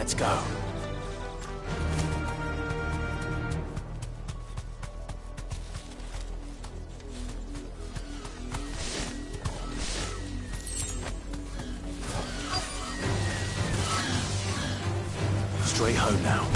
Let's go. Straight home now.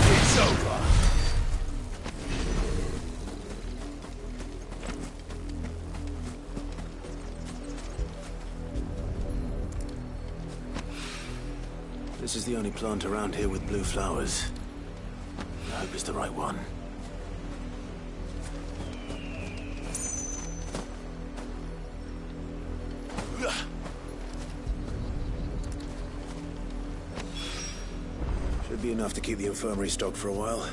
It's over. This is the only plant around here with blue flowers. I hope it's the right one. Should be enough to keep the infirmary stocked for a while.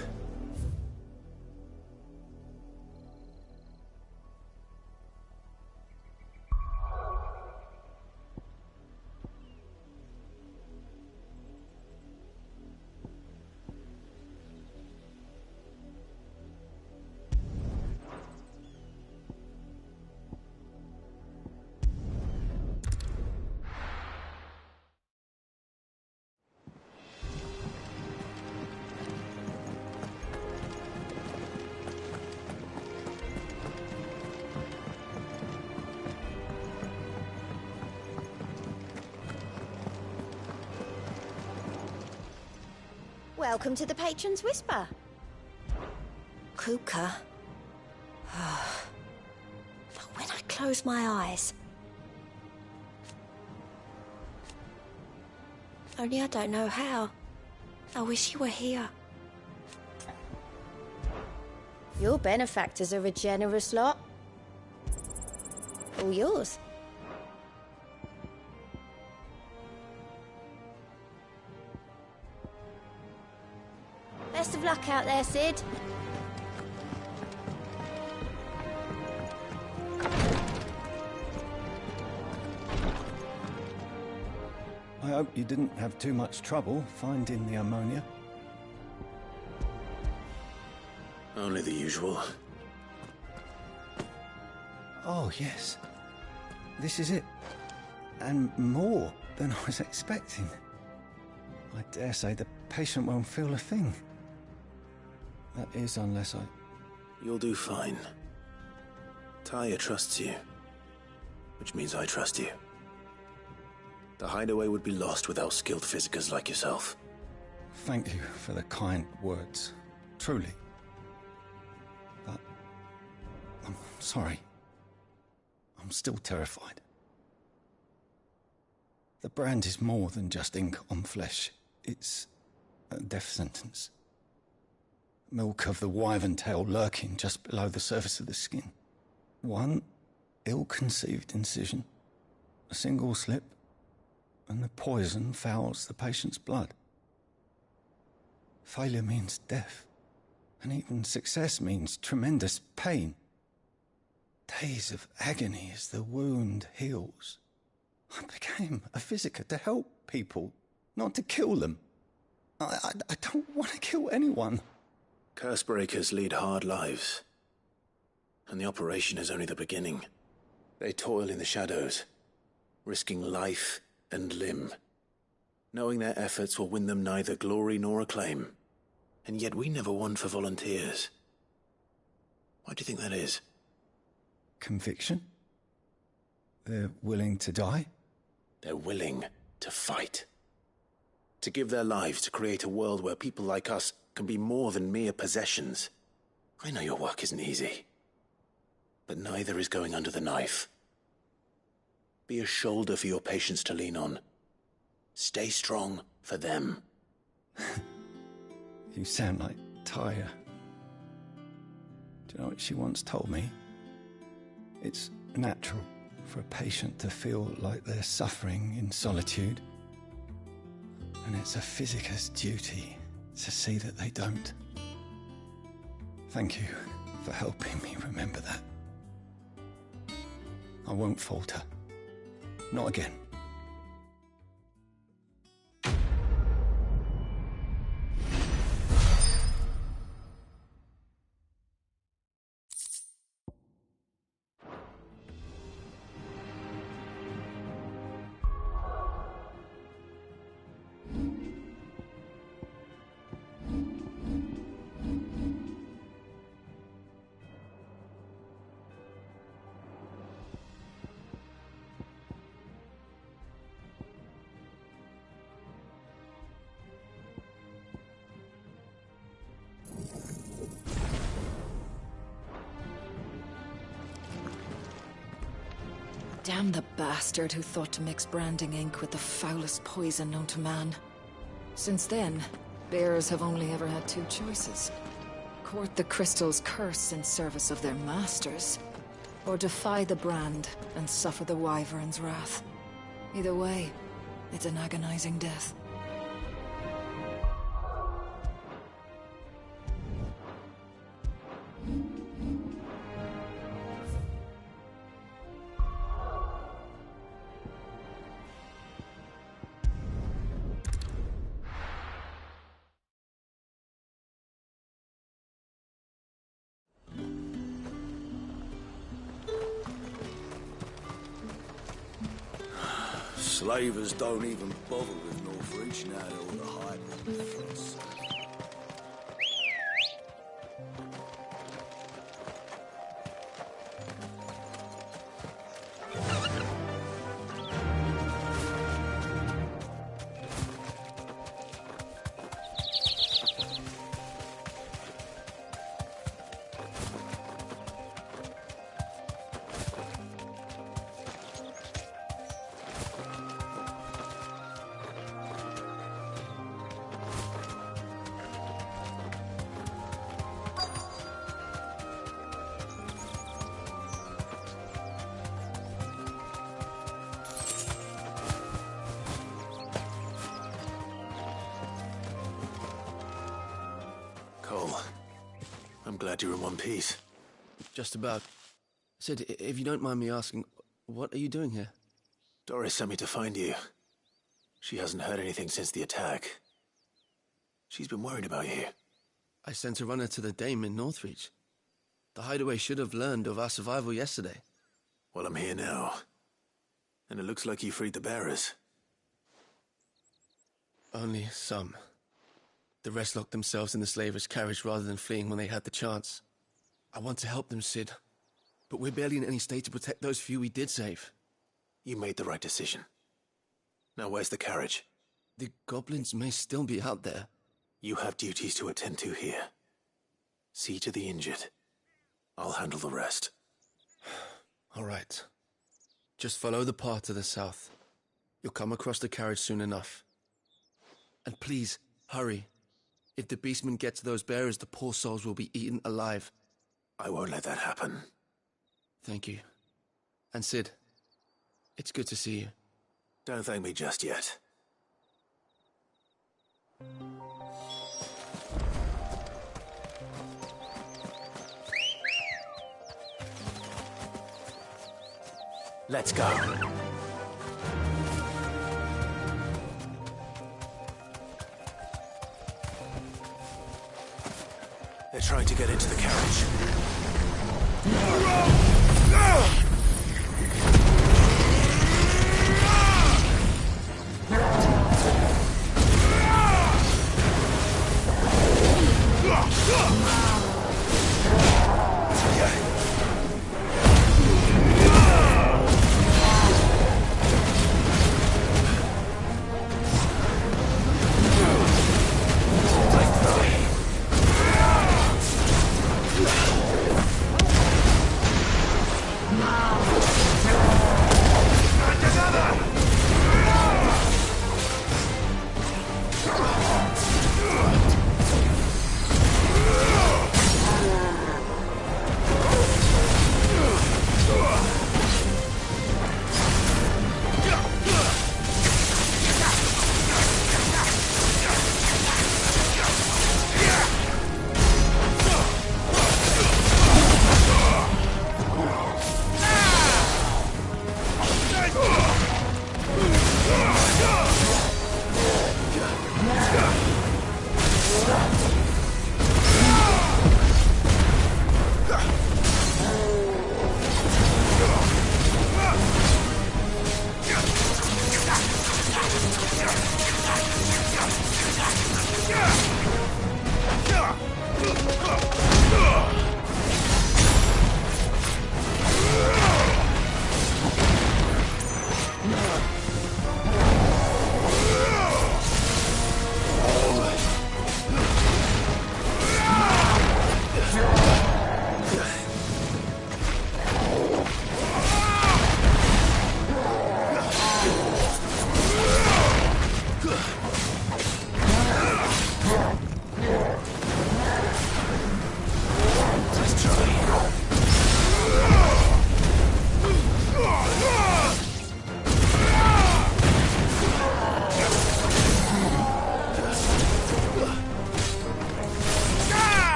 Welcome to the Patron's Whisper. Kuka. But when I close my eyes... Only I don't know how. I wish you were here. Your benefactors are a generous lot. All yours. Best of luck out there, Sid. I hope you didn't have too much trouble finding the ammonia. Only the usual. Oh, yes. This is it. And more than I was expecting. I dare say the patient won't feel a thing. That is, unless I... You'll do fine. Tyre trusts you, which means I trust you. The hideaway would be lost without skilled physicers like yourself. Thank you for the kind words. Truly. But... I'm sorry. I'm still terrified. The brand is more than just ink on flesh. It's a death sentence. Milk of the wyvern tail lurking just below the surface of the skin. One ill-conceived incision, a single slip, and the poison fouls the patient's blood. Failure means death, and even success means tremendous pain. Days of agony as the wound heals. I became a physiker to help people, not to kill them. I don't want to kill anyone. Cursebreakers lead hard lives. And the operation is only the beginning. They toil in the shadows, risking life and limb, knowing their efforts will win them neither glory nor acclaim. And yet we never won for volunteers. Why do you think that is? Conviction? They're willing to die? They're willing to fight. To give their lives to create a world where people like us can be more than mere possessions. I know your work isn't easy, but neither is going under the knife. Be a shoulder for your patients to lean on. Stay strong for them. You sound like Tyre. Do you know what she once told me? It's natural for a patient to feel like they're suffering in solitude. And it's a physicist's duty to see that they don't. Thank you for helping me remember that. I won't falter. Not again. Damn the bastard who thought to mix branding ink with the foulest poison known to man. Since then, bearers have only ever had two choices. Court the crystal's curse in service of their masters, or defy the brand and suffer the wyvern's wrath. Either way, it's an agonizing death. Slavers don't even bother with Northreach now they're all the hype on the frost. I'm glad you're in one piece. Just about. Sid, if you don't mind me asking, what are you doing here? Doris sent me to find you. She hasn't heard anything since the attack. She's been worried about you. I sent a runner to the Dame in Northreach. The hideaway should have learned of our survival yesterday. Well, I'm here now. And it looks like you freed the bearers. Only some. The rest locked themselves in the slavers' carriage rather than fleeing when they had the chance. I want to help them, Sid. But we're barely in any state to protect those few we did save. You made the right decision. Now where's the carriage? The goblins may still be out there. You have duties to attend to here. See to the injured. I'll handle the rest. All right. Just follow the path to the south. You'll come across the carriage soon enough. And please, hurry. If the beastmen get to those bearers, the poor souls will be eaten alive. I won't let that happen. Thank you. And Sid, it's good to see you. Don't thank me just yet. Let's go. They're trying to get into the carriage.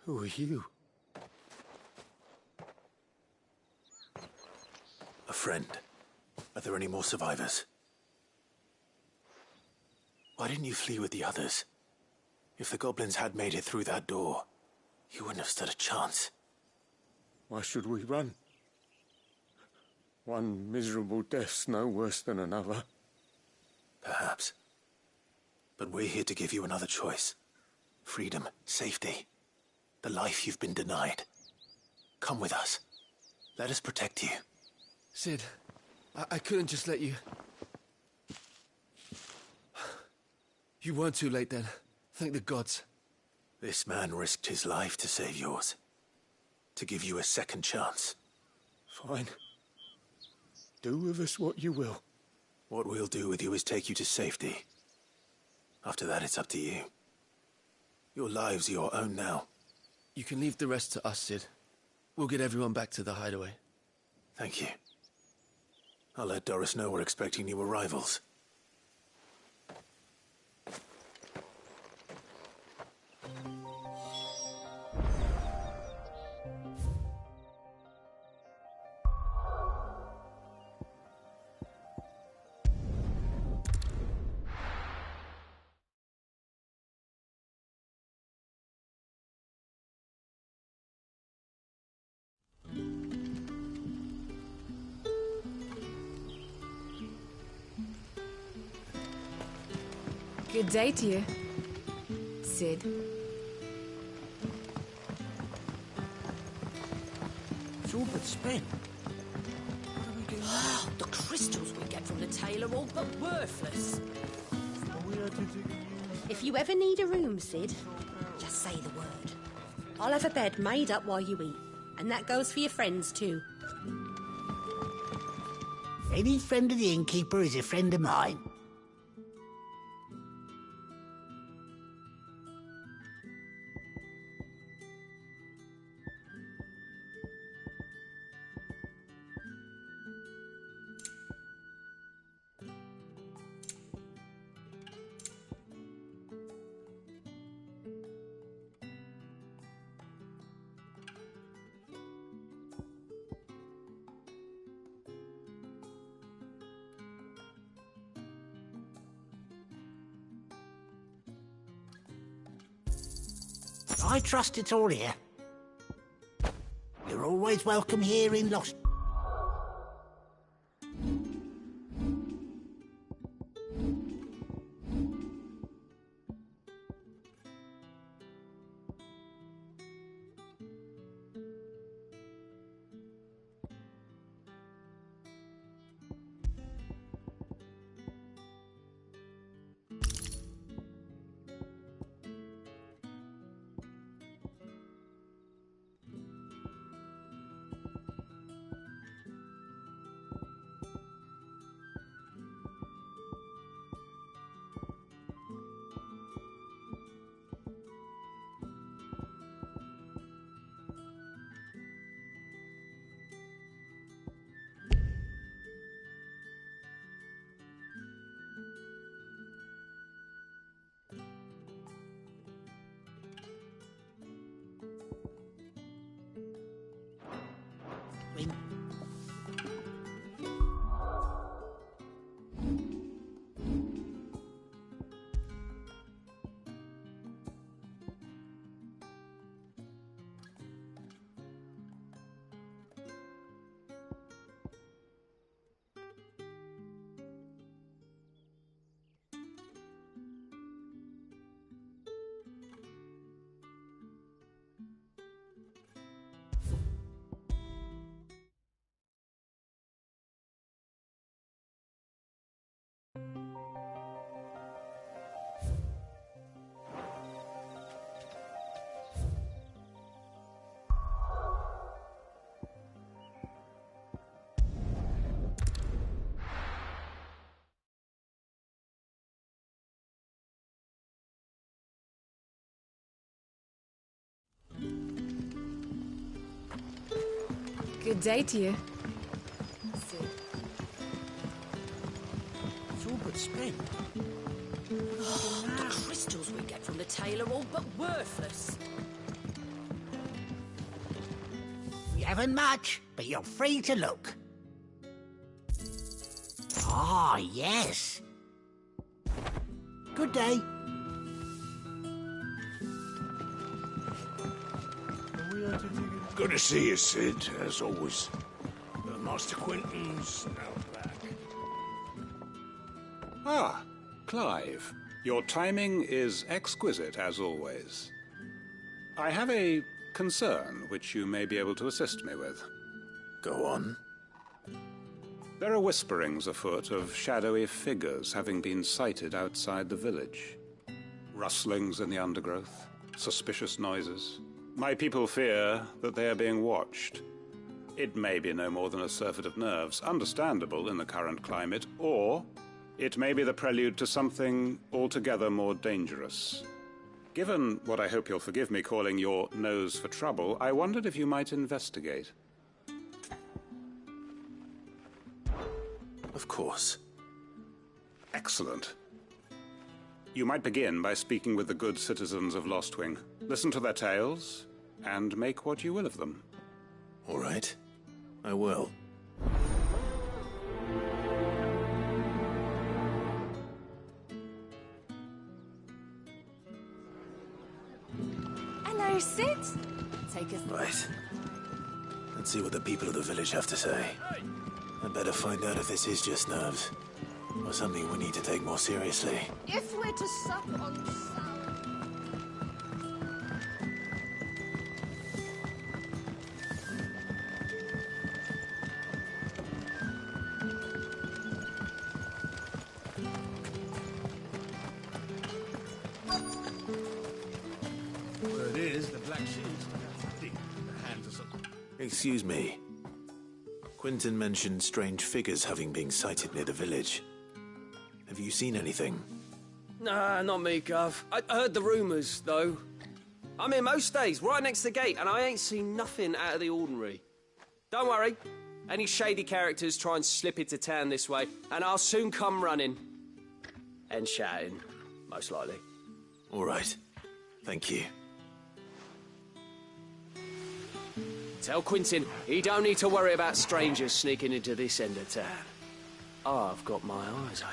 Who are you? A friend. Are there any more survivors? Why didn't you flee with the others? If the goblins had made it through that door, you wouldn't have stood a chance. Why should we run? One miserable death's no worse than another. Perhaps. But we're here to give you another choice. Freedom, safety, the life you've been denied. Come with us. Let us protect you. Sid, I couldn't just let you... You weren't too late then. Thank the gods. This man risked his life to save yours. To give you a second chance. Fine. Do with us what you will. What we'll do with you is take you to safety. After that, it's up to you. Your lives are your own now. You can leave the rest to us, Sid. We'll get everyone back to the hideaway. Thank you. I'll let Doris know we're expecting new arrivals. Good day to you, Sid. It's all but spent. What do we do now? The crystals we get from the tail are all but worthless. If you ever need a room, Sid, just say the word. I'll have a bed made up while you eat. And that goes for your friends, too. Any friend of the innkeeper is a friend of mine. I trust it's all here. You're always welcome here in Lost. Good day to you. It's all but spent. The crystals we get from the tail are all but worthless. haven't much, but you're free to look. Ah, yes. Good day. Good to see you, Sid, as always. Master Quentin's out back. Ah, Clive. Your timing is exquisite, as always. I have a concern which you may be able to assist me with. Go on. There are whisperings afoot of shadowy figures having been sighted outside the village. Rustlings in the undergrowth, suspicious noises. My people fear that they are being watched. It may be no more than a surfeit of nerves, understandable in the current climate, or it may be the prelude to something altogether more dangerous. Given what I hope you'll forgive me calling your nose for trouble, I wondered if you might investigate. Of course. Excellent. You might begin by speaking with the good citizens of Lostwing. Listen to their tales, and make what you will of them. All right. I will. Hello, Sid. Take us. Right. Let's see what the people of the village have to say. I'd better find out if this is just nerves, or something we need to take more seriously. If we're to sup on salad. Word is, the Black Shield's deep in the hands of some... Excuse me. Quentin mentioned strange figures having been sighted near the village. Have you seen anything? Nah, not me, Gov. I heard the rumours, though. I'm here most days, right next to the gate, and I ain't seen nothing out of the ordinary. Don't worry. Any shady characters try and slip into town this way, and I'll soon come running. And shouting, most likely. All right. Thank you. Tell Quentin he don't need to worry about strangers sneaking into this end of town. I've got my eyes open.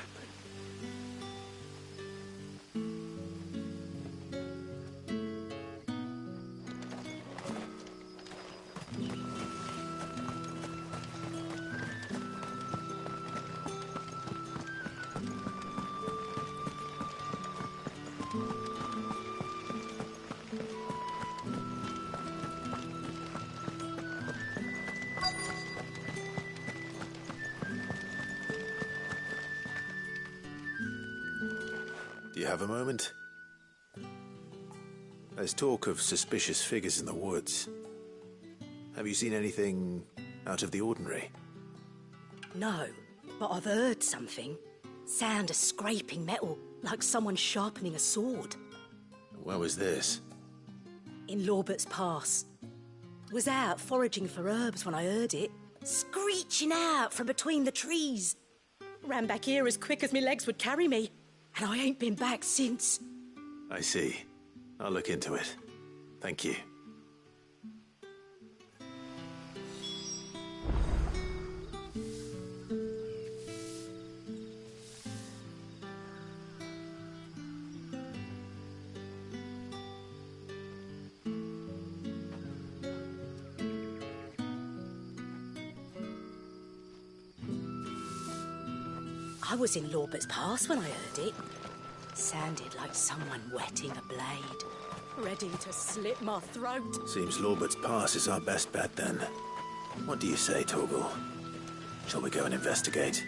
Do you have a moment? There's talk of suspicious figures in the woods. Have you seen anything out of the ordinary? No, but I've heard something. Sound of scraping metal, like someone sharpening a sword. Where was this? In Lorbert's Pass. Was out foraging for herbs when I heard it, screeching out from between the trees. Ran back here as quick as my legs would carry me, and I ain't been back since. I see. I'll look into it. Thank you. I was in Lorbert's Pass when I heard it. Sounded like someone whetting a blade, ready to slit my throat. Seems Lorbert's Pass is our best bet then. What do you say, Torgal? Shall we go and investigate?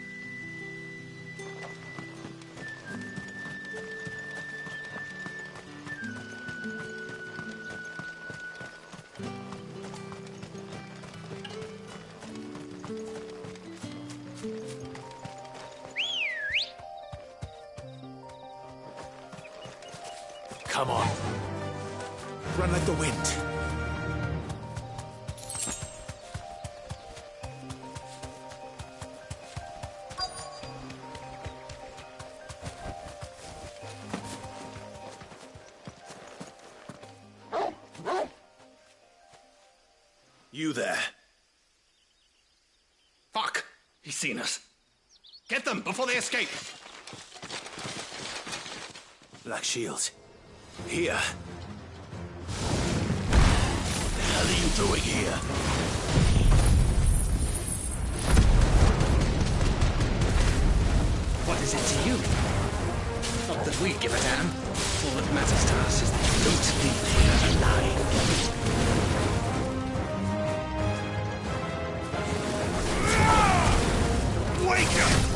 Come on. Run like the wind. You there. He's seen us. Get them before they escape! Black Shields. Here. What the hell are you doing here? What is it to you? Not that we give a damn. All that matters to us is that you don't leave here alive. Wake up!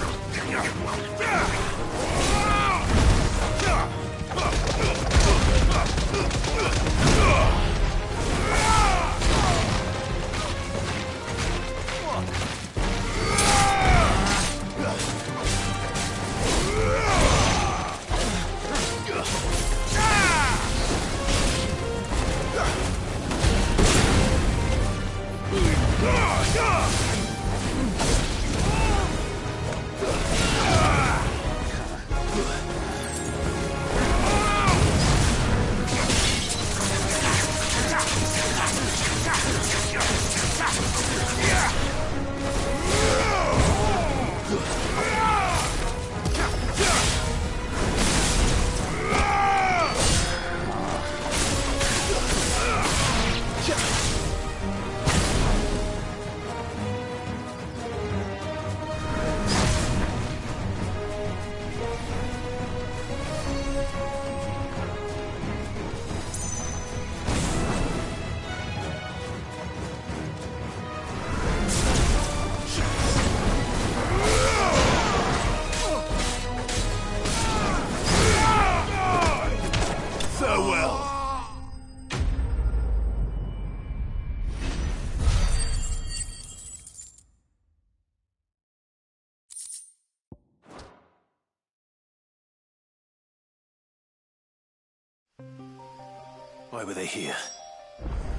Why were they here?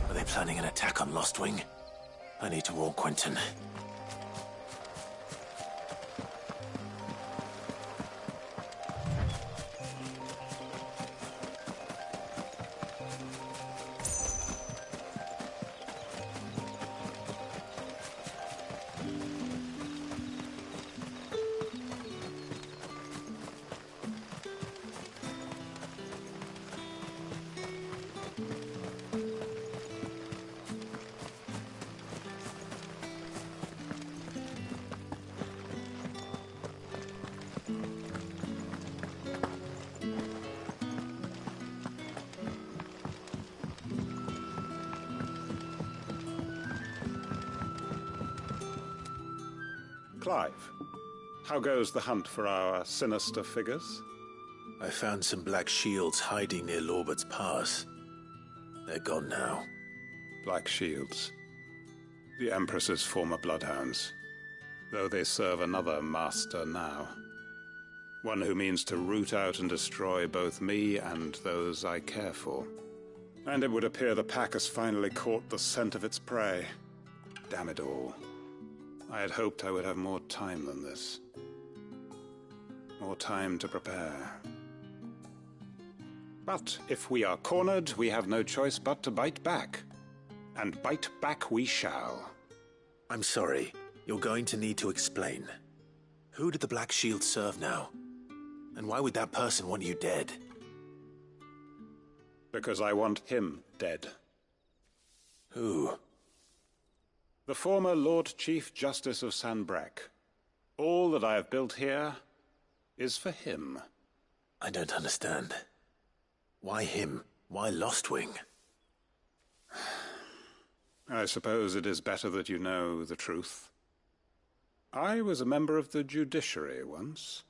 Are they planning an attack on Lost Wing? I need to warn Quentin. Clive, how goes the hunt for our sinister figures? I found some black shields hiding near Lorbert's Pass. They're gone now. Black shields. The Empress's former bloodhounds. Though they serve another master now. One who means to root out and destroy both me and those I care for. And it would appear the pack has finally caught the scent of its prey. Damn it all. I had hoped I would have more time than this. More time to prepare. But if we are cornered, we have no choice but to bite back. And bite back we shall. I'm sorry. You're going to need to explain. Who did the Black Shield serve now? And why would that person want you dead? Because I want him dead. Who? The former Lord Chief Justice of Sanbreque. All that I have built here is for him. I don't understand. Why him? Why Lost Wing? I suppose it is better that you know the truth. I was a member of the judiciary once.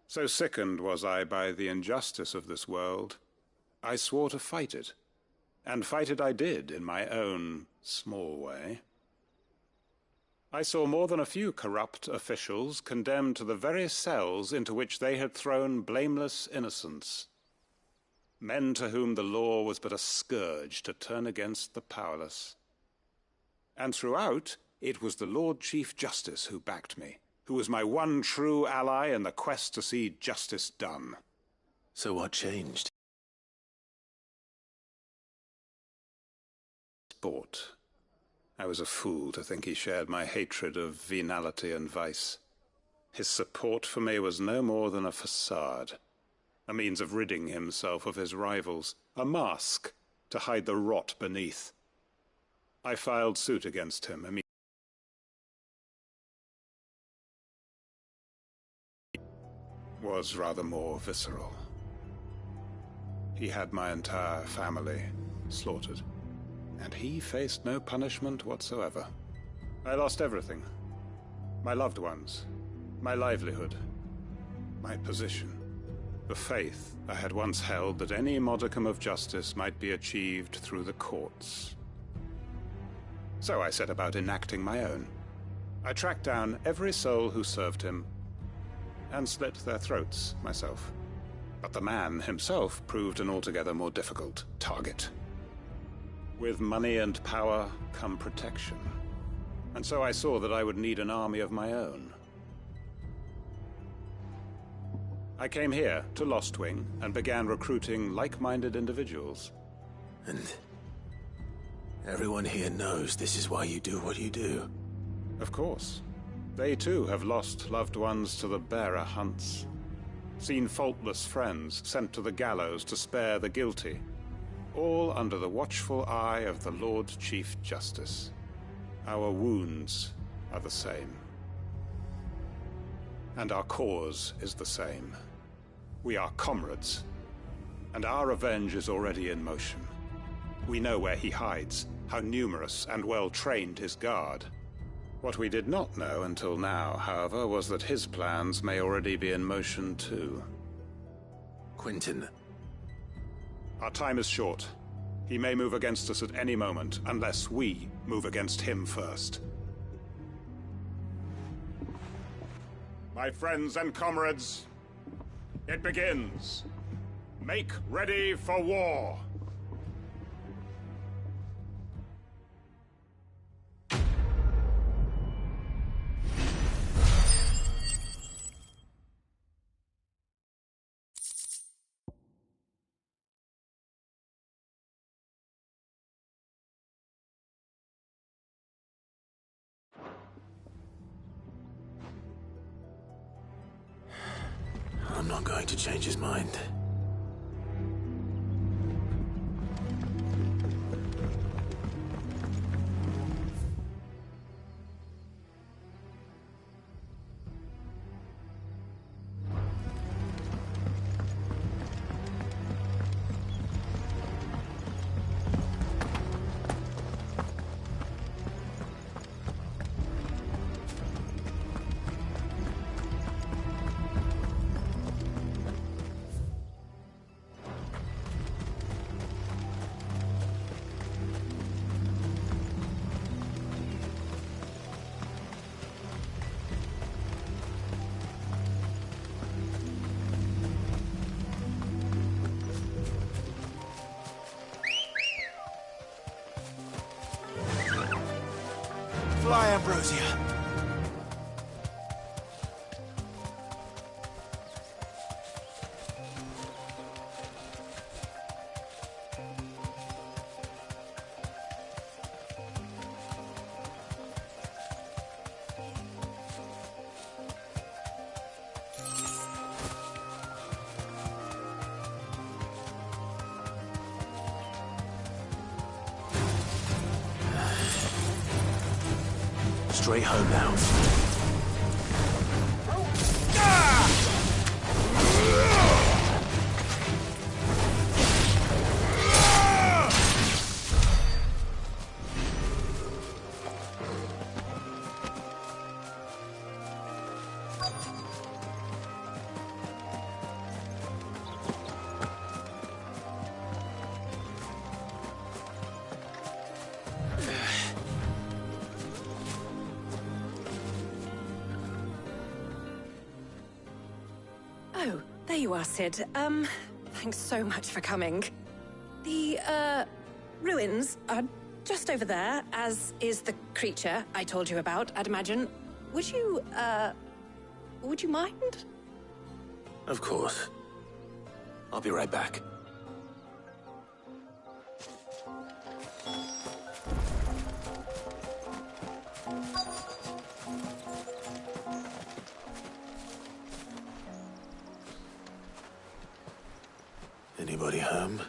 So sickened was I by the injustice of this world, I swore to fight it. And fight it I did in my own small way. I saw more than a few corrupt officials condemned to the very cells into which they had thrown blameless innocents. Men to whom the law was but a scourge to turn against the powerless. And throughout, it was the Lord Chief Justice who backed me, who was my one true ally in the quest to see justice done. So what changed? Sport. I was a fool to think he shared my hatred of venality and vice. His support for me was no more than a facade, a means of ridding himself of his rivals, a mask to hide the rot beneath. I filed suit against him immediately. Was rather more visceral. He had my entire family slaughtered, and he faced no punishment whatsoever. I lost everything. My loved ones, my livelihood, my position, the faith I had once held that any modicum of justice might be achieved through the courts. So I set about enacting my own. I tracked down every soul who served him, and slit their throats myself. But the man himself proved an altogether more difficult target. With money and power come protection, and so I saw that I would need an army of my own. I came here to Lostwing and began recruiting like-minded individuals. And everyone here knows this is why you do what you do. Of course. They too have lost loved ones to the bearer hunts, seen faultless friends sent to the gallows to spare the guilty, all under the watchful eye of the Lord Chief Justice. Our wounds are the same. And our cause is the same. We are comrades, and our revenge is already in motion. We know where he hides, how numerous and well-trained his guard. What we did not know until now, however, was that his plans may already be in motion too. Quentin. Our time is short. He may move against us at any moment, unless we move against him first. My friends and comrades, it begins. Make ready for war. I'm not going to change his mind. Fly, Ambrosia. Straight home now. Oh, there you are, Sid. Thanks so much for coming. The, ruins are just over there, as is the creature I told you about, I'd imagine. Would you mind? Of course. I'll be right back. Finally home.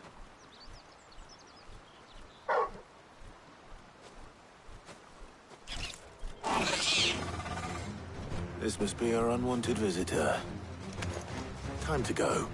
This must be our unwanted visitor. Time to go.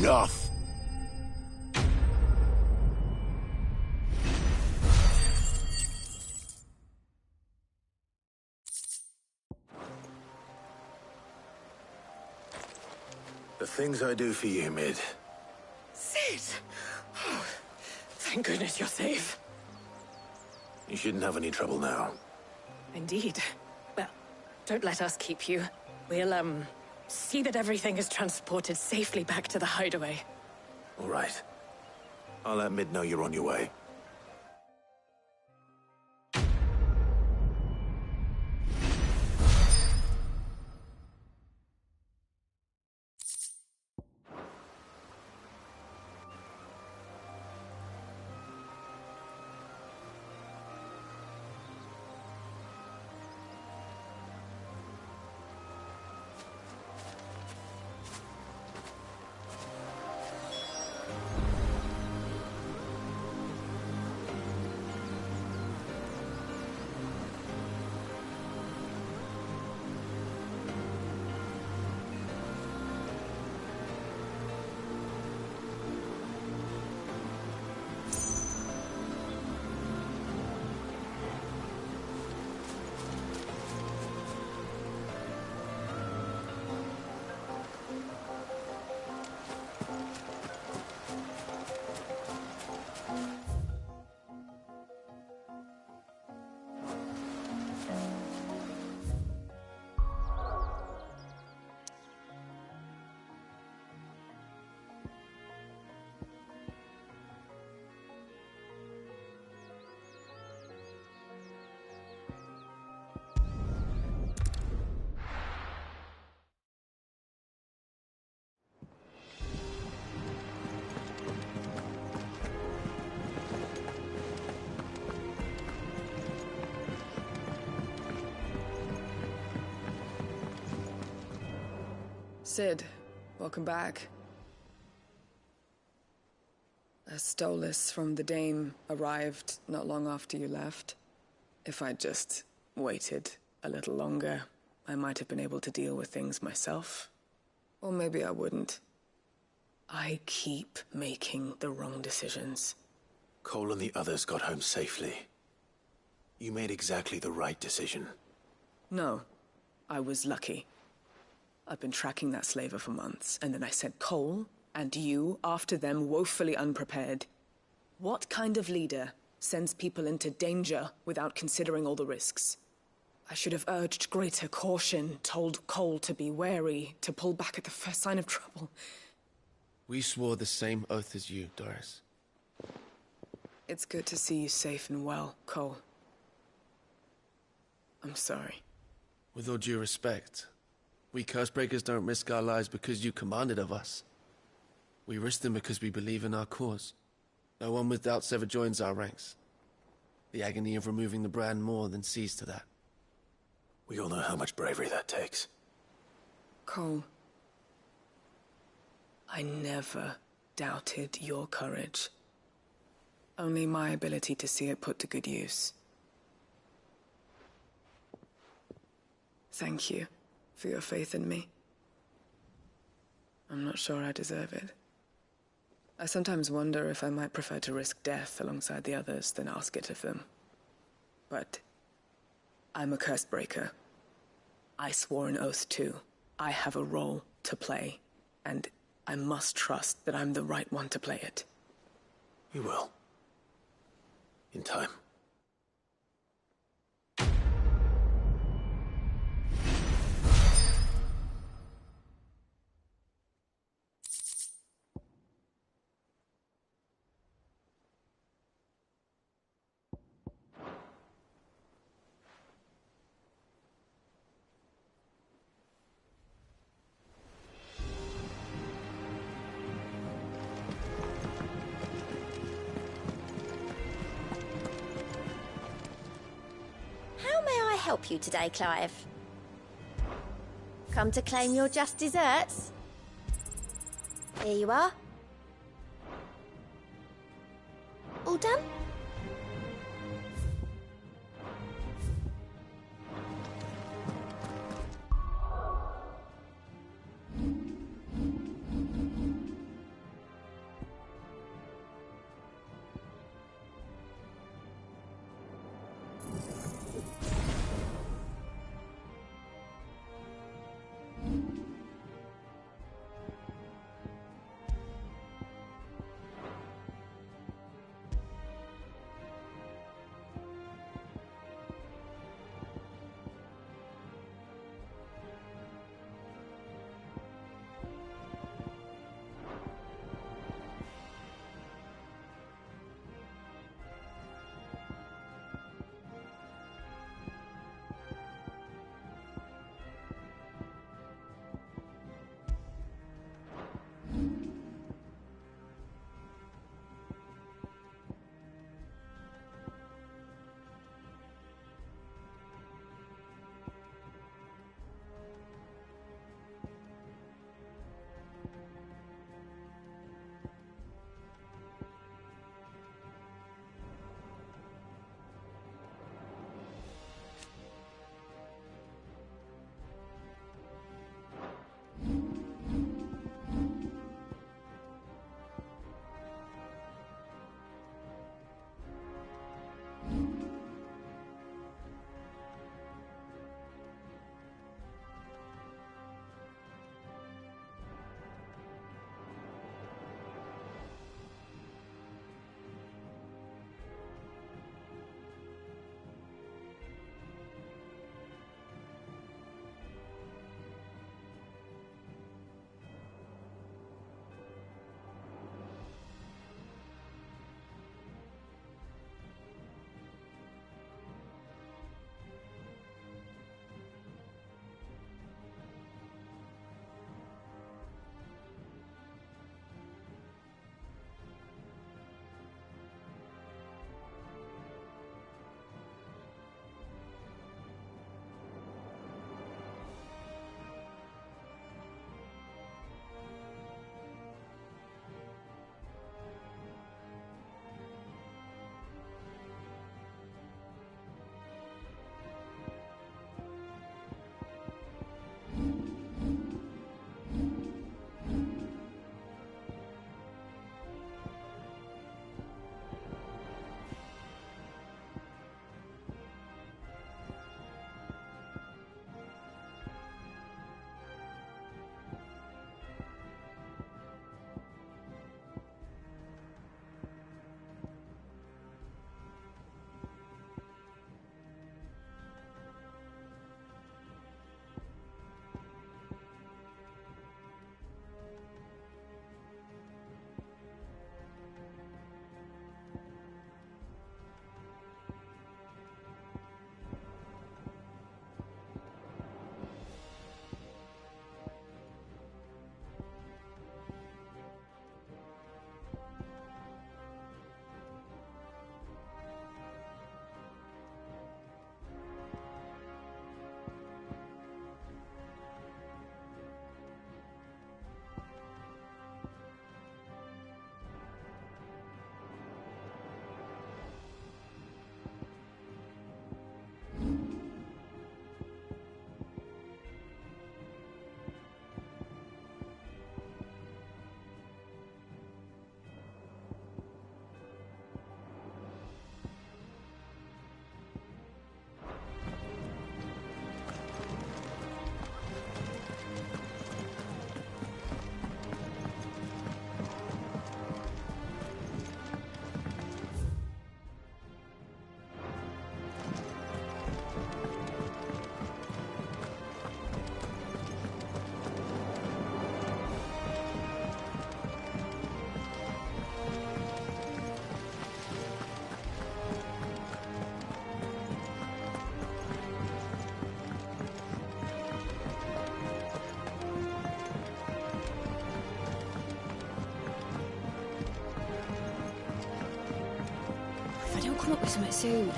Enough! The things I do for you, Mid. Sid! Oh, thank goodness you're safe. You shouldn't have any trouble now. Indeed. Well, don't let us keep you. We'll, see that everything is transported safely back to the hideaway. All right. I'll let Mid know you're on your way. Sid, welcome back. A Stolas from the Dame arrived not long after you left. If I'd just waited a little longer, I might have been able to deal with things myself. Or maybe I wouldn't. I keep making the wrong decisions. Cole and the others got home safely. You made exactly the right decision. No, I was lucky. I've been tracking that slaver for months, and then I sent Cole and you after them woefully unprepared. What kind of leader sends people into danger without considering all the risks? I should have urged greater caution, told Cole to be wary, to pull back at the first sign of trouble. We swore the same oath as you, Doris. It's good to see you safe and well, Cole. I'm sorry. With all due respect, we Cursebreakers don't risk our lives because you commanded of us. We risk them because we believe in our cause. No one with doubts ever joins our ranks. The agony of removing the brand more than sees to that. We all know how much bravery that takes. Cole, I never doubted your courage. Only my ability to see it put to good use. Thank you for your faith in me. I'm not sure I deserve it. I sometimes wonder if I might prefer to risk death alongside the others than ask it of them. But I'm a Cursebreaker. I swore an oath too. I have a role to play, and I must trust that I'm the right one to play it. You will. In time. Help you today, Clive? Come to claim your just desserts? Here you are. All done? come up with something soon.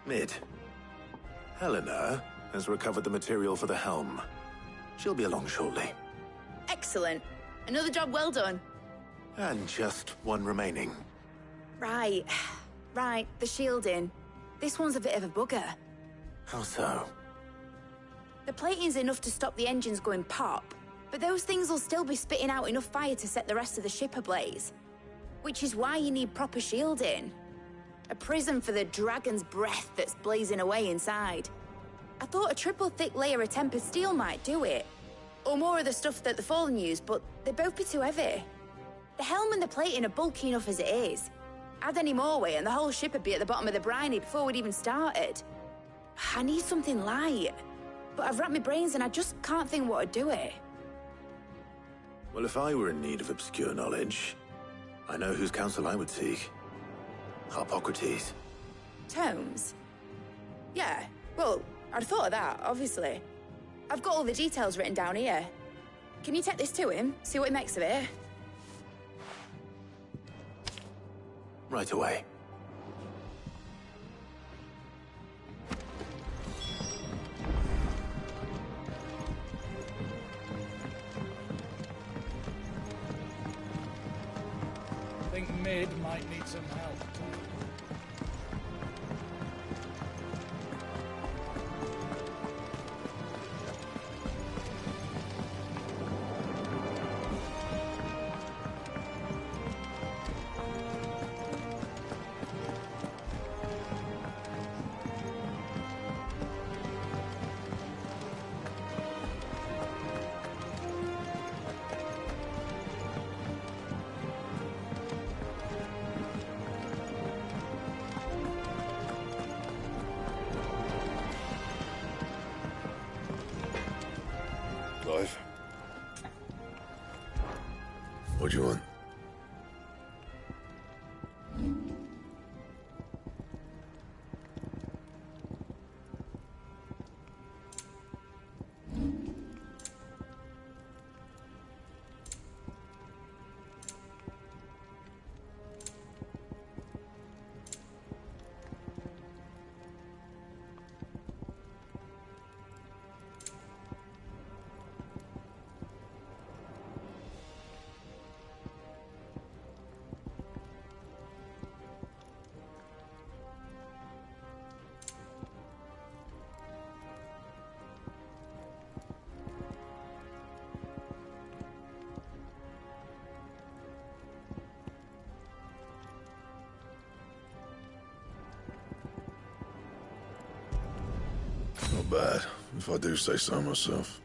Mid. Helena has recovered the material for the helm. She'll be along shortly. Excellent. Another job well done. And just one remaining. Right. Right, the shielding. This one's a bit of a bugger. How so? The plating's enough to stop the engines going pop, but those things will still be spitting out enough fire to set the rest of the ship ablaze. Which is why you need proper shielding. A prison for the dragon's breath that's blazing away inside. I thought a triple thick layer of tempered steel might do it. Or more of the stuff that the Fallen use, but they'd both be too heavy. The helm and the plating are bulky enough as it is. Add any more weight and the whole ship would be at the bottom of the briny before we'd even started. I need something light. But I've racked my brains and I just can't think what would do it. Well, if I were in need of obscure knowledge, I know whose counsel I would seek. Harpocrates. Tomes? Yeah, well, I'd thought of that, obviously. I've got all the details written down here. Can you take this to him, see what he makes of it? Right away. I think Mid might need some help. Clive? What do you want? Not bad, if I do say so myself.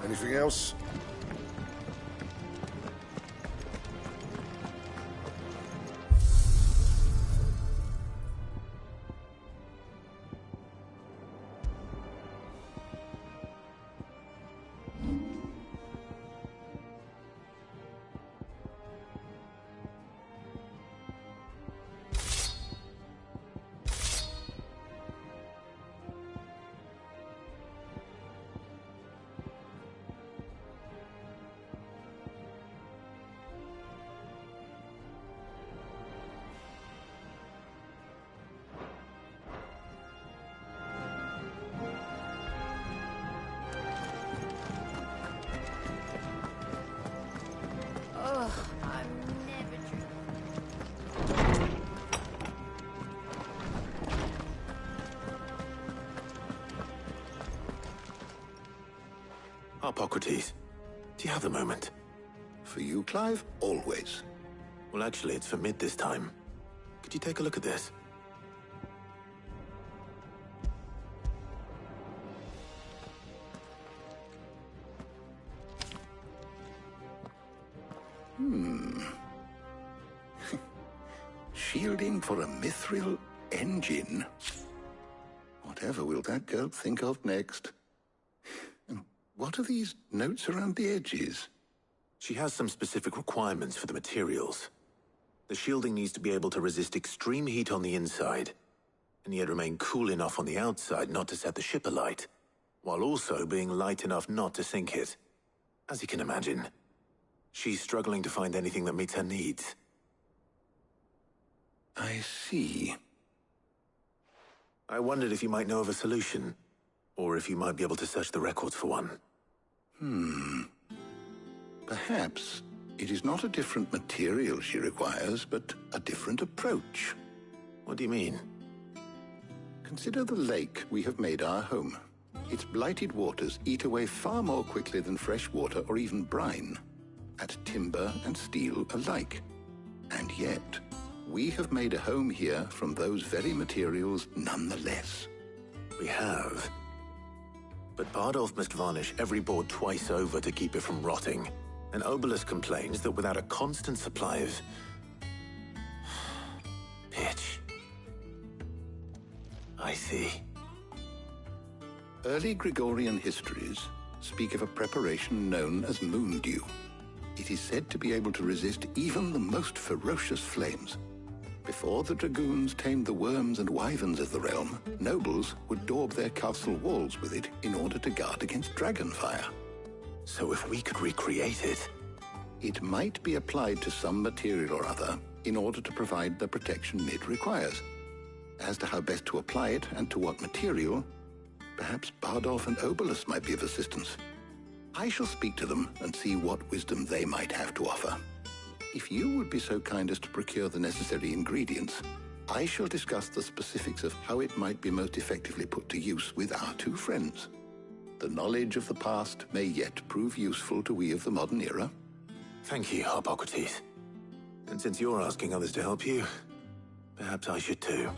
Anything else? Ugh, I'm never Harpocrates, do you have a moment? For you, Clive? Always. Well, actually, it's for Mid this time. Could you take a look at this? Shielding for a mithril engine. Whatever will that girl think of next? What are these notes around the edges? She has some specific requirements for the materials. The shielding needs to be able to resist extreme heat on the inside, and yet remain cool enough on the outside not to set the ship alight, while also being light enough not to sink it. As you can imagine, she's struggling to find anything that meets her needs. I see. I wondered if you might know of a solution, or if you might be able to search the records for one. Perhaps it is not a different material she requires, but a different approach. What do you mean? Consider the lake we have made our home. Its blighted waters eat away far more quickly than fresh water or even brine, at timber and steel alike. And yet, we have made a home here from those very materials nonetheless. We have. But Bardolph must varnish every board twice over to keep it from rotting. And Obelus complains that without a constant supply of pitch. I see. Early Gregorian histories speak of a preparation known as moon dew. It is said to be able to resist even the most ferocious flames. Before the dragoons tamed the worms and wyverns of the realm, nobles would daub their castle walls with it in order to guard against dragonfire. So if we could recreate it... It might be applied to some material or other in order to provide the protection it requires. As to how best to apply it and to what material, perhaps Bardolph and Obelus might be of assistance. I shall speak to them and see what wisdom they might have to offer. If you would be so kind as to procure the necessary ingredients, I shall discuss the specifics of how it might be most effectively put to use with our two friends. The knowledge of the past may yet prove useful to we of the modern era. Thank you, Hippocrates. And since you're asking others to help you, perhaps I should too.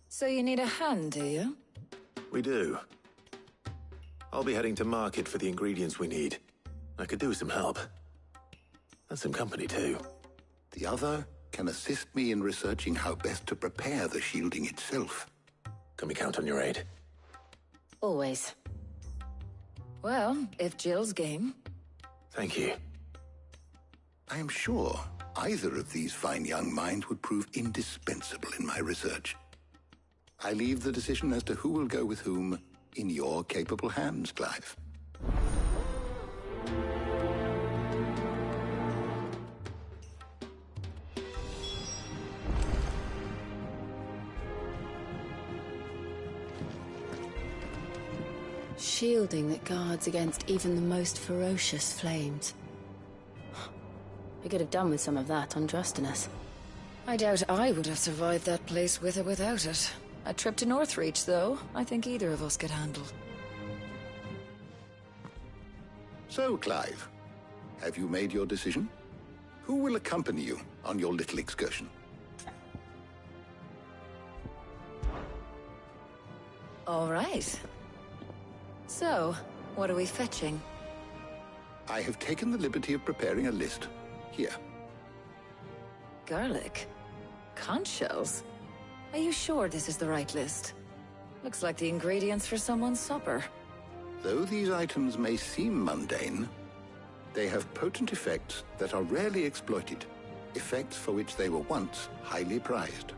So you need a hand, do you? We do. I'll be heading to market for the ingredients we need. I could do with some help. And some company, too. The other can assist me in researching how best to prepare the shielding itself. Can we count on your aid? Always. Well, if Jill's game. Thank you. I am sure either of these fine young minds would prove indispensable in my research. I leave the decision as to who will go with whom in your capable hands, Clive. Shielding that guards against even the most ferocious flames. We could have done with some of that on Drustinus. I doubt I would have survived that place with or without it. A trip to Northreach, though, I think either of us could handle. So, Clive, have you made your decision? Who will accompany you on your little excursion? All right. So, what are we fetching? I have taken the liberty of preparing a list. Here. Garlic? Conch shells? Are you sure this is the right list? Looks like the ingredients for someone's supper. Though these items may seem mundane, they have potent effects that are rarely exploited, effects for which they were once highly prized.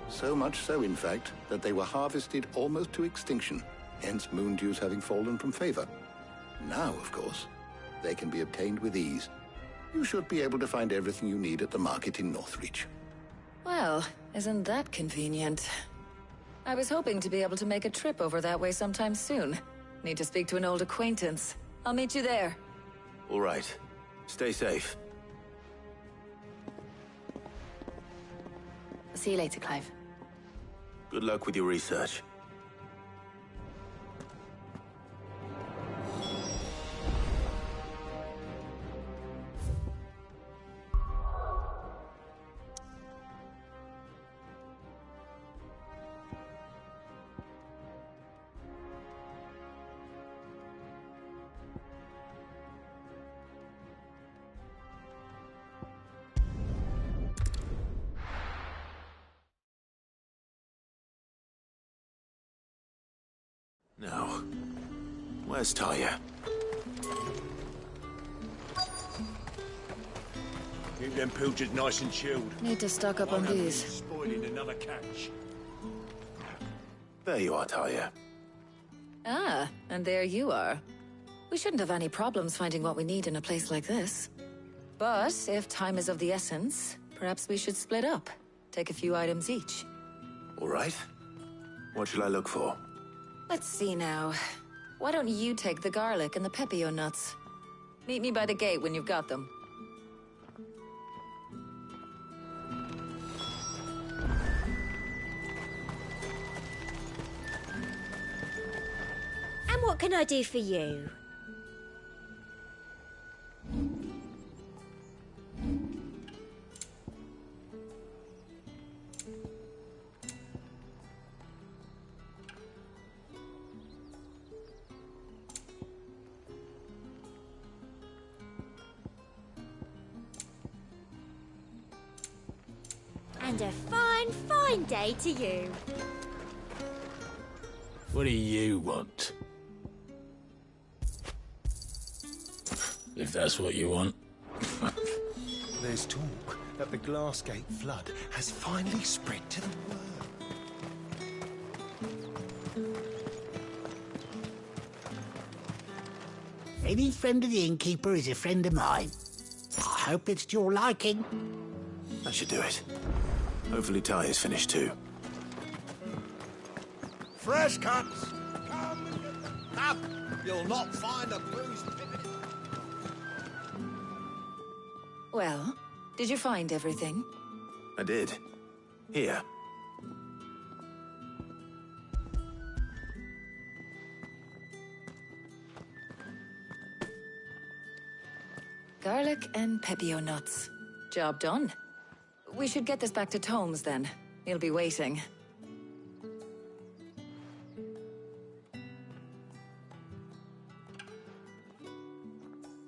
So much so, in fact, that they were harvested almost to extinction, hence moon dews having fallen from favor. Now, of course, they can be obtained with ease. You should be able to find everything you need at the market in Northreach. Well, isn't that convenient? I was hoping to be able to make a trip over that way sometime soon. Need to speak to an old acquaintance. I'll meet you there. All right. Stay safe. I'll see you later, Clive. Good luck with your research. Now, where's Taya? Keep them pilchards nice and chilled. Need to stock up on these. Spoiling another catch. There you are, Taya. Ah, and there you are. We shouldn't have any problems finding what we need in a place like this. But if time is of the essence, perhaps we should split up. Take a few items each. All right. What shall I look for? Let's see now. Why don't you take the garlic and the pepio nuts? Meet me by the gate when you've got them. And what can I do for you? And a fine, fine day to you. What do you want? If that's what you want. There's talk that the Glassgate flood has finally spread to the world. Any friend of the innkeeper is a friend of mine. I hope it's to your liking. That should do it. Hopefully Taya's finished too. Fresh cuts! Come! You'll not find a bruised pivot. Well, did you find everything? I did. Here. Garlic and pepio nuts. Job done. We should get this back to Tomes then. He'll be waiting.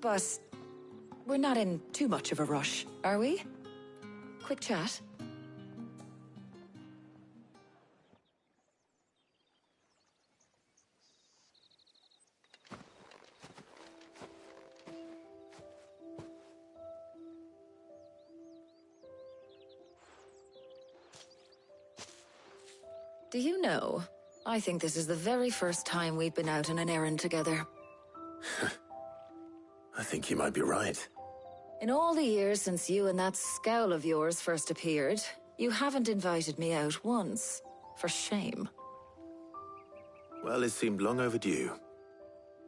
But we're not in too much of a rush, are we? Quick chat. Do you know, I think this is the very first time we've been out on an errand together. I think you might be right. In all the years since you and that scowl of yours first appeared, you haven't invited me out once. For shame. Well, it seemed long overdue.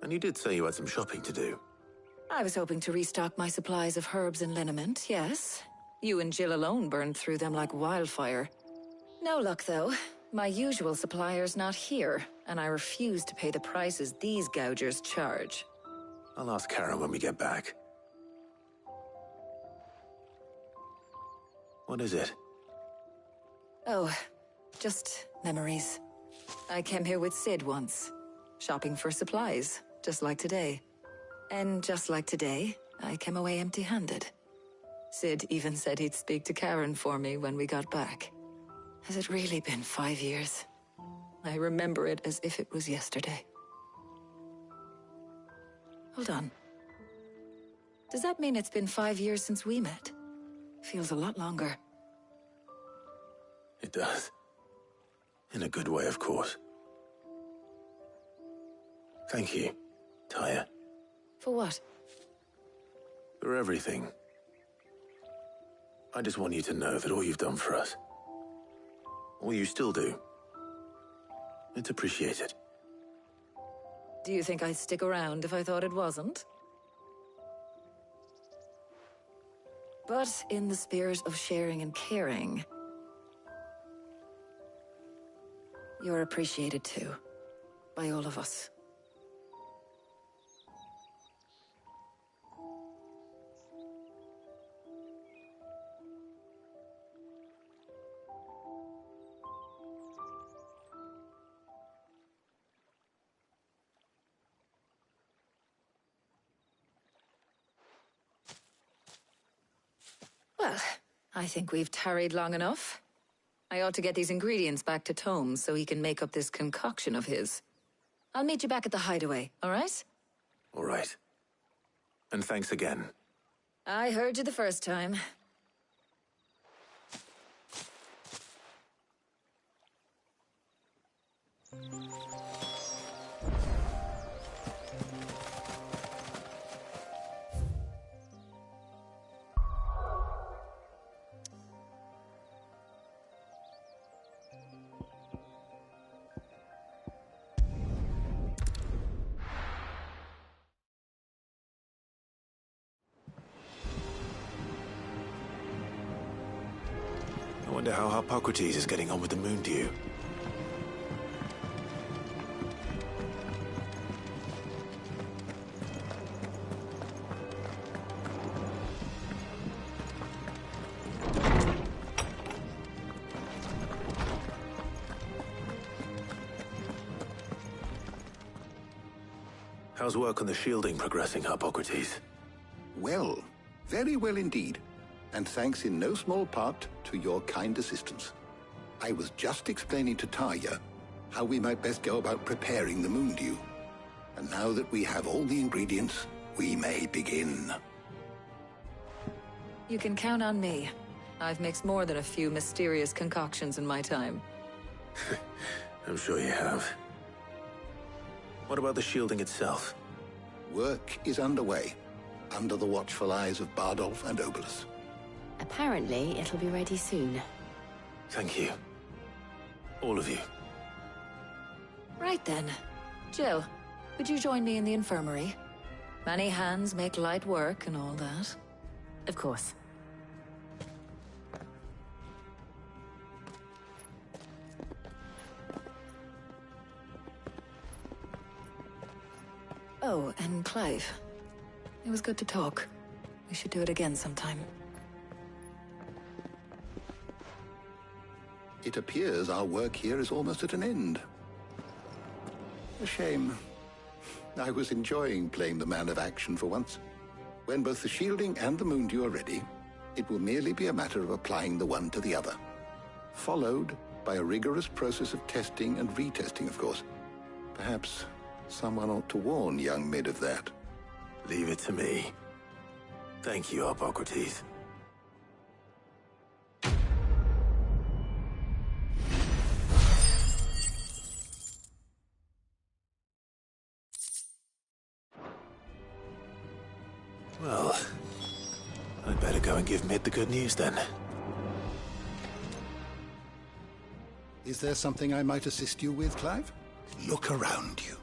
And you did say you had some shopping to do. I was hoping to restock my supplies of herbs and liniment, yes. You and Jill alone burned through them like wildfire. No luck, though. My usual supplier's not here, and I refuse to pay the prices these gougers charge. I'll ask Karen when we get back. What is it? Oh, just memories. I came here with Sid once, shopping for supplies, just like today. And just like today, I came away empty-handed. Sid even said he'd speak to Karen for me when we got back. Has it really been 5 years? I remember it as if it was yesterday. Hold on. Does that mean it's been 5 years since we met? Feels a lot longer. It does. In a good way, of course. Thank you, Taya. For what? For everything. I just want you to know that all you've done for us, all you still do, it's appreciated. Do you think I'd stick around if I thought it wasn't? But in the spirit of sharing and caring, you're appreciated too, by all of us. Well, I think we've tarried long enough. I ought to get these ingredients back to Tomes so he can make up this concoction of his. I'll meet you back at the hideaway, all right? All right. And thanks again. I heard you the first time. I wonder how Hippocrates is getting on with the moon dew. How's work on the shielding progressing, Hippocrates? Well, very well indeed. And thanks in no small part to your kind assistance. I was just explaining to Tarja how we might best go about preparing the moon dew. And now that we have all the ingredients, we may begin. You can count on me. I've mixed more than a few mysterious concoctions in my time. I'm sure you have. What about the shielding itself? Work is underway, under the watchful eyes of Bardolph and Obolus. Apparently, it'll be ready soon. Thank you. All of you. Right then. Jill, would you join me in the infirmary? Many hands make light work and all that. Of course. Oh, and Clive. It was good to talk. We should do it again sometime. It appears our work here is almost at an end. A shame. I was enjoying playing the man of action for once. When both the shielding and the moon dew are ready, it will merely be a matter of applying the one to the other. Followed by a rigorous process of testing and retesting, of course. Perhaps someone ought to warn young Mid of that. Leave it to me. Thank you, Hippocrates. Well, I'd better go and give Mid the good news then. Is there something I might assist you with, Clive? Look around you.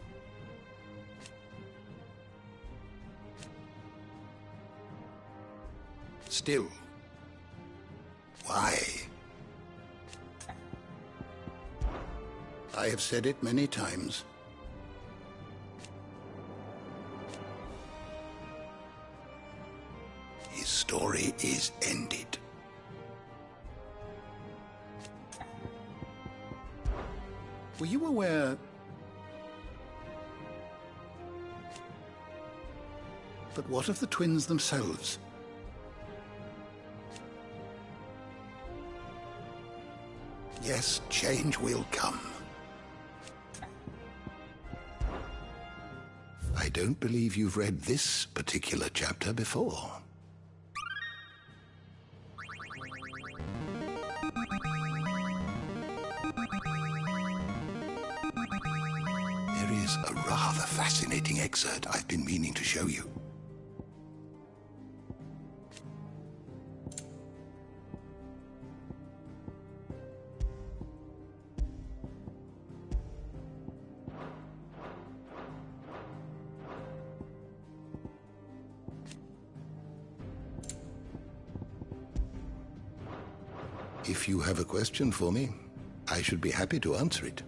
Still. Why? I have said it many times. His story is ended. Were you aware... But what of the twins themselves? Yes, change will come. I don't believe you've read this particular chapter before. There is a rather fascinating excerpt I've been meaning to show you. If you have a question for me, I should be happy to answer it.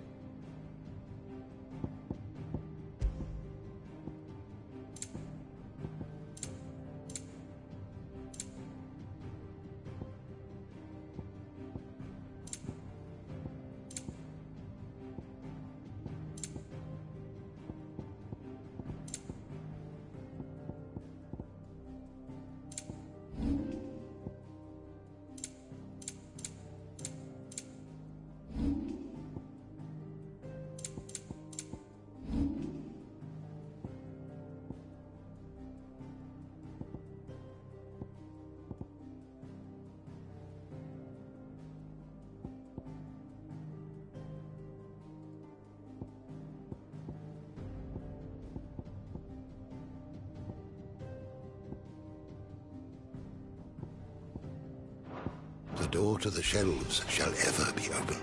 door to the shelves shall ever be open.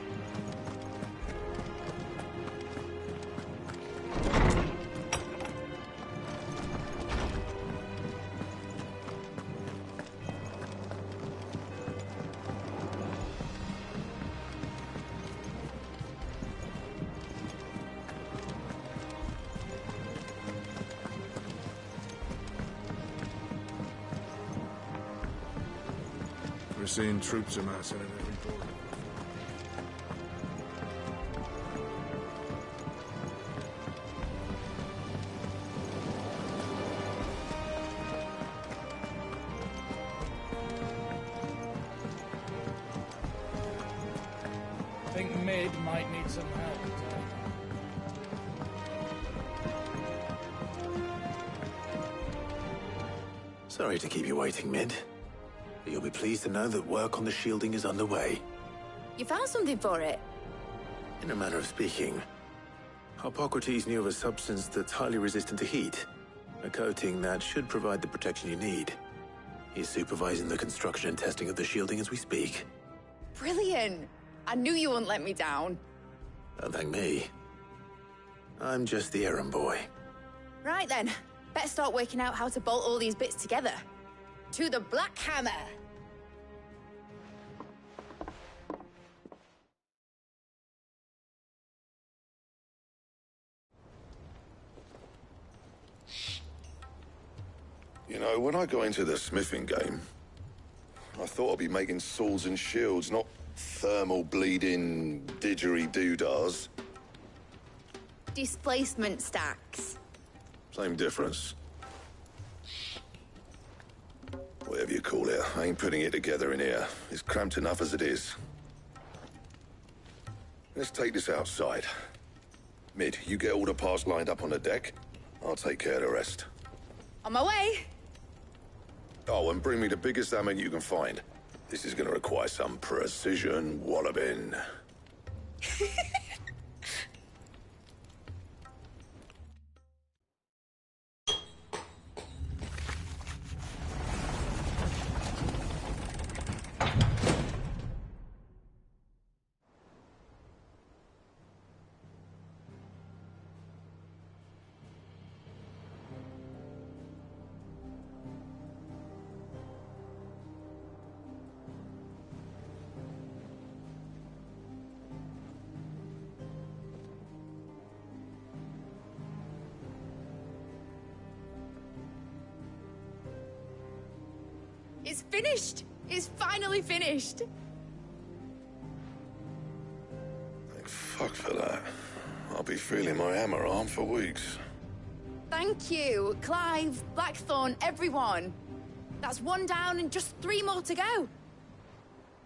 We're seeing troops amassing in every corner. I think Mid might need some help. Sorry to keep you waiting, Mid. But you'll be pleased to know that work on the shielding is underway. You found something for it? In a manner of speaking, Hippocrates knew of a substance that's highly resistant to heat. A coating that should provide the protection you need. He's supervising the construction and testing of the shielding as we speak. Brilliant! I knew you wouldn't let me down. Don't thank me. I'm just the errand boy. Right then, better start working out how to bolt all these bits together. To the Black Hammer! You know, when I got into the smithing game, I thought I'd be making swords and shields, not thermal bleeding didgeridoo-dahs. Displacement stacks. Same difference. Whatever you call it, I ain't putting it together in here. It's cramped enough as it is. Let's take this outside. Mid, you get all the parts lined up on the deck. I'll take care of the rest. On my way! Oh, and bring me the biggest hammer you can find. This is gonna require some precision walloping. It's finished! It's finally finished! Thank fuck for that. I'll be feeling my hammer arm for weeks. Thank you, Clive, Blackthorn, everyone. That's one down and just 3 more to go.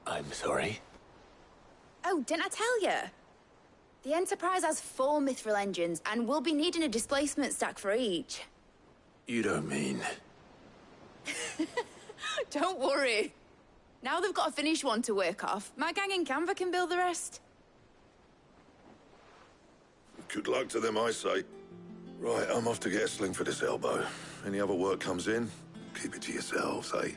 I'm sorry. Oh, didn't I tell you? The Enterprise has 4 mithril engines, and we'll be needing a displacement stack for each. You don't mean... Don't worry. Now they've got a finished one to work off, my gang in Canva can build the rest. Good luck to them, I say. Right, I'm off to get a sling for this elbow. Any other work comes in, keep it to yourselves, eh?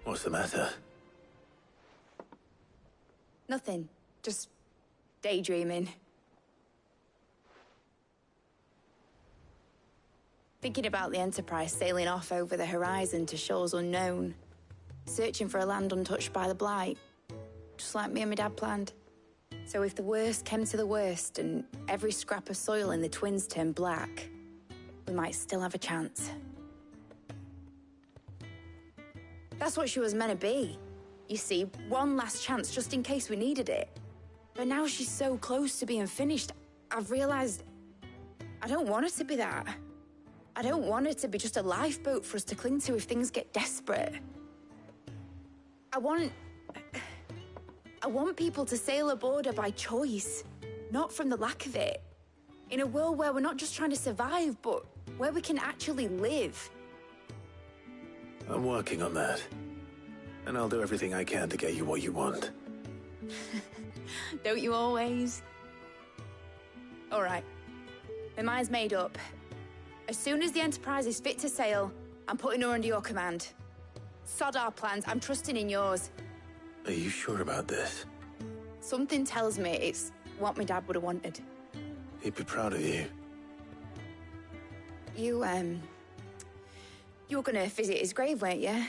What's the matter? Nothing. Just daydreaming. Thinking about the Enterprise sailing off over the horizon to shores unknown. Searching for a land untouched by the Blight. Just like me and my dad planned. So if the worst came to the worst and every scrap of soil in the Twins turned black, we might still have a chance. That's what she was meant to be. You see, one last chance just in case we needed it. But now she's so close to being finished, I've realized I don't want it to be that. I don't want it to be just a lifeboat for us to cling to if things get desperate. I want people to sail aboard her by choice, not from the lack of it. In a world where we're not just trying to survive, but where we can actually live. I'm working on that. And I'll do everything I can to get you what you want. Don't you always? All right. My mind's made up. As soon as the Enterprise is fit to sail, I'm putting her under your command. Sod our plans, I'm trusting in yours. Are you sure about this? Something tells me it's what my dad would have wanted. He'd be proud of you. You were gonna visit his grave, weren't you?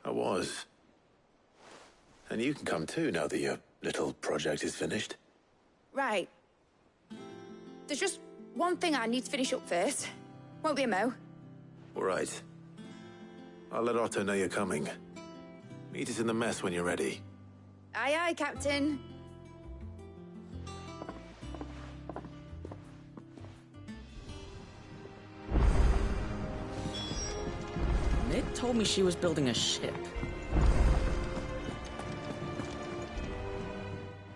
I was. And you can come too, now that your little project is finished. Right. There's just one thing I need to finish up first. Won't be a mo. All right. I'll let Otto know you're coming. Meet us in the mess when you're ready. Aye, aye, Captain. Ned told me she was building a ship.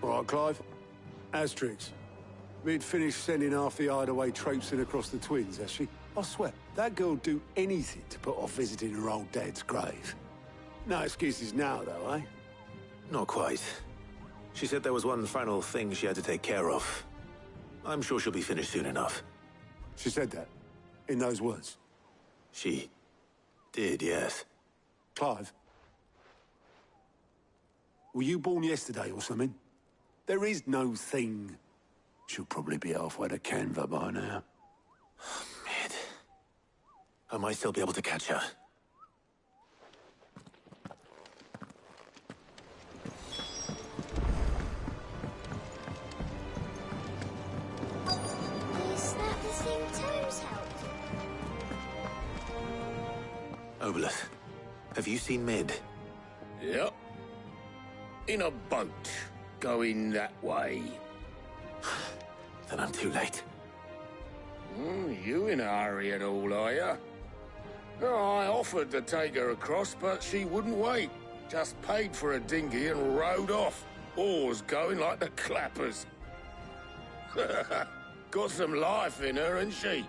All right, Clive. Asterix. We'd finished sending half the hideaway traipsing across the twins, has she? I swear, that girl'd do anything to put off visiting her old dad's grave. No excuses now, though, eh? Not quite. She said there was one final thing she had to take care of. I'm sure she'll be finished soon enough. She said that? In those words? She did, yes. Clive? Were you born yesterday or something? There is no thing. She'll probably be halfway to Canva by now. Mid. I might still be able to catch her. Is that the thing Toes helped? Obolus, have you seen Mid? Yep. In a boat, going that way. Then I'm too late. You in a hurry and all, are you? I offered to take her across, but she wouldn't wait. Just paid for a dinghy and rowed off. Oars going like the clappers. Got some life in her, ain't she?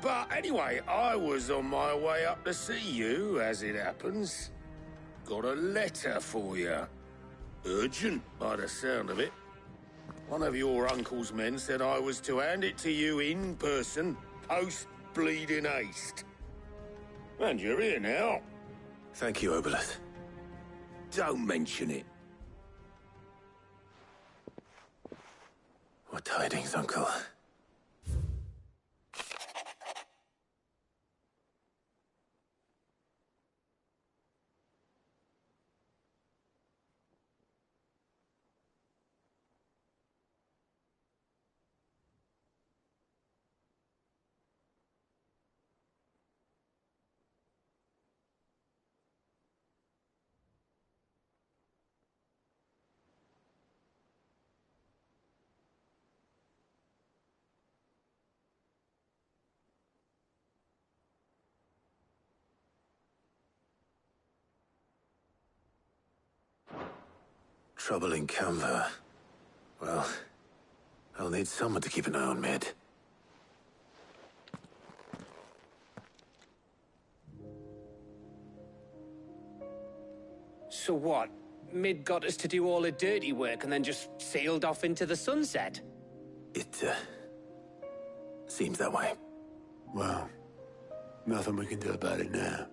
But anyway, I was on my way up to see you, as it happens. Got a letter for you. Urgent, by the sound of it. One of your uncle's men said I was to hand it to you in person, post-bleeding haste. And you're here now. Thank you, Obolus. Don't mention it. What tidings, Uncle? Trouble in Canva. Well, I'll need someone to keep an eye on Mid. So what? Mid got us to do all the dirty work and then just sailed off into the sunset? It, seems that way. Well, nothing we can do about it now.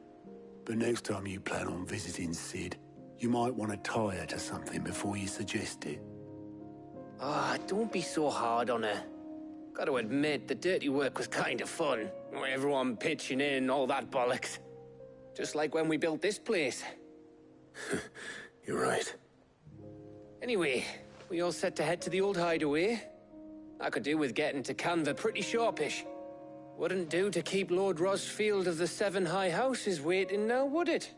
But next time you plan on visiting Sid, you might want to tie her to something before you suggest it. Ah, don't be so hard on her. Gotta admit, the dirty work was kind of fun. Everyone pitching in, all that bollocks. Just like when we built this place. You're right. Anyway, we all set to head to the old hideaway. I could do with getting to Canva pretty sharpish. Wouldn't do to keep Lord Rosfield of the Seven High Houses waiting now, would it?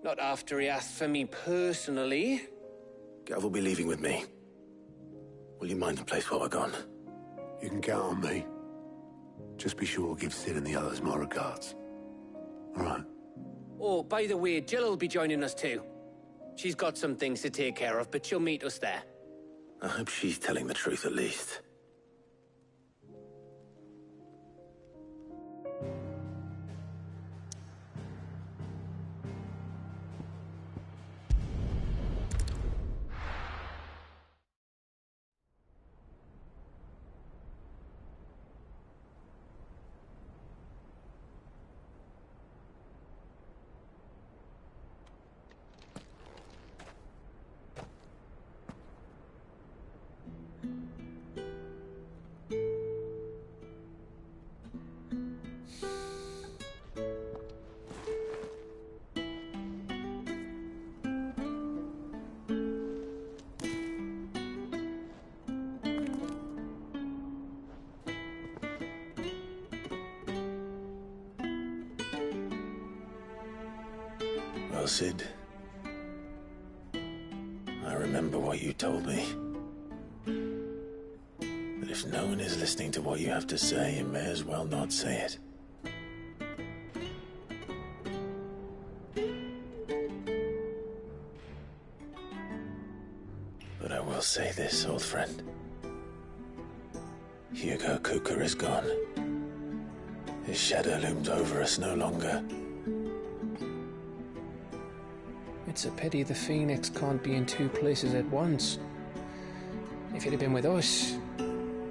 Not after he asked for me personally. Gav will be leaving with me. Will you mind the place while we're gone? You can count on me. Just be sure to give Sid and the others my regards. All right. Oh, by the way, Jill will be joining us too. She's got some things to take care of, but she'll meet us there. I hope she's telling the truth at least. Well, Sid, I remember what you told me. But if no one is listening to what you have to say, you may as well not say it. But I will say this, old friend. Hugo Kuka is gone. His shadow looms over us no longer. It's a pity the Phoenix can't be in two places at once. If he'd have been with us,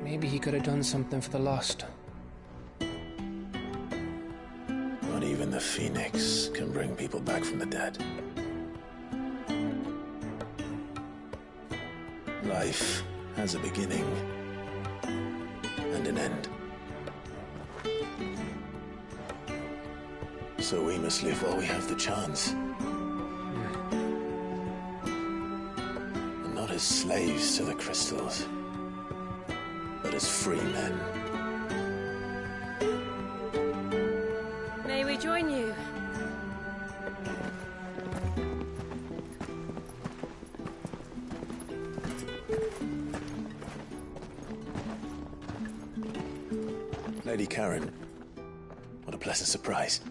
maybe he could have done something for the lost. Not even the Phoenix can bring people back from the dead. Life has a beginning and an end. So we must live while we have the chance. And not as slaves to the crystals, but as free men. May we join you? Lady Karen, what a pleasant surprise.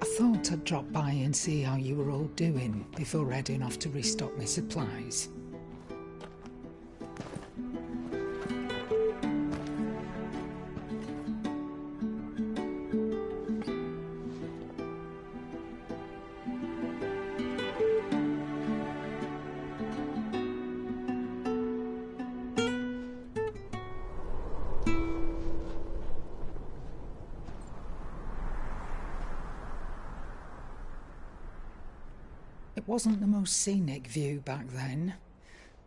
I thought I'd drop by and see how you were all doing before heading off to restock my supplies. It wasn't the most scenic view back then,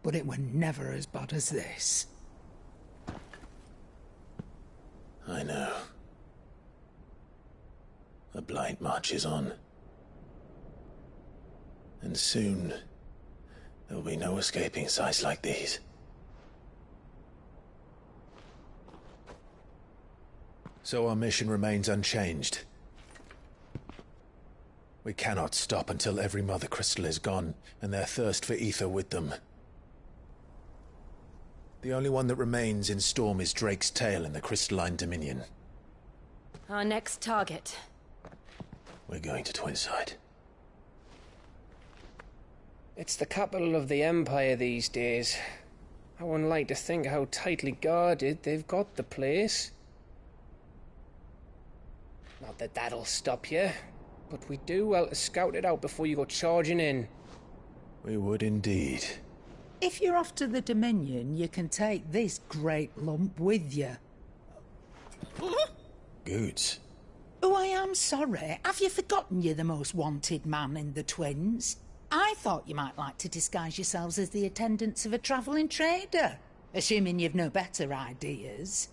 but it were never as bad as this. I know. The Blight marches on. And soon, there'll be no escaping sights like these. So our mission remains unchanged. We cannot stop until every Mother Crystal is gone, and their thirst for ether with them. The only one that remains in Storm is Drake's tail in the Crystalline Dominion. Our next target. We're going to Twinside. It's the capital of the Empire these days. I wouldn't like to think how tightly guarded they've got the place. Not that that'll stop you, but we do well to scout it out before you go charging in. We would indeed. If you're off to the Dominion, you can take this great lump with you. Goods. Oh, I am sorry. Have you forgotten you're the most wanted man in the Twins? I thought you might like to disguise yourselves as the attendants of a travelling trader, assuming you've no better ideas.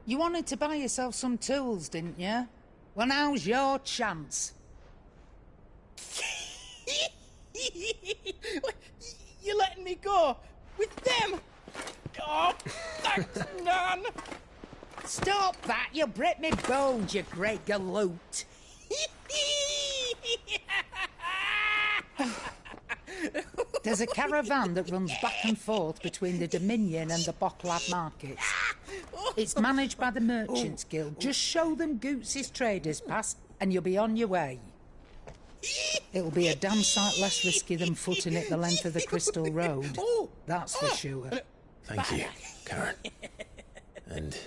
You wanted to buy yourself some tools, didn't you? Well, now's your chance. You're letting me go? With them? Oh, thanks, Nan! Stop that! You'll break me bones, you great galoot! There's a caravan that runs back and forth between the Dominion and the Bocklad markets. It's managed by the Merchants Guild. Just show them Goots' traders pass and you'll be on your way. It'll be a damn sight less risky than footing it the length of the Crystal Road. That's for sure. Thank you, Karen. And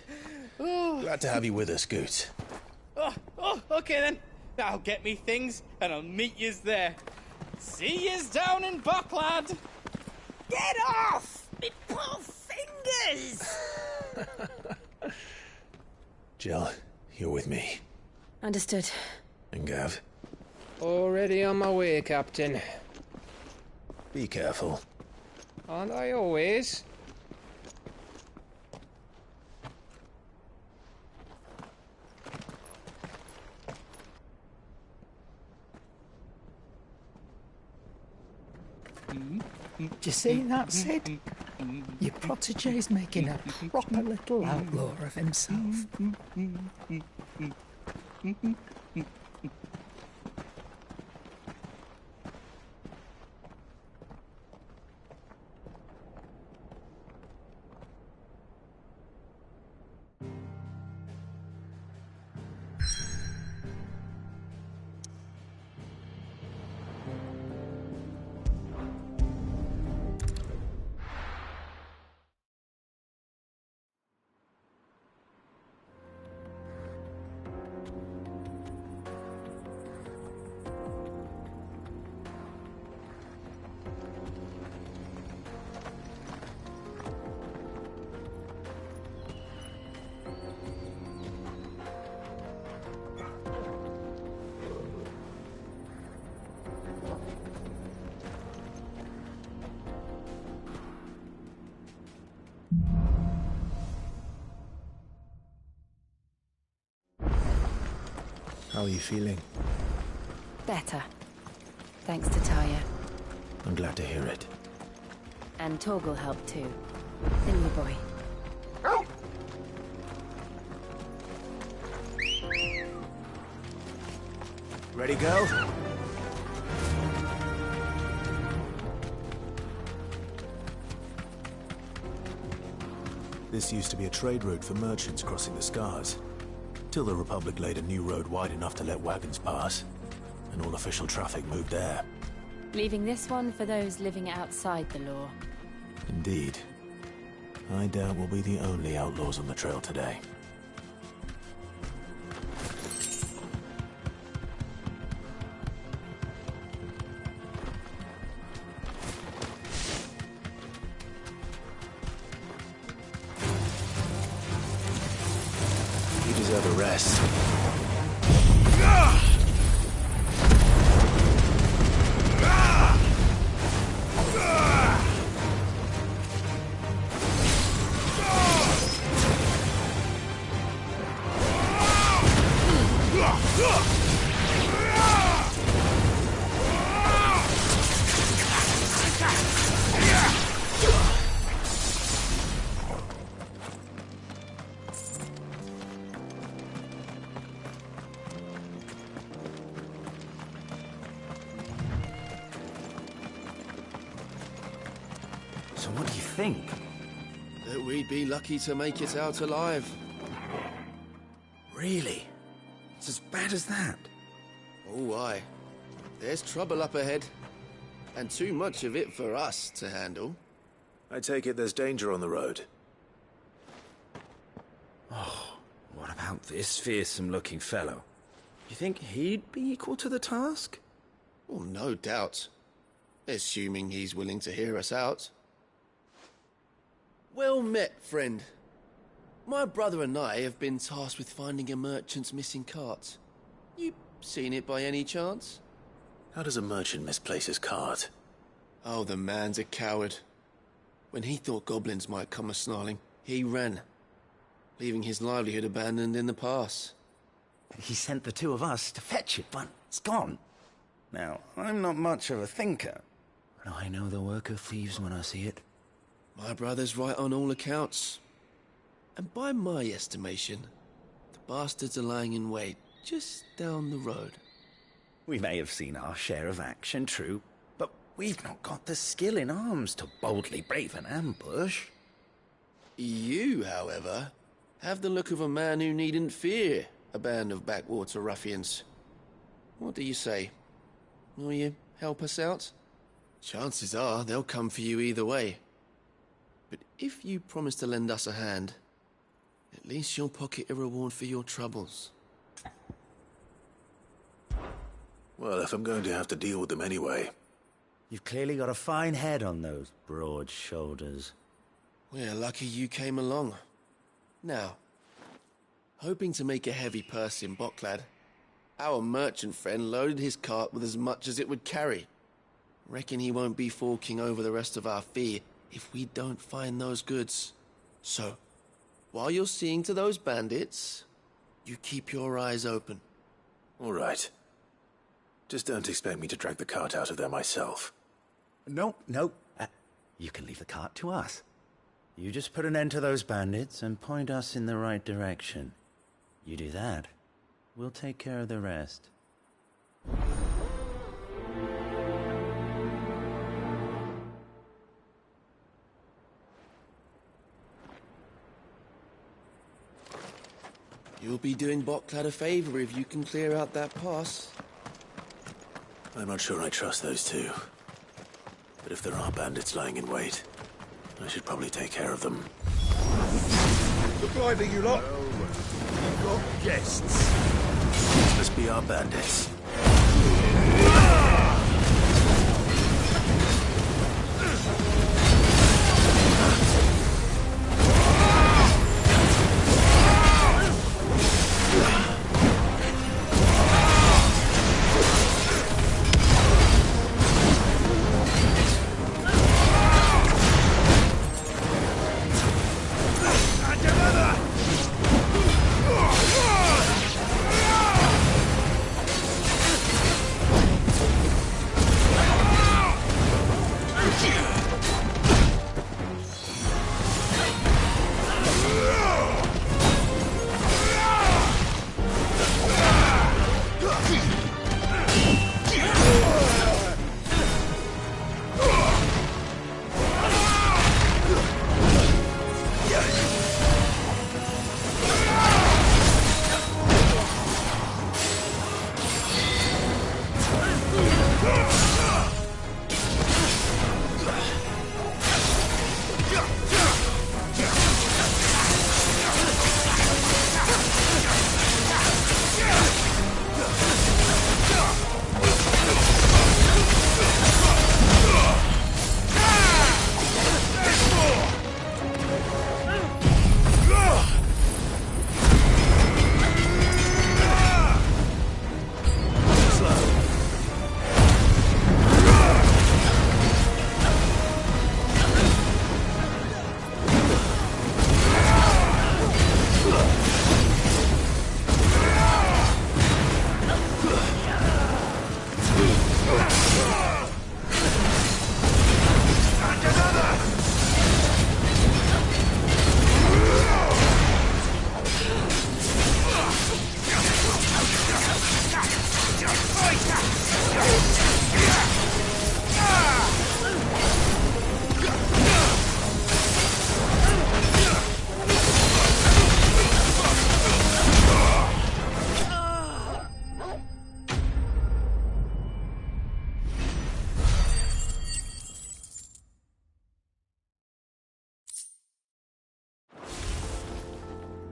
glad to have you with us, Goots. Okay then. I'll get me things and I'll meet yous there. See yous down in Bocklad. Get off! Me poor fingers! Jill, you're with me. Understood. And Gav? Already on my way, Captain. Be careful. Aren't I always? Do you see that, Sid? Your protege's making a proper little outlaw of himself. How are you feeling? Better. Thanks to Taya. I'm glad to hear it. And Torgal helped too. Didn't you, boy? Ready, go? This used to be a trade route for merchants crossing the Scars, till the Republic laid a new road wide enough to let wagons pass, and all official traffic moved there. Leaving this one for those living outside the law. Indeed. I doubt we'll be the only outlaws on the trail today. You deserve a rest. So what do you think? That we'd be lucky to make it out alive. Really? It's as bad as that? Oh, aye. There's trouble up ahead. And too much of it for us to handle. I take it there's danger on the road. Oh, what about this fearsome-looking fellow? You think he'd be equal to the task? Well, no doubt. Assuming he's willing to hear us out. Well met, friend. My brother and I have been tasked with finding a merchant's missing cart. You seen it by any chance? How does a merchant misplace his cart? Oh, the man's a coward. When he thought goblins might come a-snarling, he ran, leaving his livelihood abandoned in the pass. He sent the two of us to fetch it, but it's gone. Now, I'm not much of a thinker, but I know the work of thieves when I see it. My brother's right on all accounts. And by my estimation, the bastards are lying in wait just down the road. We may have seen our share of action, true, but we've not got the skill in arms to boldly brave an ambush. You, however, have the look of a man who needn't fear a band of backwater ruffians. What do you say? Will you help us out? Chances are they'll come for you either way. But if you promise to lend us a hand, at least you'll pocket a reward for your troubles. Well, if I'm going to have to deal with them anyway. You've clearly got a fine head on those broad shoulders. We're lucky you came along. Now, hoping to make a heavy purse in Boklad, our merchant friend loaded his cart with as much as it would carry. Reckon he won't be forking over the rest of our fee if we don't find those goods. So, while you're seeing to those bandits, you keep your eyes open. All right. Just don't expect me to drag the cart out of there myself. No. You can leave the cart to us. You just put an end to those bandits and point us in the right direction. You do that, we'll take care of the rest. You'll be doing Boklad a favor if you can clear out that pass. I'm not sure I trust those two. But if there are bandits lying in wait, I should probably take care of them. Look lively, you lot. We've got guests. These must be our bandits.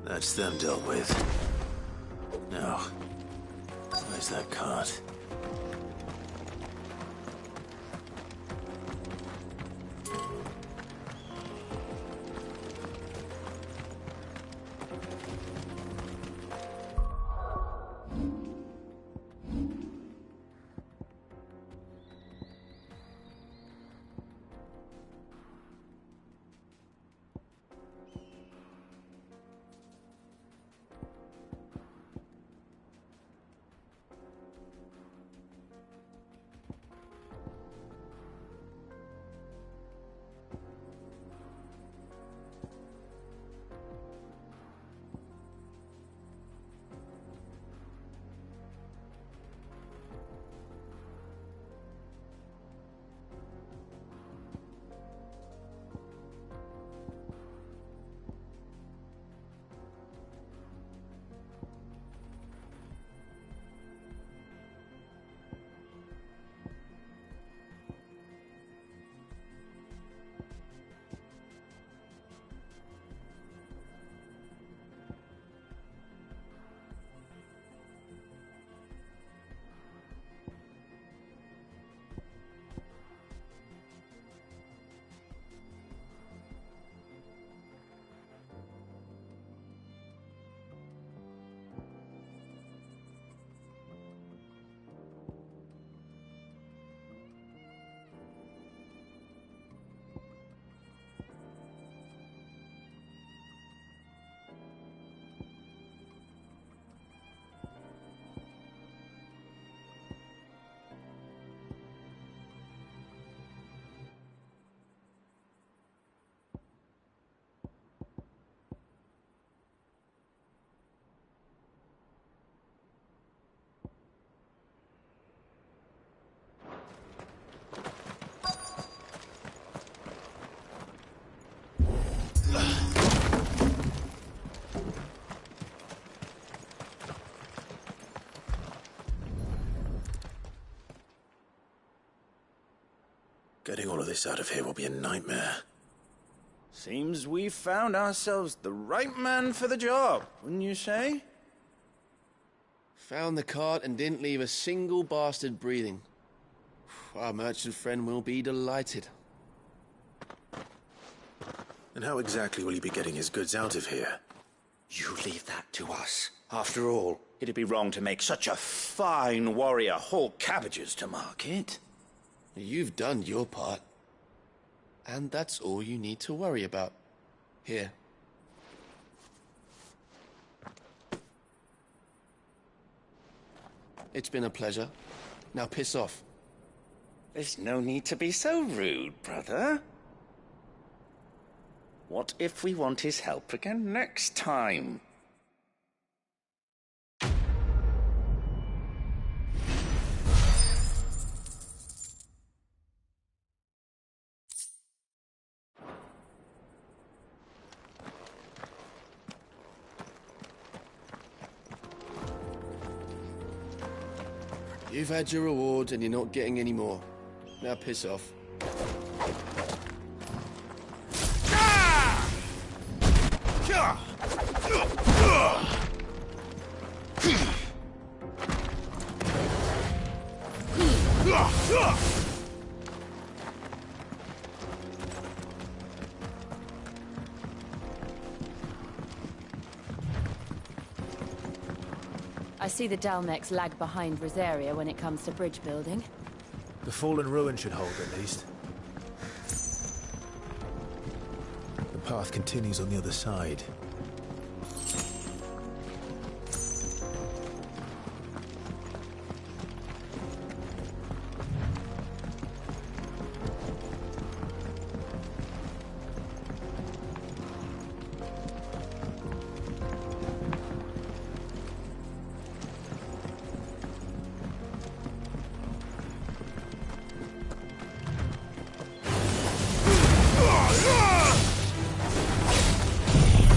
That's them dealt with. Now, where's that cart? Getting all of this out of here will be a nightmare. Seems we've found ourselves the right man for the job, wouldn't you say? Found the cart and didn't leave a single bastard breathing. Our merchant friend will be delighted. And how exactly will he be getting his goods out of here? You leave that to us. After all, it'd be wrong to make such a fine warrior haul cabbages to market. You've done your part. And that's all you need to worry about. Here. It's been a pleasure. Now piss off. There's no need to be so rude, brother. What if we want his help again next time? You've had your reward and you're not getting any more. Now piss off. I see the Dalmex lag behind Rosaria when it comes to bridge building. The fallen ruin should hold, at least. The path continues on the other side.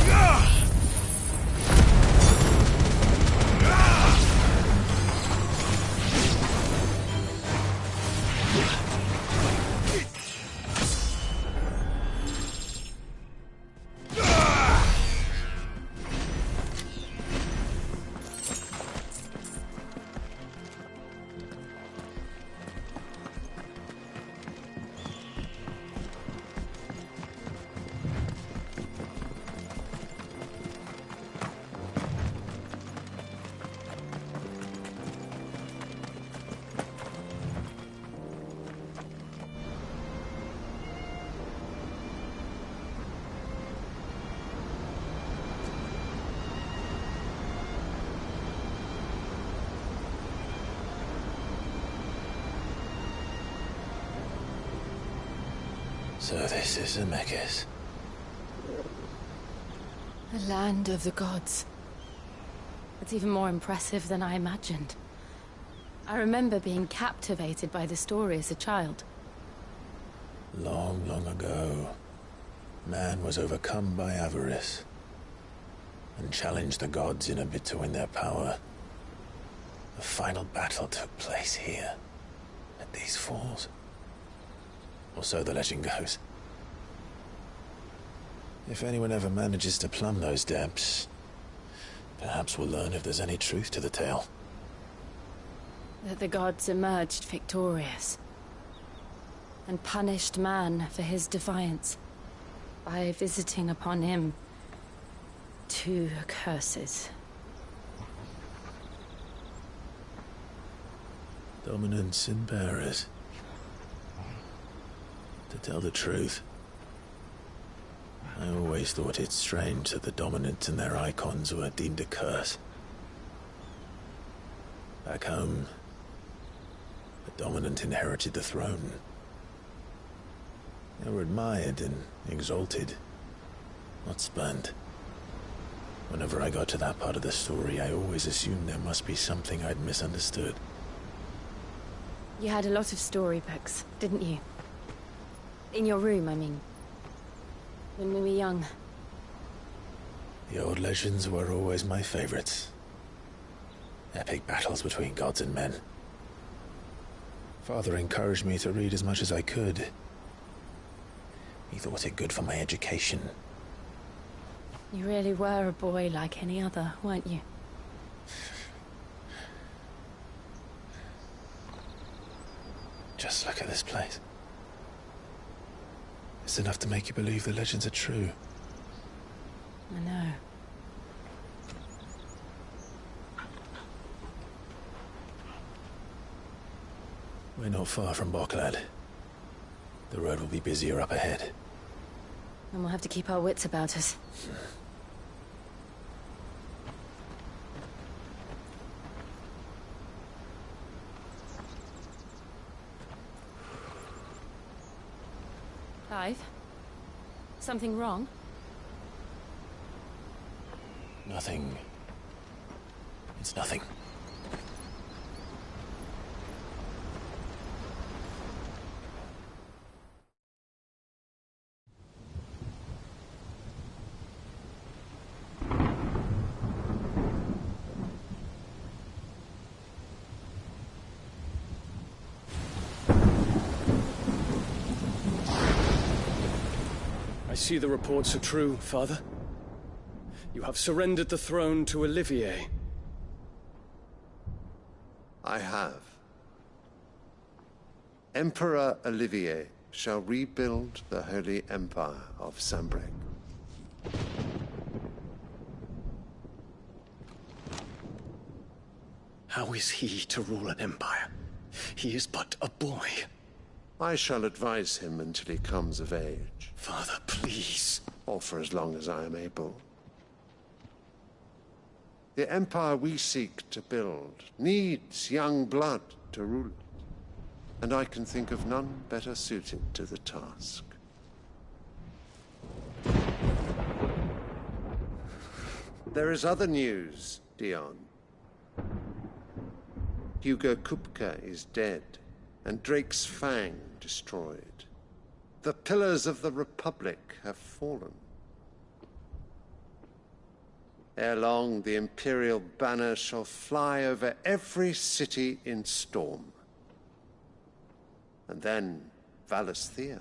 Ah! So this is Zemeckis. The land of the gods. It's even more impressive than I imagined. I remember being captivated by the story as a child. Long, long ago, man was overcome by avarice and challenged the gods in a bid to win their power. The final battle took place here, at these falls. Or so the legend goes. If anyone ever manages to plumb those depths, perhaps we'll learn if there's any truth to the tale. That the gods emerged victorious and punished man for his defiance by visiting upon him 2 curses. Dominants and bearers. To tell the truth, I always thought it strange that the dominants and their icons were deemed a curse. Back home, the dominant inherited the throne. They were admired and exalted, not spurned. Whenever I got to that part of the story, I always assumed there must be something I'd misunderstood. You had a lot of storybooks, didn't you? In your room, I mean. When we were young. The old legends were always my favorites. Epic battles between gods and men. Father encouraged me to read as much as I could. He thought it good for my education. You really were a boy like any other, weren't you? Just look at this place. It's enough to make you believe the legends are true. I know. We're not far from Boklad. The road will be busier up ahead. And we'll have to keep our wits about us. Clive? Something wrong? Nothing. It's nothing. I see the reports are true, Father. You have surrendered the throne to Olivier. I have. Emperor Olivier shall rebuild the Holy Empire of Sanbreque. How is he to rule an empire? He is but a boy. I shall advise him until he comes of age. Father, please. Or for as long as I am able. The empire we seek to build needs young blood to rule it, and I can think of none better suited to the task. There is other news, Dion. Hugo Kupka is dead, and Drake's Fang destroyed. The pillars of the Republic have fallen. Ere long, the Imperial banner shall fly over every city in Storm. And then, Valisthea.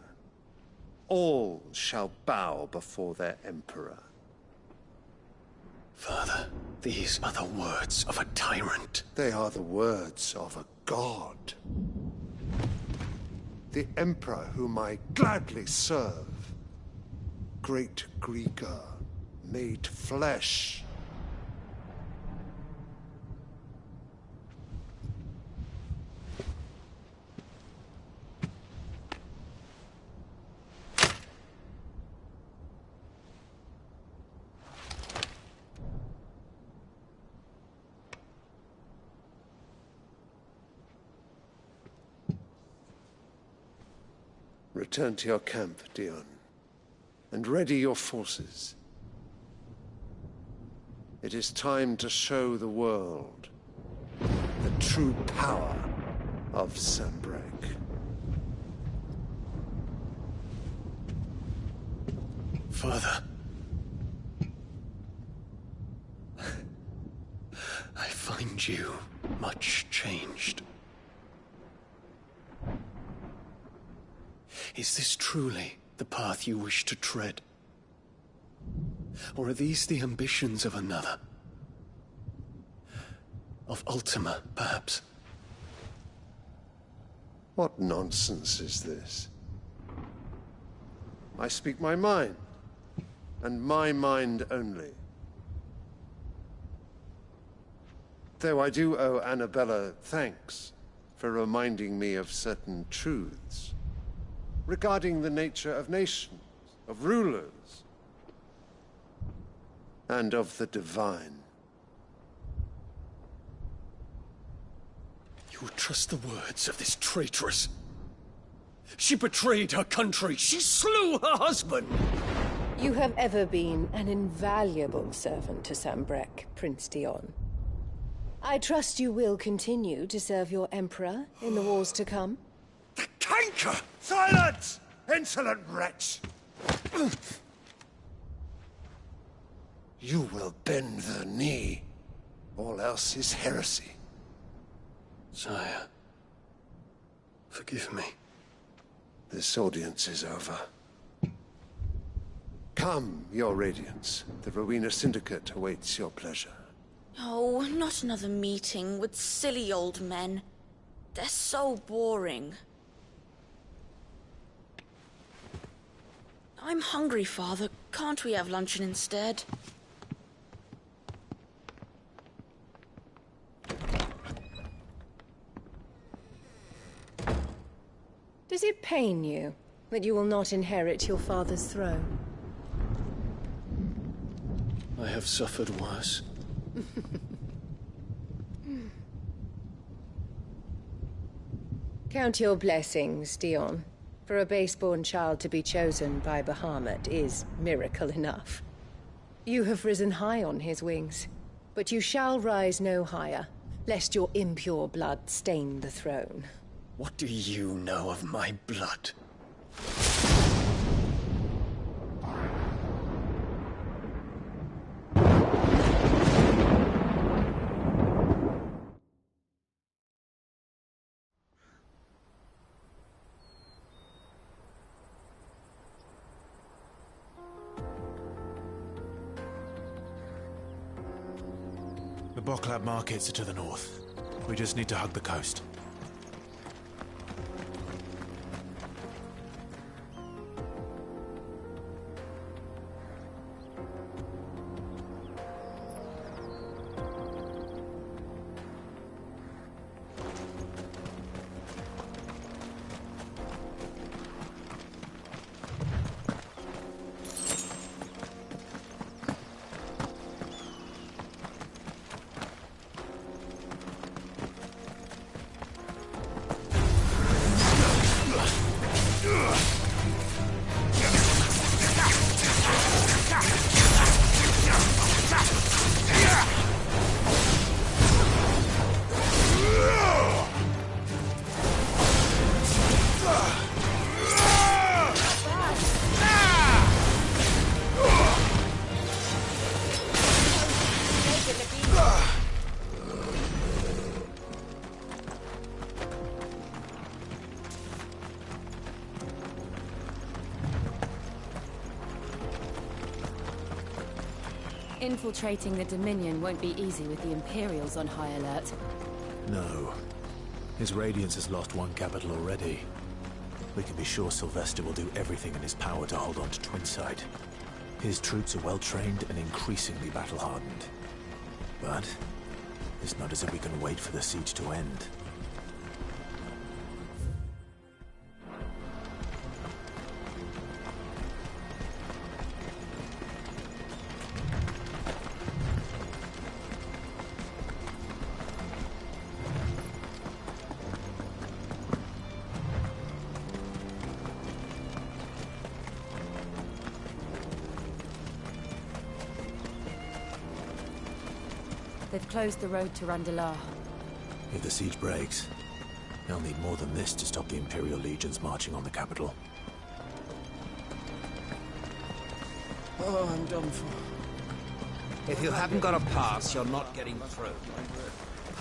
All shall bow before their Emperor. Father, these are the words of a tyrant. They are the words of a god. The Emperor whom I gladly serve. Great Greager, made flesh. Return to your camp, Dion, and ready your forces. It is time to show the world the true power of Sanbreque. Father. I find you much changed. Is this truly the path you wish to tread? Or are these the ambitions of another? Of Ultima, perhaps? What nonsense is this? I speak my mind, and my mind only. Though I do owe Annabella thanks for reminding me of certain truths regarding the nature of nations, of rulers, and of the divine. You would trust the words of this traitress? She betrayed her country. She slew her husband. You have ever been an invaluable servant to Sanbreque, Prince Dion. I trust you will continue to serve your Emperor in the wars to come. The canker! Silence! Insolent wretch! You will bend the knee. All else is heresy. Sire, forgive me. This audience is over. Come, your Radiance. The Rowena Syndicate awaits your pleasure. Oh, not another meeting with silly old men. They're so boring. I'm hungry, Father. Can't we have luncheon instead? Does it pain you that you will not inherit your father's throne? I have suffered worse. Count your blessings, Dion. For a base-born child to be chosen by Bahamut is miracle enough. You have risen high on his wings, but you shall rise no higher, lest your impure blood stain the throne. What do you know of my blood? The Boklab markets are to the north. We just need to hug the coast. Infiltrating the Dominion won't be easy with the Imperials on high alert. No. His Radiance has lost one capital already. We can be sure Sylvester will do everything in his power to hold on to Twinside. His troops are well-trained and increasingly battle-hardened. But it's not as if we can wait for the siege to end. They've closed the road to Randalar. If the siege breaks, they'll need more than this to stop the Imperial legions marching on the capital. Oh, I'm done for. If you haven't got a pass, you're not getting through.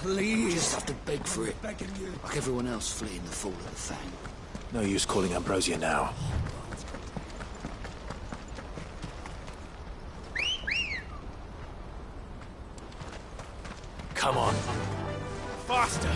Please. Just have to beg for it. Like everyone else fleeing the fall of the Fang. No use calling Ambrosia now. Come on. Faster!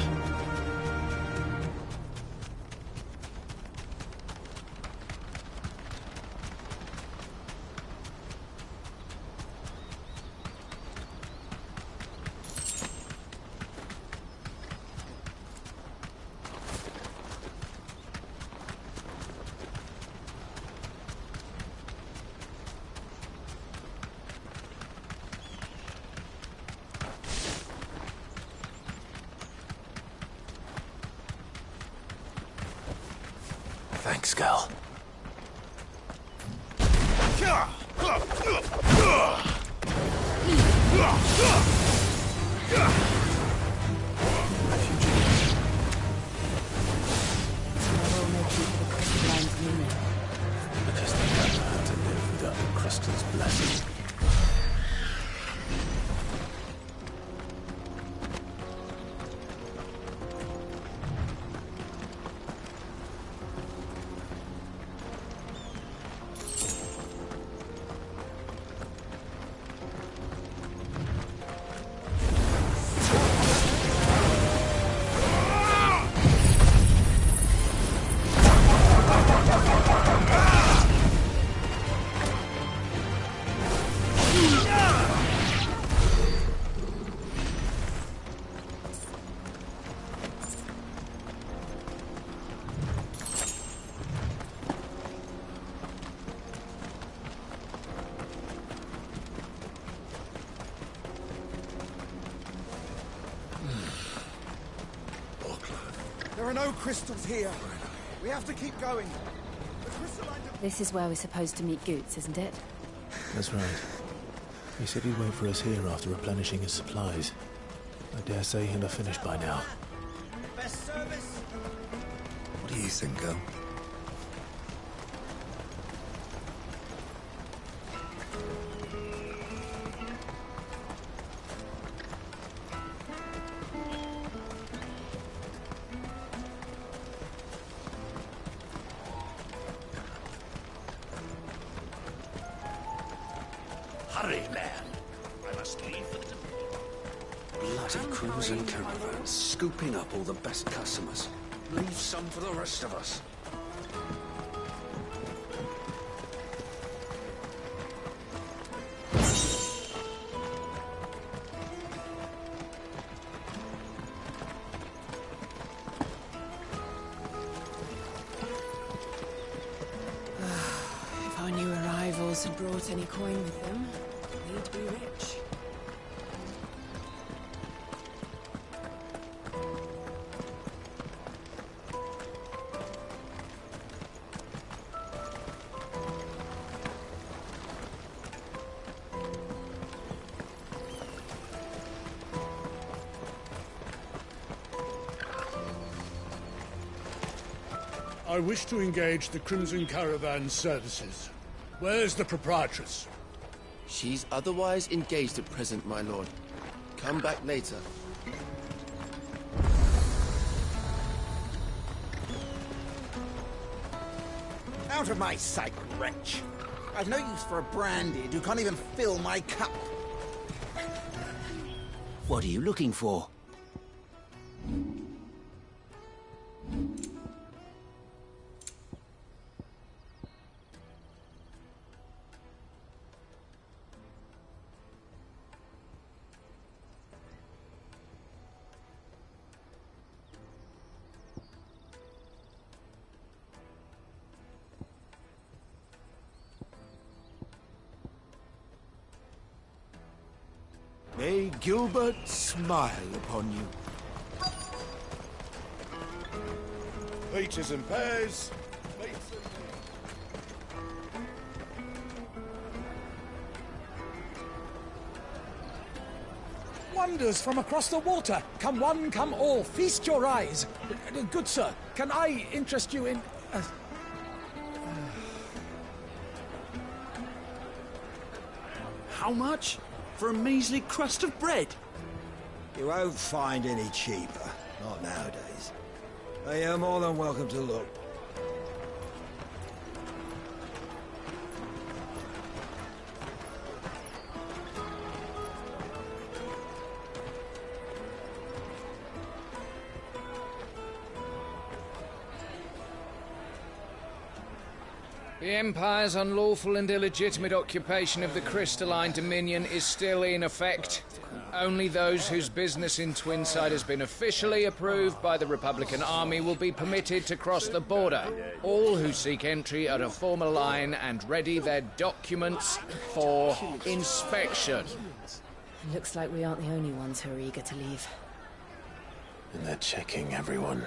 Thanks, Gal. Because they don't know how to live without the crystal's blessing. There are no crystals here. We have to keep going. The crystalline... This is where we're supposed to meet Goots, isn't it? That's right. He said he'd wait for us here after replenishing his supplies. I dare say he'll have finished by now. Best service? What do you think, girl? Hurry, man. I must leave for the... Bloody crews and caravans, scooping up all the best customers. Leave some for the rest of us. If our new arrivals had brought any coin with them, we'd be rich. I wish to engage the Crimson Caravan services. Where's the proprietress? She's otherwise engaged at present, my lord. Come back later. Out of my sight, wretch. I've no use for a branded who can't even fill my cup. What are you looking for? May Gilbert smile upon you. Peaches and pears. wonders from across the water. Come one, come all, feast your eyes. Good sir, can I interest you in... How much? For a measly crust of bread? You won't find any cheaper. Not nowadays. But you're more than welcome to look. The Empire's unlawful and illegitimate occupation of the Crystalline Dominion is still in effect. Only those whose business in Twinside has been officially approved by the Republican Army will be permitted to cross the border. All who seek entry are to form a line and ready their documents for inspection. Looks like we aren't the only ones who are eager to leave. And they're checking everyone.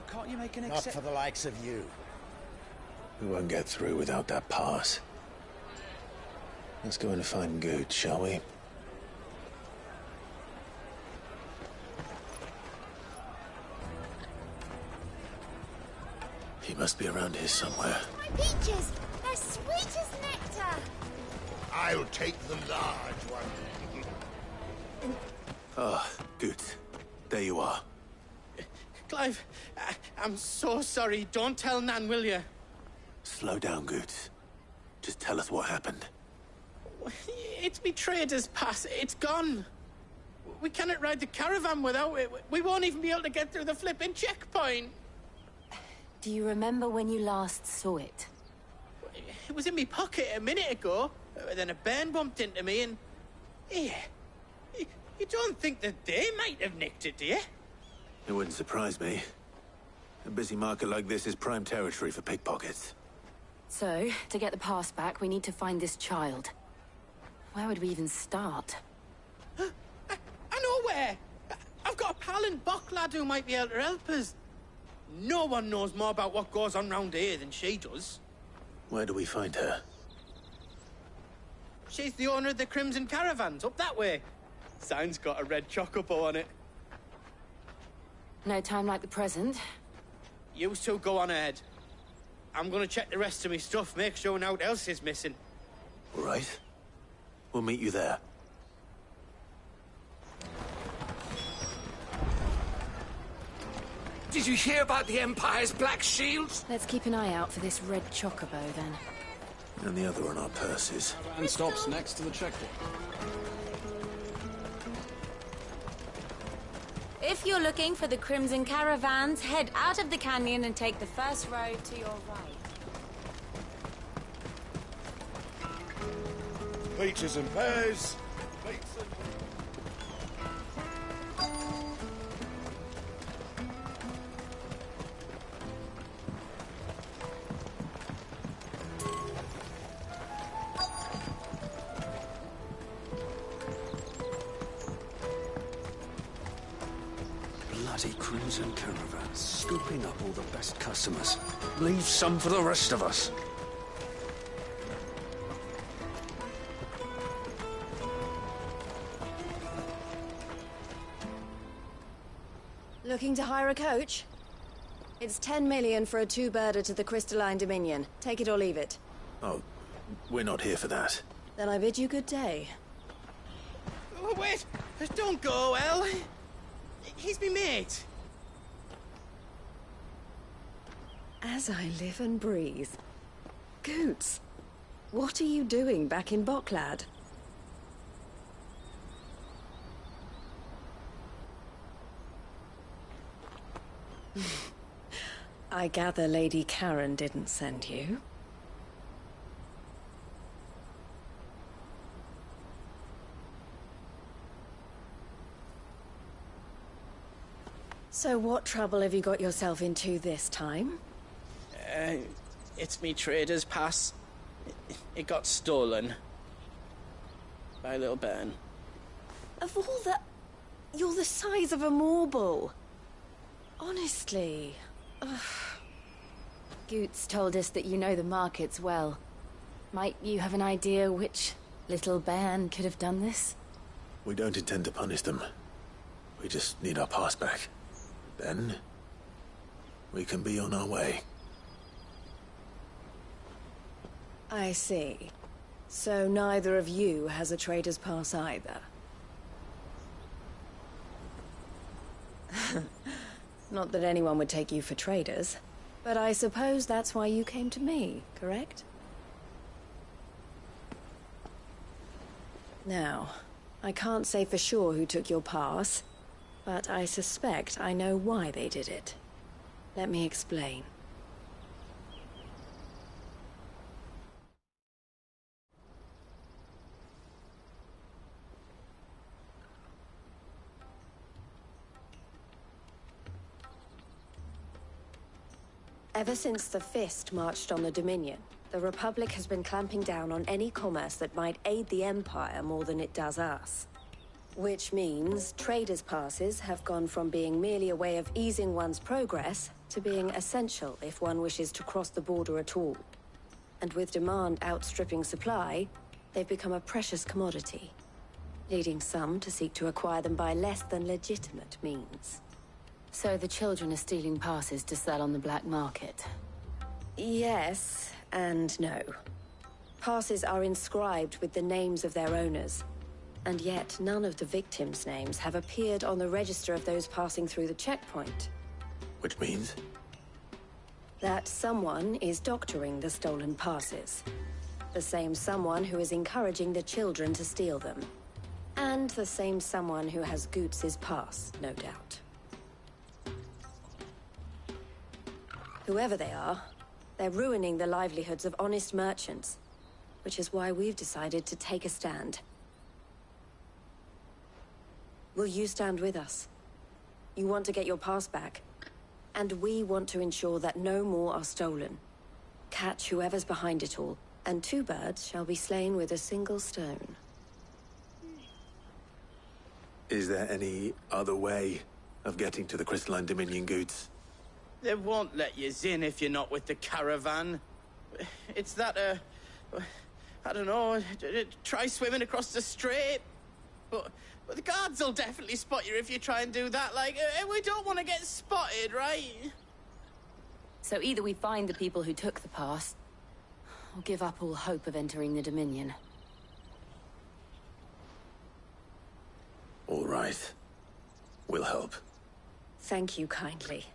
Can't you make an Not for the likes of you. We won't get through without that pass. Let's go in and find Good, shall we? He must be around here somewhere. My peaches! They're sweet as nectar! I'll take the large one. Ah, Good. There you are. Clive, I'm so sorry. Don't tell Nan, will you? Slow down, Good. Just tell us what happened. It's me trader's pass. It's gone. We cannot ride the caravan without it. We won't even be able to get through the flipping checkpoint. Do you remember when you last saw it? It was in my pocket a minute ago. Then a bairn bumped into me and... Yeah. You don't think that they might have nicked it, do you? It wouldn't surprise me. A busy market like this is prime territory for pickpockets. So, to get the pass back, we need to find this child. Where would we even start? I know where! I've got a pal in Bock lad who might be able to help us. No one knows more about what goes on round here than she does. Where do we find her? She's the owner of the Crimson Caravans, up that way. Sign's got a red chocobo on it. No time like the present. You two go on ahead. I'm gonna check the rest of my stuff, make sure no one else is missing. All right. We'll meet you there. Did you hear about the Empire's black shields? Let's keep an eye out for this red chocobo, then. And the other on our purses. And stops next to the checkpoint. If you're looking for the Crimson Caravans, head out of the canyon and take the first road to your right. Peaches and pears. Bloody Crimson Caravans, scooping up all the best customers. Leave some for the rest of us. Looking to hire a coach? It's 10 million for a two-birder to the Crystalline Dominion. Take it or leave it. Oh, we're not here for that. Then I bid you good day. Oh, wait! Don't go, El. He's me mate. As I live and breathe. Goots, what are you doing back in Bocklad? I gather Lady Karen didn't send you. So what trouble have you got yourself into this time? It's me trader's pass. It got stolen. By a little bairn. Of all the... You're the size of a marble. Honestly. Ugh. Goots told us that you know the markets well. Might you have an idea which little bairn could have done this? We don't intend to punish them. We just need our pass back. Then, we can be on our way. I see. So neither of you has a trader's pass either. Not that anyone would take you for traders, but I suppose that's why you came to me, correct? Now, I can't say for sure who took your pass, but I suspect I know why they did it. Let me explain. Ever since the Fist marched on the Dominion, the Republic has been clamping down on any commerce that might aid the Empire more than it does us. Which means traders' passes have gone from being merely a way of easing one's progress to being essential if one wishes to cross the border at all. And with demand outstripping supply, they've become a precious commodity, leading some to seek to acquire them by less than legitimate means. So the children are stealing passes to sell on the black market? Yes, and no. Passes are inscribed with the names of their owners, and yet none of the victims' names have appeared on the register of those passing through the checkpoint. Which means? That someone is doctoring the stolen passes. The same someone who is encouraging the children to steal them. And the same someone who has Goots's pass, no doubt. Whoever they are, they're ruining the livelihoods of honest merchants, which is why we've decided to take a stand. Will you stand with us? You want to get your pass back, and we want to ensure that no more are stolen. Catch whoever's behind it all, and 2 birds shall be slain with a single stone. Is there any other way of getting to the Crystalline Dominion goods? They won't let you in if you're not with the caravan. It's that, I don't know, try swimming across the strait. But the guards will definitely spot you if you try and do that. Like, we don't want to get spotted, right? So either we find the people who took the pass, or give up all hope of entering the Dominion. All right. We'll help. Thank you kindly.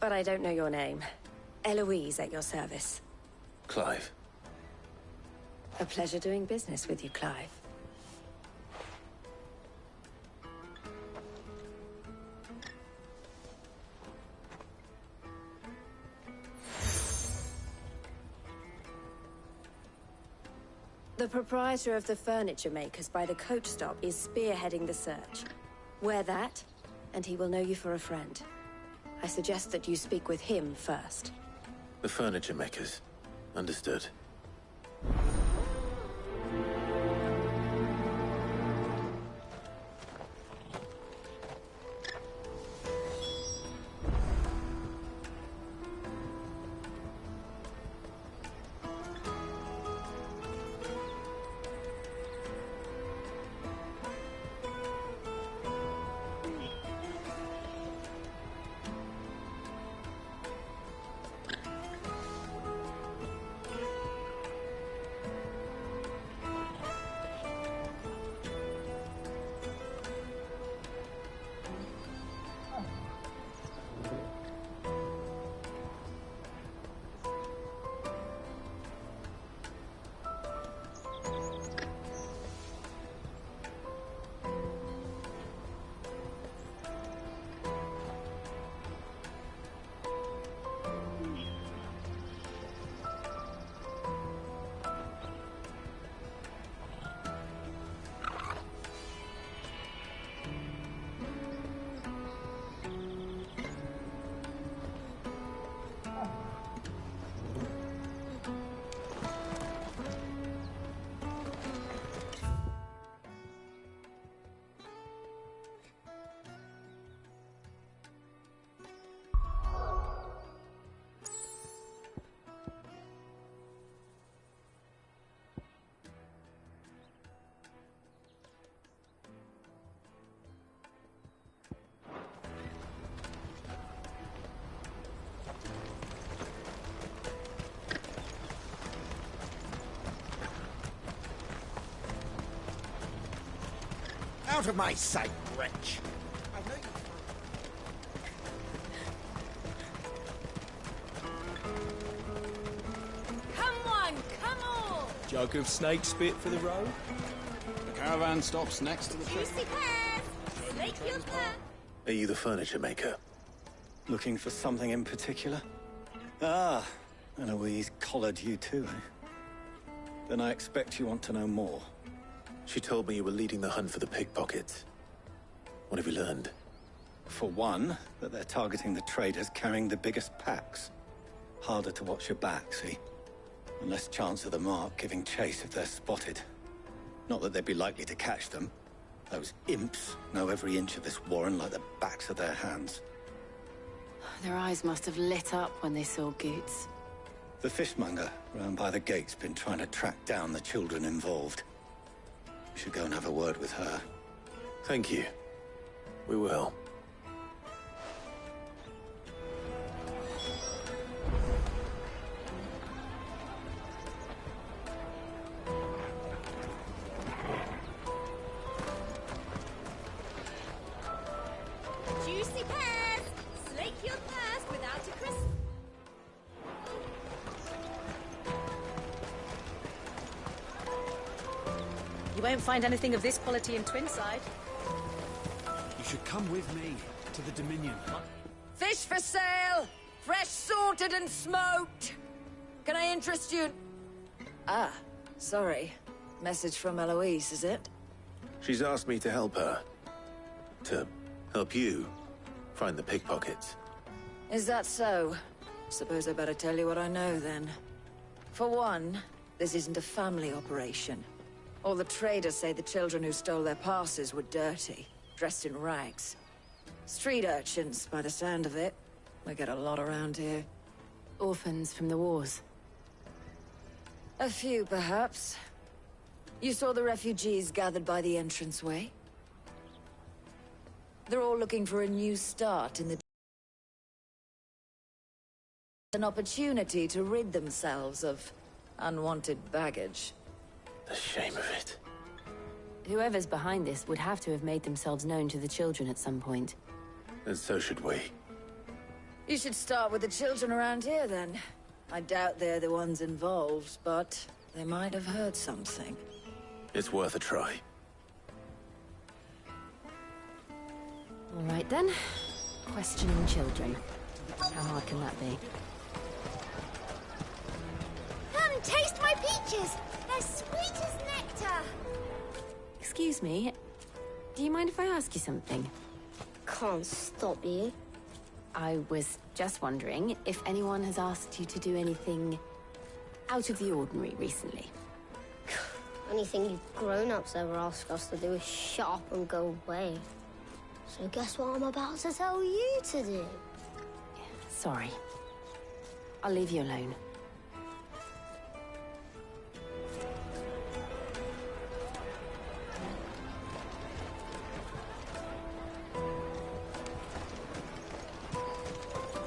But I don't know your name. Eloise at your service. Clive. A pleasure doing business with you, Clive. The proprietor of the furniture makers by the coach stop is spearheading the search. Wear that, and he will know you for a friend. I suggest that you speak with him first. The furniture makers. Understood. Out of my sight, wretch! I know Come on, come on! Jug of snake spit for the road? The caravan stops next to the Juicy pears! Snake your pear! Are you the furniture maker? Looking for something in particular? Ah, Eloise collared you too, eh? Then I expect you want to know more. She told me you were leading the hunt for the pickpockets. What have you learned? For one, that they're targeting the traders carrying the biggest packs. Harder to watch your back, see? And less chance of the mark giving chase if they're spotted. Not that they'd be likely to catch them. Those imps know every inch of this warren like the backs of their hands. Their eyes must have lit up when they saw Goots. The fishmonger round by the gate's been trying to track down the children involved. You should go and have a word with her. Thank you. We will. Juicy pears! Slake your thirst without a crisp. You won't find anything of this quality in Twinside. You should come with me to the Dominion. Fish for sale! Fresh sorted and smoked! Can I interest you? Ah, sorry. Message from Eloise, is it? She's asked me to help her. To help you find the pickpockets. Is that so? Suppose I better tell you what I know, then. For one, this isn't a family operation. All the traders say the children who stole their passes were dirty, dressed in rags. Street urchins, by the sound of it. We get a lot around here. Orphans from the wars. A few, perhaps. You saw the refugees gathered by the entranceway? They're all looking for a new start in the... An opportunity to rid themselves of unwanted baggage. The shame of it. Whoever's behind this would have to have made themselves known to the children at some point. And so should we. You should start with the children around here, then. I doubt they're the ones involved, but they might have heard something. It's worth a try. All right, then. Questioning children. How hard can that be? Come, taste my peaches! They're sweet as nectar! Excuse me. Do you mind if I ask you something? Can't stop you. I was just wondering if anyone has asked you to do anything out of the ordinary recently. Anything you grown-ups ever ask us to do is shut up and go away. So guess what I'm about to tell you to do? Sorry. I'll leave you alone.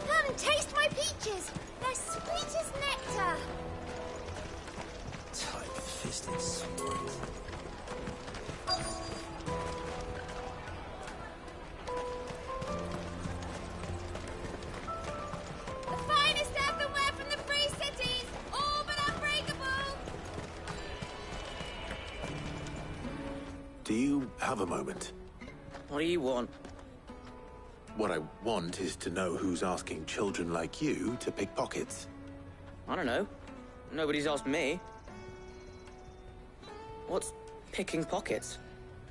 Come, taste my peaches! They're sweet as nectar! Tight-fisted sweet. The finest earthenware from the Free Cities! All but unbreakable! Do you have a moment? What do you want? What I want is to know who's asking children like you to pick pockets. I don't know. Nobody's asked me. What's picking pockets?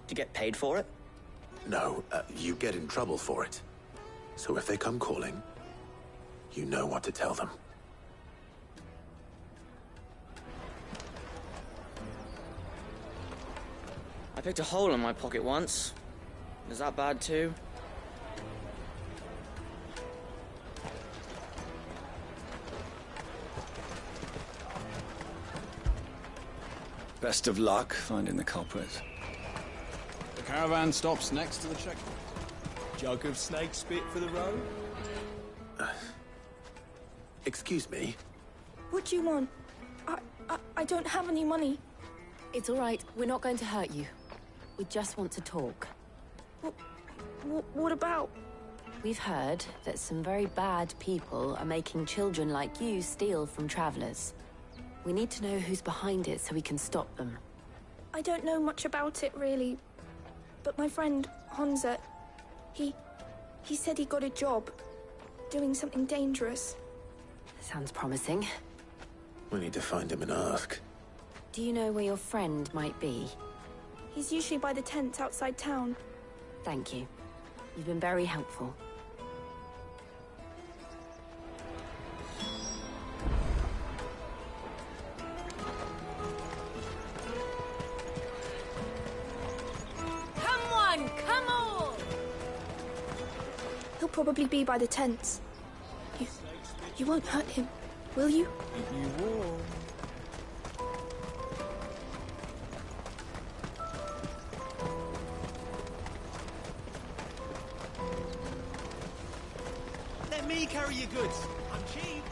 Do you get paid for it? No, you get in trouble for it. So if they come calling, you know what to tell them. I picked a hole in my pocket once. Is that bad too? Best of luck finding the culprits. The caravan stops next to the checkpoint. Jug of snake spit for the road? Excuse me? What do you want? I don't have any money. It's all right. We're not going to hurt you. We just want to talk. What about? We've heard that some very bad people are making children like you steal from travelers. We need to know who's behind it so we can stop them. I don't know much about it, really. But my friend, Hansa, he said he got a job, doing something dangerous. Sounds promising. We need to find him and ask. Do you know where your friend might be? He's usually by the tents outside town. Thank you. You've been very helpful. Come on, come on! He'll probably be by the tents. You won't hurt him, will you? You will. Let me carry your goods. I'm cheap.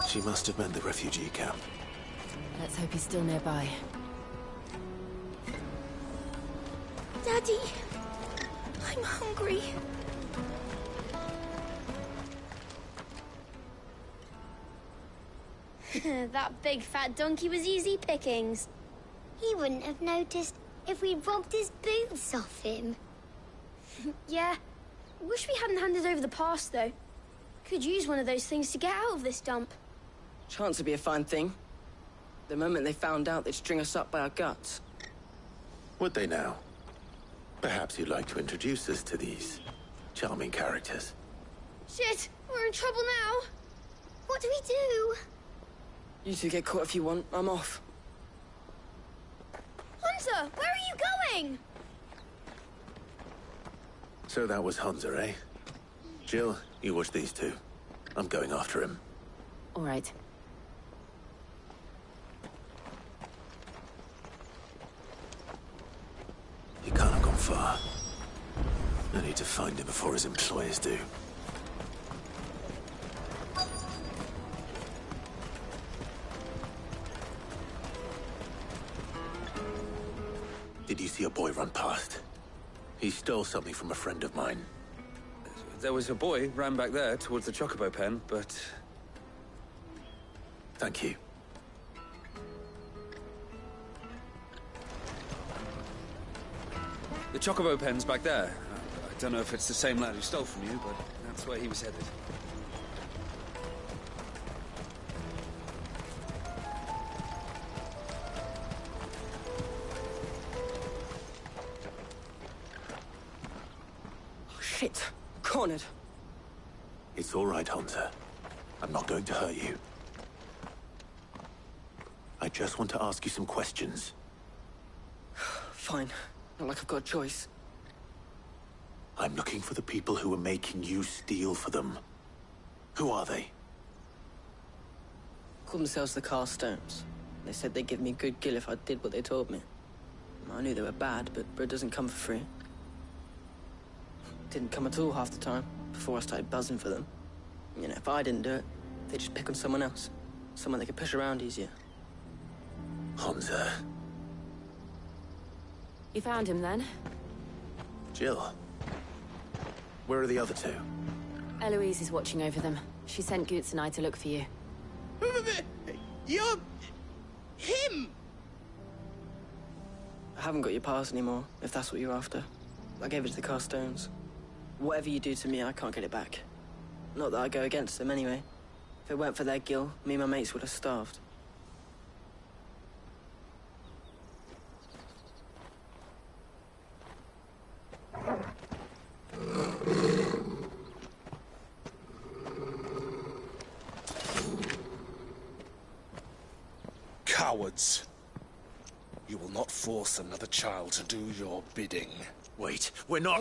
She must have meant the refugee camp. Let's hope he's still nearby. Daddy, I'm hungry. That big fat donkey was easy pickings. He wouldn't have noticed if we'd robbed his boots off him. Yeah. Wish we hadn't handed over the pass, though. Could use one of those things to get out of this dump. Chance would be a fine thing. The moment they found out, they'd string us up by our guts. Would they now? Perhaps you'd like to introduce us to these charming characters. Shit, we're in trouble now. What do we do? You two get caught if you want. I'm off. Hunter, where are you going? So that was Hansa, eh? Jill, you watch these two. I'm going after him. All right. He can't have gone far. I need to find him before his employers do. Did you see a boy run past? He stole something from a friend of mine. There was a boy ran back there towards the Chocobo pen, but... Thank you. The Chocobo pen's back there. I don't know if it's the same lad who stole from you, but that's where he was headed. Oh, shit. Cornered. It's all right, Hunter. I'm not going to hurt you. I just want to ask you some questions. Fine. Not like I've got a choice. I'm looking for the people who are making you steal for them. Who are they? Called themselves the Carstones. They said they'd give me good gill if I did what they told me. I knew they were bad, but bread doesn't come for free. Didn't come at all half the time, before I started buzzing for them. You know, if I didn't do it, they'd just pick on someone else. Someone they could push around easier. Hansa. You found him then? Jill. Where are the other two? Eloise is watching over them. She sent Goots and I to look for you. You're... him! I haven't got your pass anymore, if that's what you're after. I gave it to the Carstones. Whatever you do to me, I can't get it back. Not that I go against them anyway. If it weren't for their gill, me and my mates would have starved. Cowards. You will not force another child to do your bidding. Wait, we're not...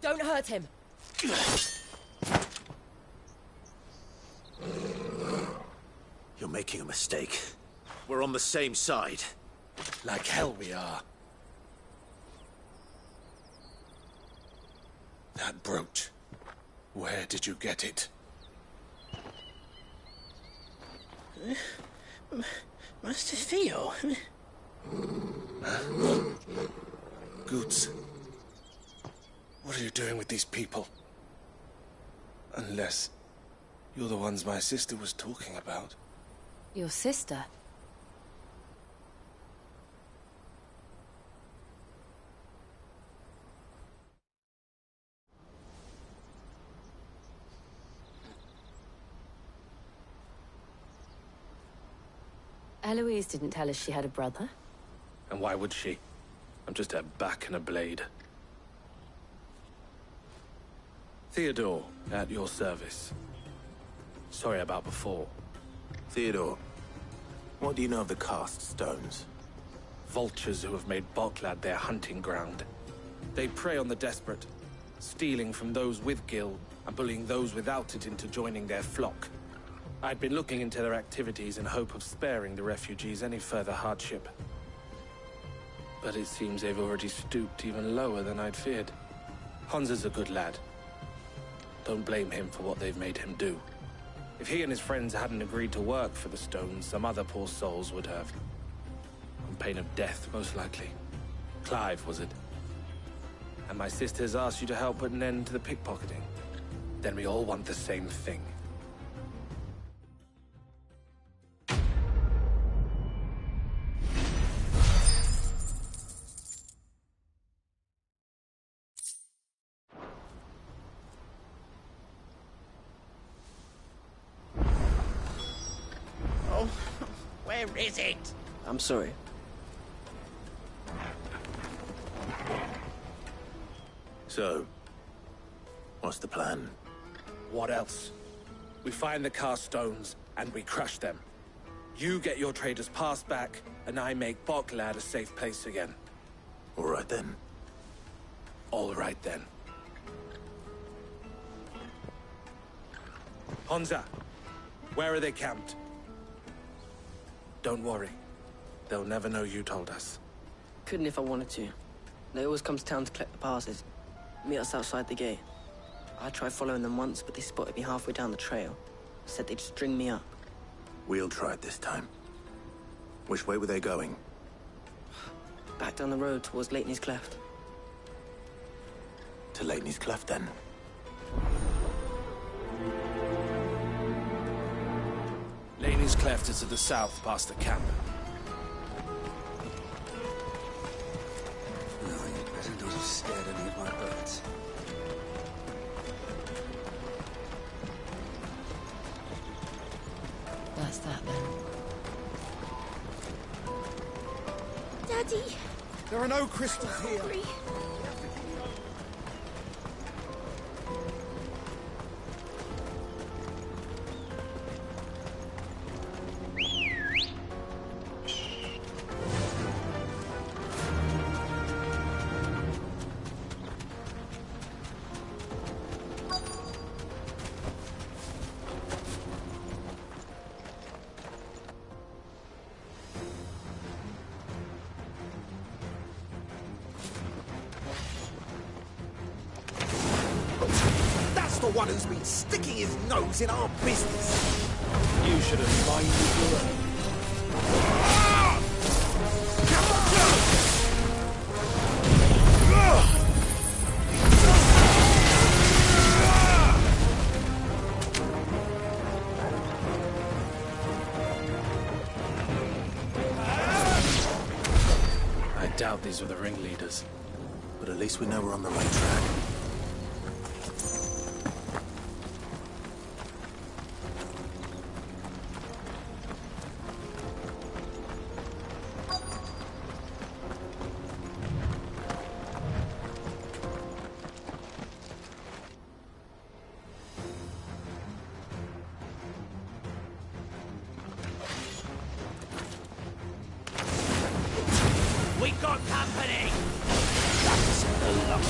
Don't hurt him. You're making a mistake. We're on the same side. Like hell we are. That brooch. Where did you get it? Master Theo? Goots. What are you doing with these people? Unless you're the ones my sister was talking about. Your sister? Eloise didn't tell us she had a brother. And why would she? I'm just her back and a blade. Theodore, at your service. Sorry about before. Theodore, what do you know of the cast stones? Vultures who have made Boklad their hunting ground. They prey on the desperate, stealing from those with gil and bullying those without it into joining their flock. I'd been looking into their activities in hope of sparing the refugees any further hardship. But it seems they've already stooped even lower than I'd feared. Hansa's a good lad. Don't blame him for what they've made him do. If he and his friends hadn't agreed to work for the stones, some other poor souls would have. On pain of death, most likely. Clive, was it? And my sisters asked you to help put an end to the pickpocketing. Then we all want the same thing. Oh, where is it? I'm sorry. So, what's the plan? What else? We find the cast stones, and we crush them. You get your trader's pass back, and I make Boklad a safe place again. All right then. All right then. Hansa, where are they camped? Don't worry. They'll never know you told us. Couldn't if I wanted to. They always come to town to collect the passes. Meet us outside the gate. I tried following them once, but they spotted me halfway down the trail. Said they'd string me up. We'll try it this time. Which way were they going? Back down the road towards Leighton's Cleft. To Leighton's Cleft, then. Leighton's Cleft is to the south, past the camp. No, you'd better not have spared any of my bullets. That's that then. Daddy! There are no crystals here. Hungry. That's the one who's been sticking his nose in our business. You should have minded your own. I doubt these were the ringleaders. But at least we know we're on the right track. We got company! That's the luck.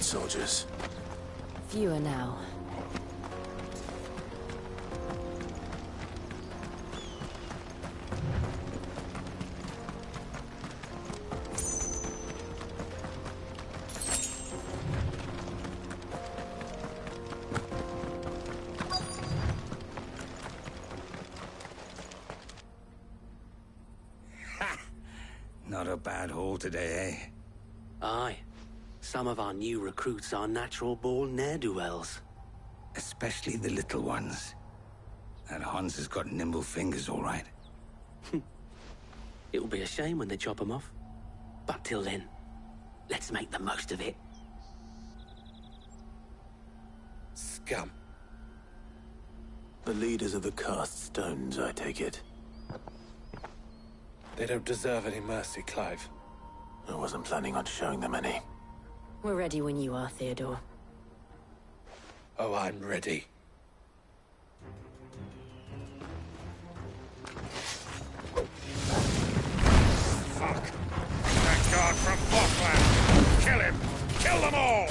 soldiers? Fewer now. Not a bad haul today, eh? Aye. Some of our new recruits are natural-born ne'er-do-wells. Especially the little ones. That Hans has got nimble fingers, all right. It'll be a shame when they chop them off. But till then, let's make the most of it. Scum. The leaders of the cast stones, I take it. They don't deserve any mercy, Clive. I wasn't planning on showing them any. We're ready when you are, Theodore. Oh, I'm ready. Fuck! That guard from Bockland! Kill him! Kill them all!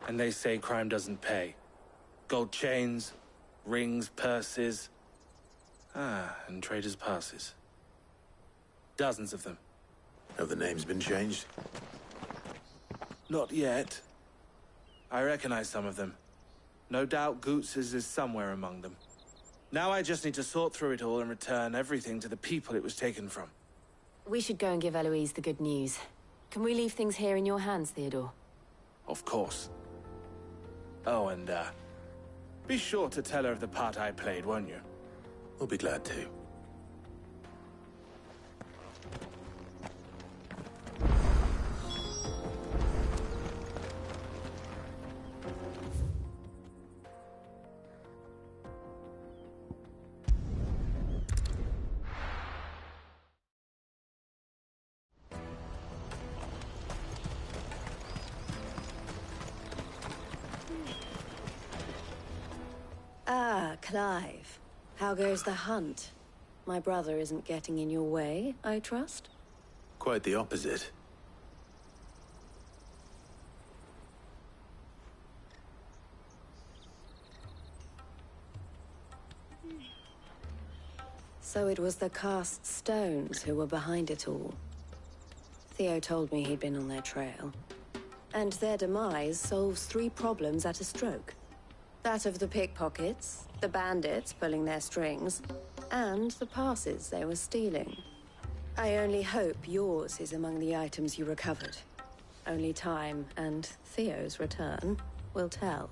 And they say crime doesn't pay. Gold chains, rings, purses. And traders' passes. Dozens of them. Have the names been changed? Not yet. I recognize some of them. No doubt Goots's is somewhere among them. Now I just need to sort through it all and return everything to the people it was taken from. We should go and give Eloise the good news. Can we leave things here in your hands, Theodore? Of course. Oh, and, be sure to tell her of the part I played, won't you? We'll be glad to. Ah, Clive. How goes the hunt? My brother isn't getting in your way, I trust? Quite the opposite. So it was the cast stones who were behind it all. Theo told me he'd been on their trail. And their demise solves 3 problems at a stroke. That of the pickpockets, the bandits pulling their strings, and the passes they were stealing. I only hope yours is among the items you recovered. Only time and Theo's return will tell.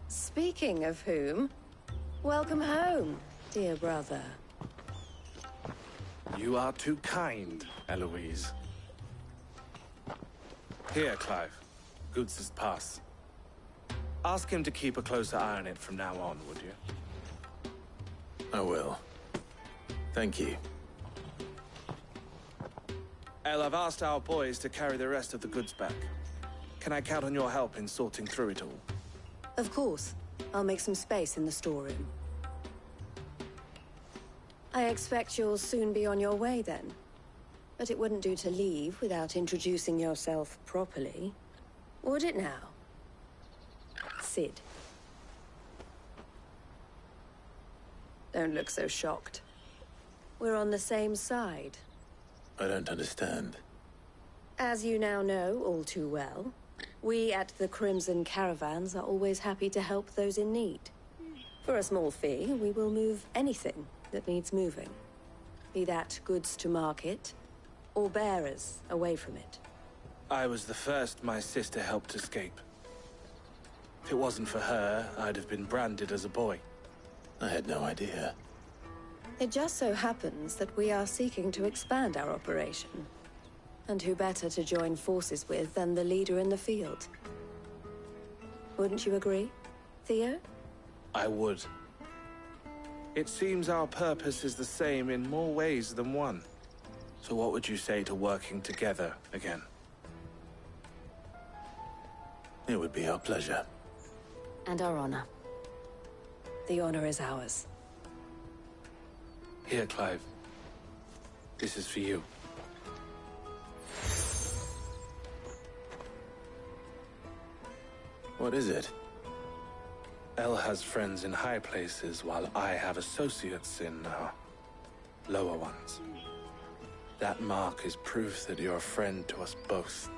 Speaking of whom, welcome home, dear brother. You are too kind, Eloise. Here, Clive. Goots' pass. Ask him to keep a closer eye on it from now on, would you? I will. Thank you. El, I've asked our boys to carry the rest of the goods back. Can I count on your help in sorting through it all? Of course. I'll make some space in the storeroom. I expect you'll soon be on your way then. But it wouldn't do to leave without introducing yourself properly. Would it now? Sid. Don't look so shocked. We're on the same side. I don't understand. As you now know all too well, we at the Crimson Caravans are always happy to help those in need. For a small fee, we will move anything that needs moving. Be that goods to market, or bearers away from it. I was the first my sister helped escape. If it wasn't for her, I'd have been branded as a boy. I had no idea. It just so happens that we are seeking to expand our operation. And who better to join forces with than the leader in the field? Wouldn't you agree, Theo? I would. It seems our purpose is the same in more ways than one. So what would you say to working together again? It would be our pleasure. And our honor. The honor is ours. Here, Clive. This is for you. What is it? El has friends in high places, while I have associates in, lower ones. That mark is proof that you're a friend to us both.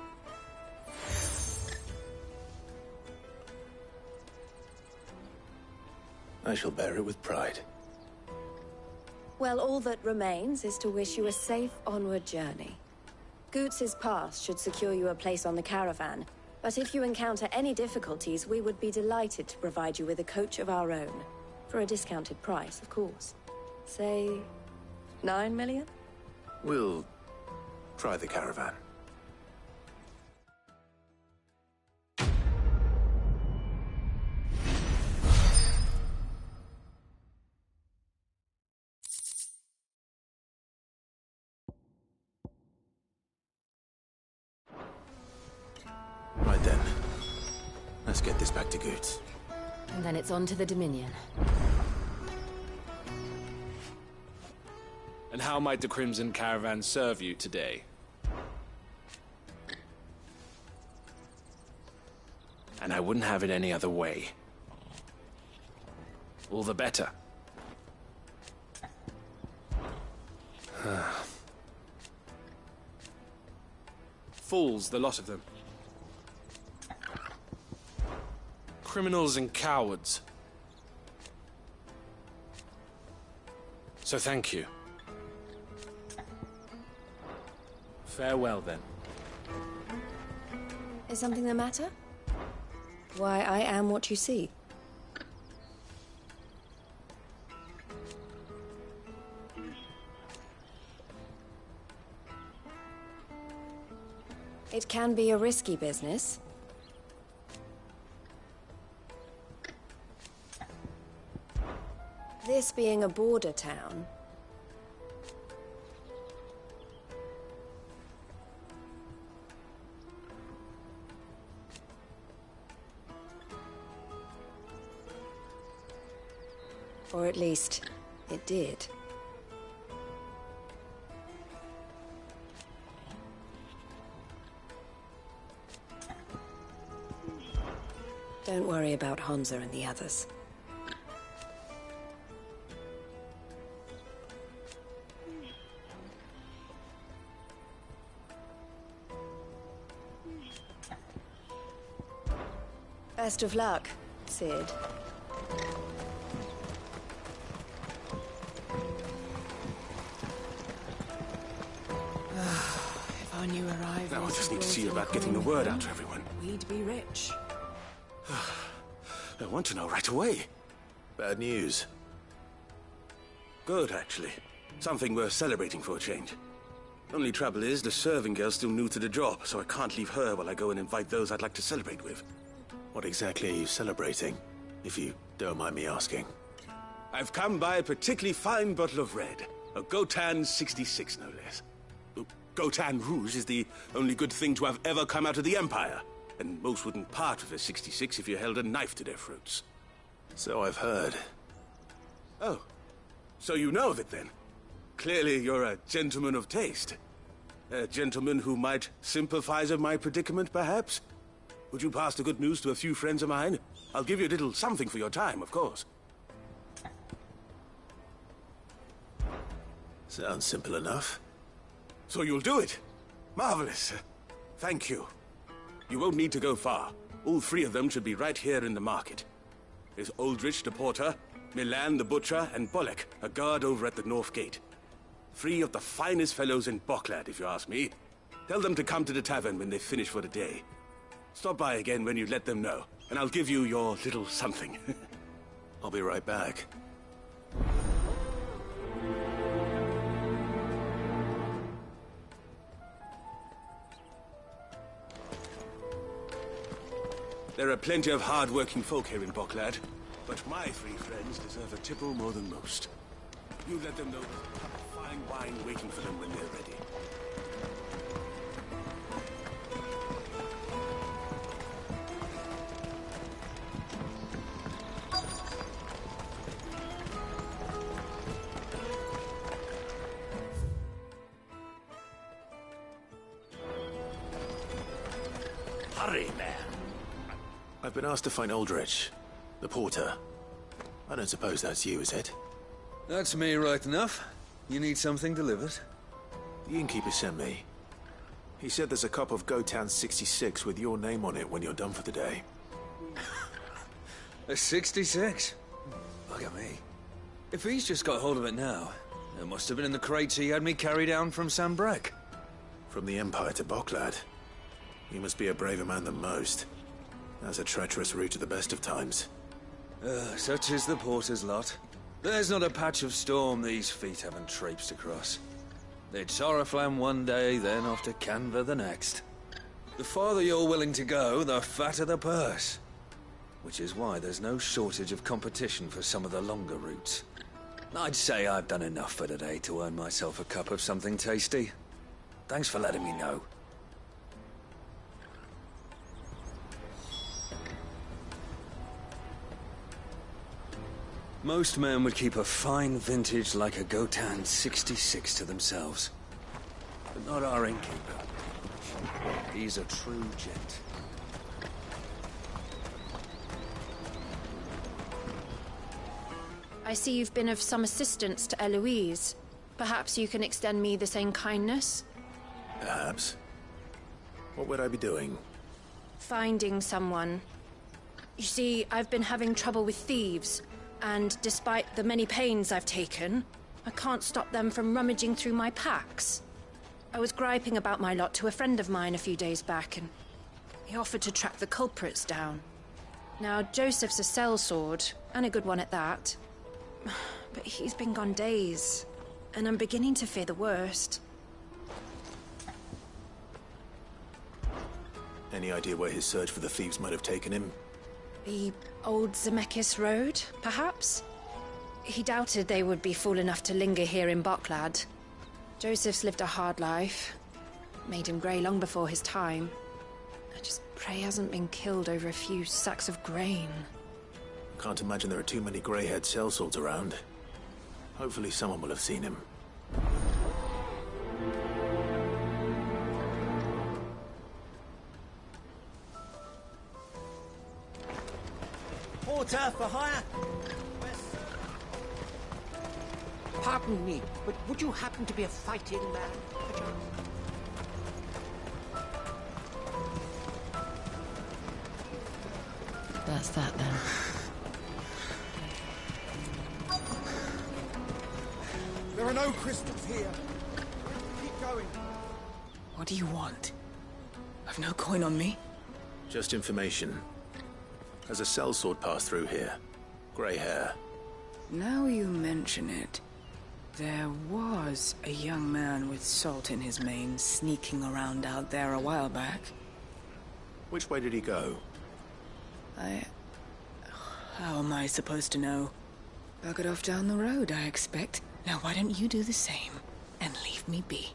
I shall bear it with pride. Well, all that remains is to wish you a safe onward journey. Goots' pass should secure you a place on the caravan, but if you encounter any difficulties, we would be delighted to provide you with a coach of our own. For a discounted price, of course. Say, 9 million? We'll try the caravan. Right then. Let's get this back to Goots. And then it's on to the Dominion. And how might the Crimson Caravan serve you today? And I wouldn't have it any other way. All the better. Fools, the lot of them. Criminals and cowards. So thank you. Farewell, then. Is something the matter? Why, I am what you see. It can be a risky business. This being a border town, or at least, it did. Don't worry about Hansa and the others. Best of luck, Sid. If I knew arrivals... Now I just need to see about getting the word out to everyone. We'd be rich. I want to know right away. Bad news. Good, actually. Something worth celebrating for a change. Only trouble is, the serving girl's still new to the job, so I can't leave her while I go and invite those I'd like to celebrate with. What exactly are you celebrating, if you don't mind me asking? I've come by a particularly fine bottle of red. A Gotan 66, no less. Gotan Rouge is the only good thing to have ever come out of the Empire. And most wouldn't part with a 66 if you held a knife to their throats. So I've heard. Oh. So you know of it, then? Clearly you're a gentleman of taste. A gentleman who might sympathize with my predicament, perhaps? Would you pass the good news to a few friends of mine? I'll give you a little something for your time, of course. Sounds simple enough. So you'll do it? Marvelous. Thank you. You won't need to go far. All three of them should be right here in the market. There's Aldrich the porter, Milan the butcher, and Bolek, a guard over at the north gate. 3 of the finest fellows in Boklad, if you ask me. Tell them to come to the tavern when they finish for the day. Stop by again when you let them know, and I'll give you your little something. I'll be right back. There are plenty of hard-working folk here in Boklad, but my 3 friends deserve a tipple more than most. You let them know there's a cup of fine wine waiting for them when they're ready. Hurry, man. I've been asked to find Aldrich, the porter. I don't suppose that's you, is it? That's me, right enough. You need something delivered? The innkeeper sent me. He said there's a cup of Gotan 66 with your name on it when you're done for the day. A 66? Look at me. If he's just got hold of it now, it must have been in the crates he had me carry down from Sambrek. From the Empire to Boklad. You must be a braver man than most. That's a treacherous route at the best of times. Such is the porter's lot. There's not a patch of storm these feet haven't traipsed across. It's Oriflamme one day, then off to Canva the next. The farther you're willing to go, the fatter the purse. Which is why there's no shortage of competition for some of the longer routes. I'd say I've done enough for today to earn myself a cup of something tasty. Thanks for letting me know. Most men would keep a fine vintage like a Gotan 66 to themselves. But not our innkeeper. He's a true gent. I see you've been of some assistance to Eloise. Perhaps you can extend me the same kindness? Perhaps. What would I be doing? Finding someone. You see, I've been having trouble with thieves. And despite the many pains I've taken, I can't stop them from rummaging through my packs. I was griping about my lot to a friend of mine a few days back, and he offered to track the culprits down. Now, Joseph's a sellsword, and a good one at that. But he's been gone days, and I'm beginning to fear the worst. Any idea where his search for the thieves might have taken him? The old Zemeckis Road, perhaps? He doubted they would be fool enough to linger here in Boklad. Joseph's lived a hard life. Made him grey long before his time. I just pray he hasn't been killed over a few sacks of grain. Can't imagine there are too many grey-haired sellswords around. Hopefully someone will have seen him. Porter for hire? Pardon me, but would you happen to be a fighting man, perchance? That's that then. There are no crystals here. Keep going. What do you want? I've no coin on me. Just information. Has a sellsword passed through here? Grey hair. Now you mention it. There was a young man with salt in his mane sneaking around out there a while back. Which way did he go? How am I supposed to know? Buggered off down the road, I expect. Now why don't you do the same and leave me be?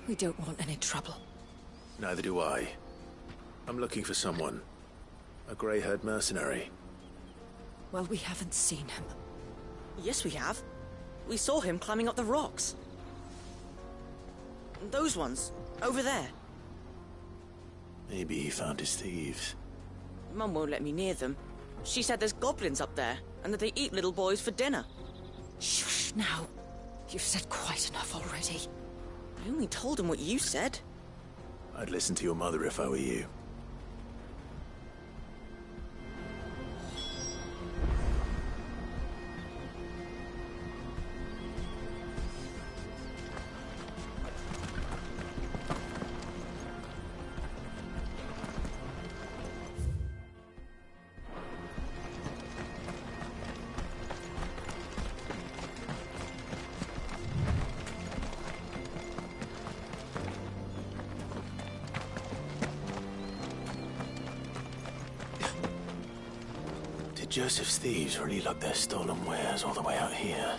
We don't want any trouble. Neither do I. I'm looking for someone. A grey-haired mercenary. Well, we haven't seen him. Yes, we have. We saw him climbing up the rocks. Those ones, over there. Maybe he found his thieves. Mum won't let me near them. She said there's goblins up there, and that they eat little boys for dinner. Shush now. You've said quite enough already. I only told him what you said. I'd listen to your mother if I were you. Joseph's thieves really lug their stolen wares all the way out here.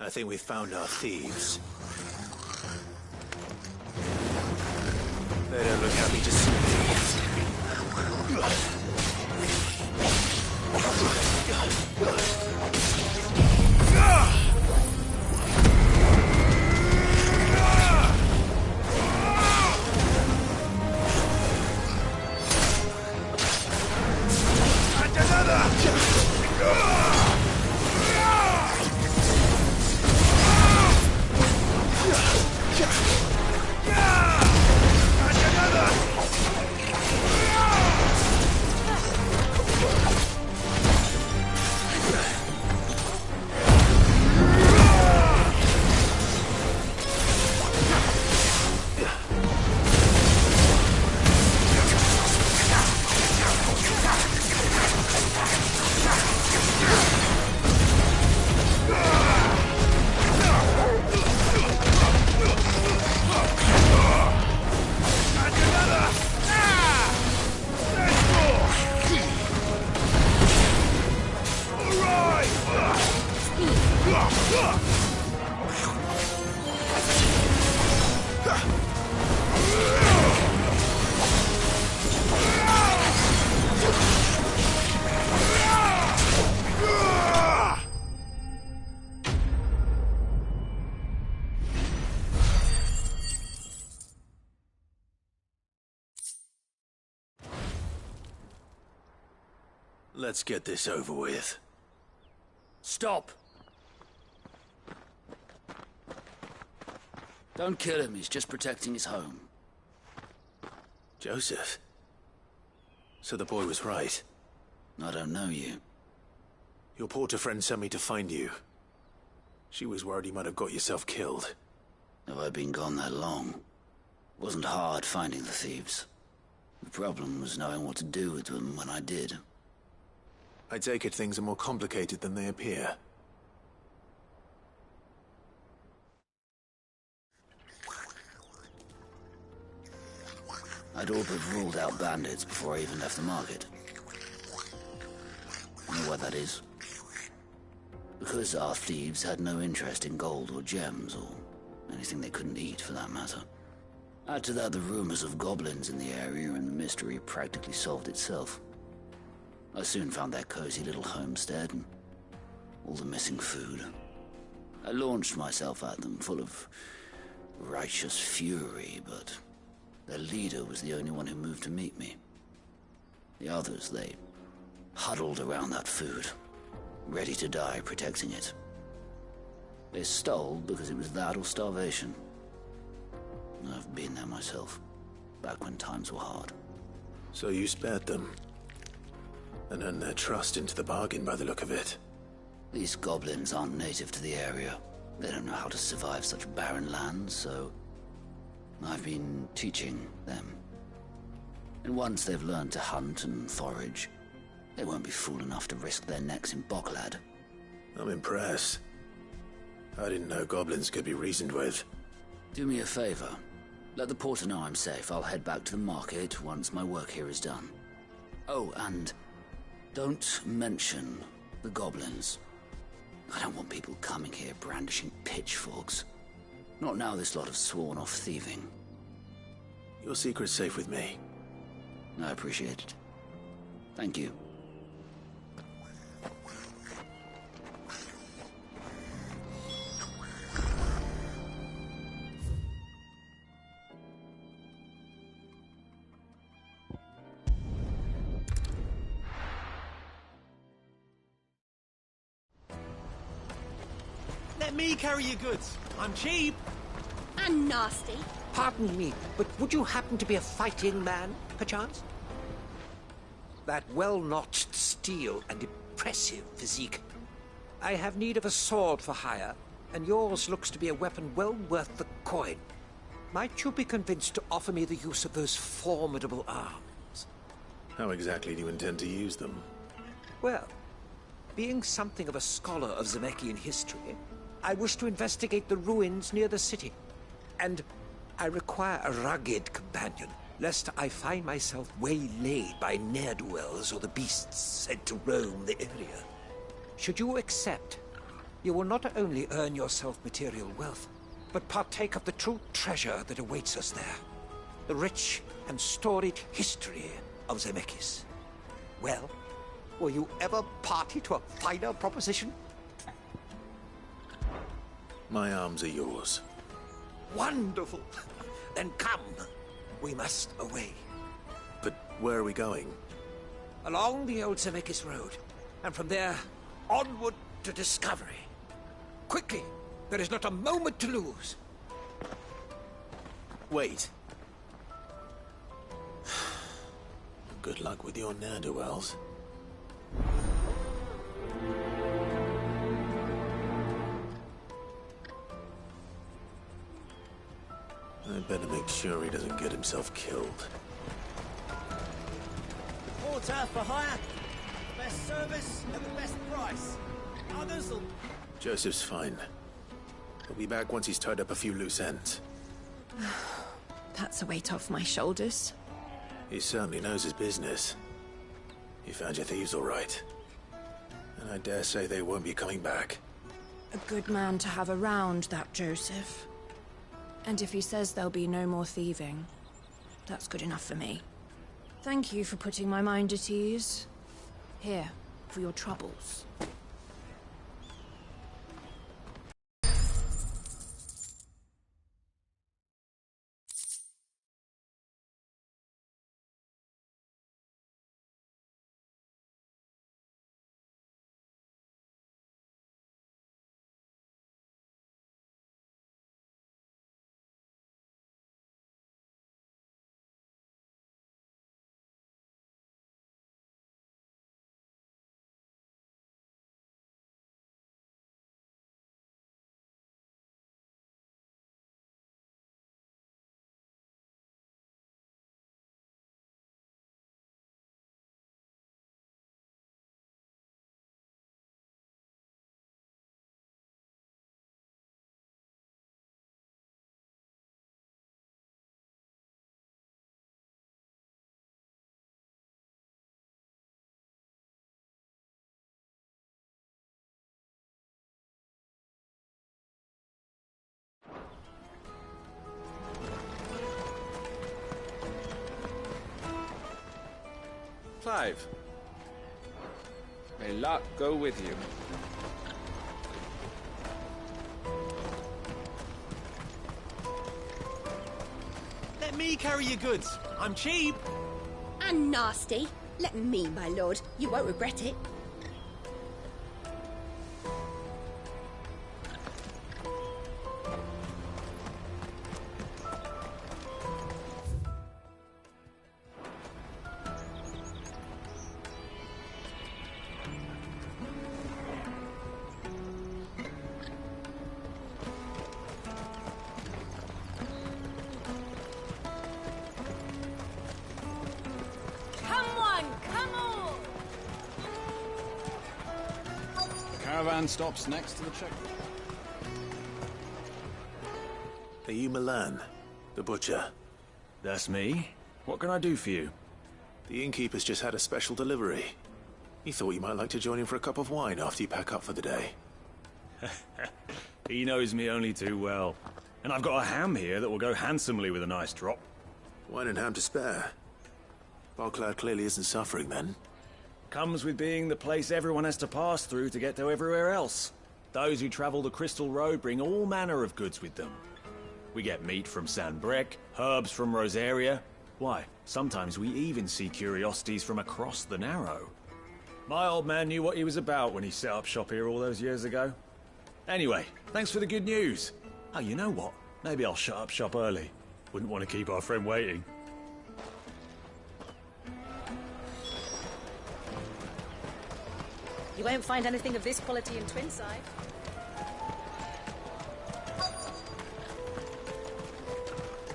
I think we've found our thieves. They don't look happy to see Let's get this over with. Stop! Don't kill him, he's just protecting his home. Joseph? So the boy was right. I don't know you. Your porter friend sent me to find you. She was worried you might have got yourself killed. Have I been gone that long? It wasn't hard finding the thieves. The problem was knowing what to do with them when I did. I take it things are more complicated than they appear. I'd all but ruled out bandits before I even left the market. You know why that is? Because our thieves had no interest in gold or gems, or anything they couldn't eat for that matter. Add to that the rumors of goblins in the area, and the mystery practically solved itself. I soon found their cozy little homestead, and all the missing food. I launched myself at them, full of righteous fury, but their leader was the only one who moved to meet me. The others, they huddled around that food, ready to die protecting it. They stole because it was that or starvation. I've been there myself, back when times were hard. So you spared them, and earned their trust into the bargain by the look of it. These goblins aren't native to the area. They don't know how to survive such barren lands, so I've been teaching them. And once they've learned to hunt and forage, they won't be fool enough to risk their necks in Bocklad. I'm impressed. I didn't know goblins could be reasoned with. Do me a favor. Let the porter know I'm safe. I'll head back to the market once my work here is done. Oh, and don't mention the goblins. I don't want people coming here brandishing pitchforks. Not now this lot have sworn off thieving. Your secret's safe with me. I appreciate it. Thank you. Let me carry your goods. I'm cheap. And nasty. Pardon me, but would you happen to be a fighting man, perchance? That well-notched steel and impressive physique. I have need of a sword for hire, and yours looks to be a weapon well worth the coin. Might you be convinced to offer me the use of those formidable arms? How exactly do you intend to use them? Well, being something of a scholar of Zemeckis history, I wish to investigate the ruins near the city. And I require a rugged companion, lest I find myself waylaid by ne'er-do-wells or the beasts sent to roam the area. Should you accept, you will not only earn yourself material wealth, but partake of the true treasure that awaits us there. The rich and storied history of Zemeckis. Well, were you ever party to a finer proposition? My arms are yours. Wonderful! Then come. We must away. But where are we going? Along the old Zemeckis Road, and from there, onward to discovery. Quickly! There is not a moment to lose. Wait. Good luck with your ne'er-do-wells. I better make sure he doesn't get himself killed. Porter for hire. Best service at the best price. Others will... Joseph's fine. He'll be back once he's tied up a few loose ends. That's a weight off my shoulders. He certainly knows his business. You found your thieves all right. And I dare say they won't be coming back. A good man to have around, that Joseph. And if he says there'll be no more thieving, that's good enough for me. Thank you for putting my mind at ease. Here, for your troubles. Clive. May luck go with you. Let me carry your goods. I'm cheap. And nasty. Let me, my lord. You won't regret it. Caravan stops next to the checkpoint. Are you Milan, the butcher? That's me. What can I do for you? The innkeeper's just had a special delivery. He thought you might like to join him for a cup of wine after you pack up for the day. He knows me only too well. And I've got a ham here that will go handsomely with a nice drop. Wine and ham to spare. Bogcloud clearly isn't suffering then. Comes with being the place everyone has to pass through to get to everywhere else. Those who travel the Crystal Road bring all manner of goods with them. We get meat from San Brec, herbs from Rosaria. Why, sometimes we even see curiosities from across the Narrow. My old man knew what he was about when he set up shop here all those years ago. Anyway, thanks for the good news. Oh, you know what? Maybe I'll shut up shop early. Wouldn't want to keep our friend waiting. You won't find anything of this quality in Twinside.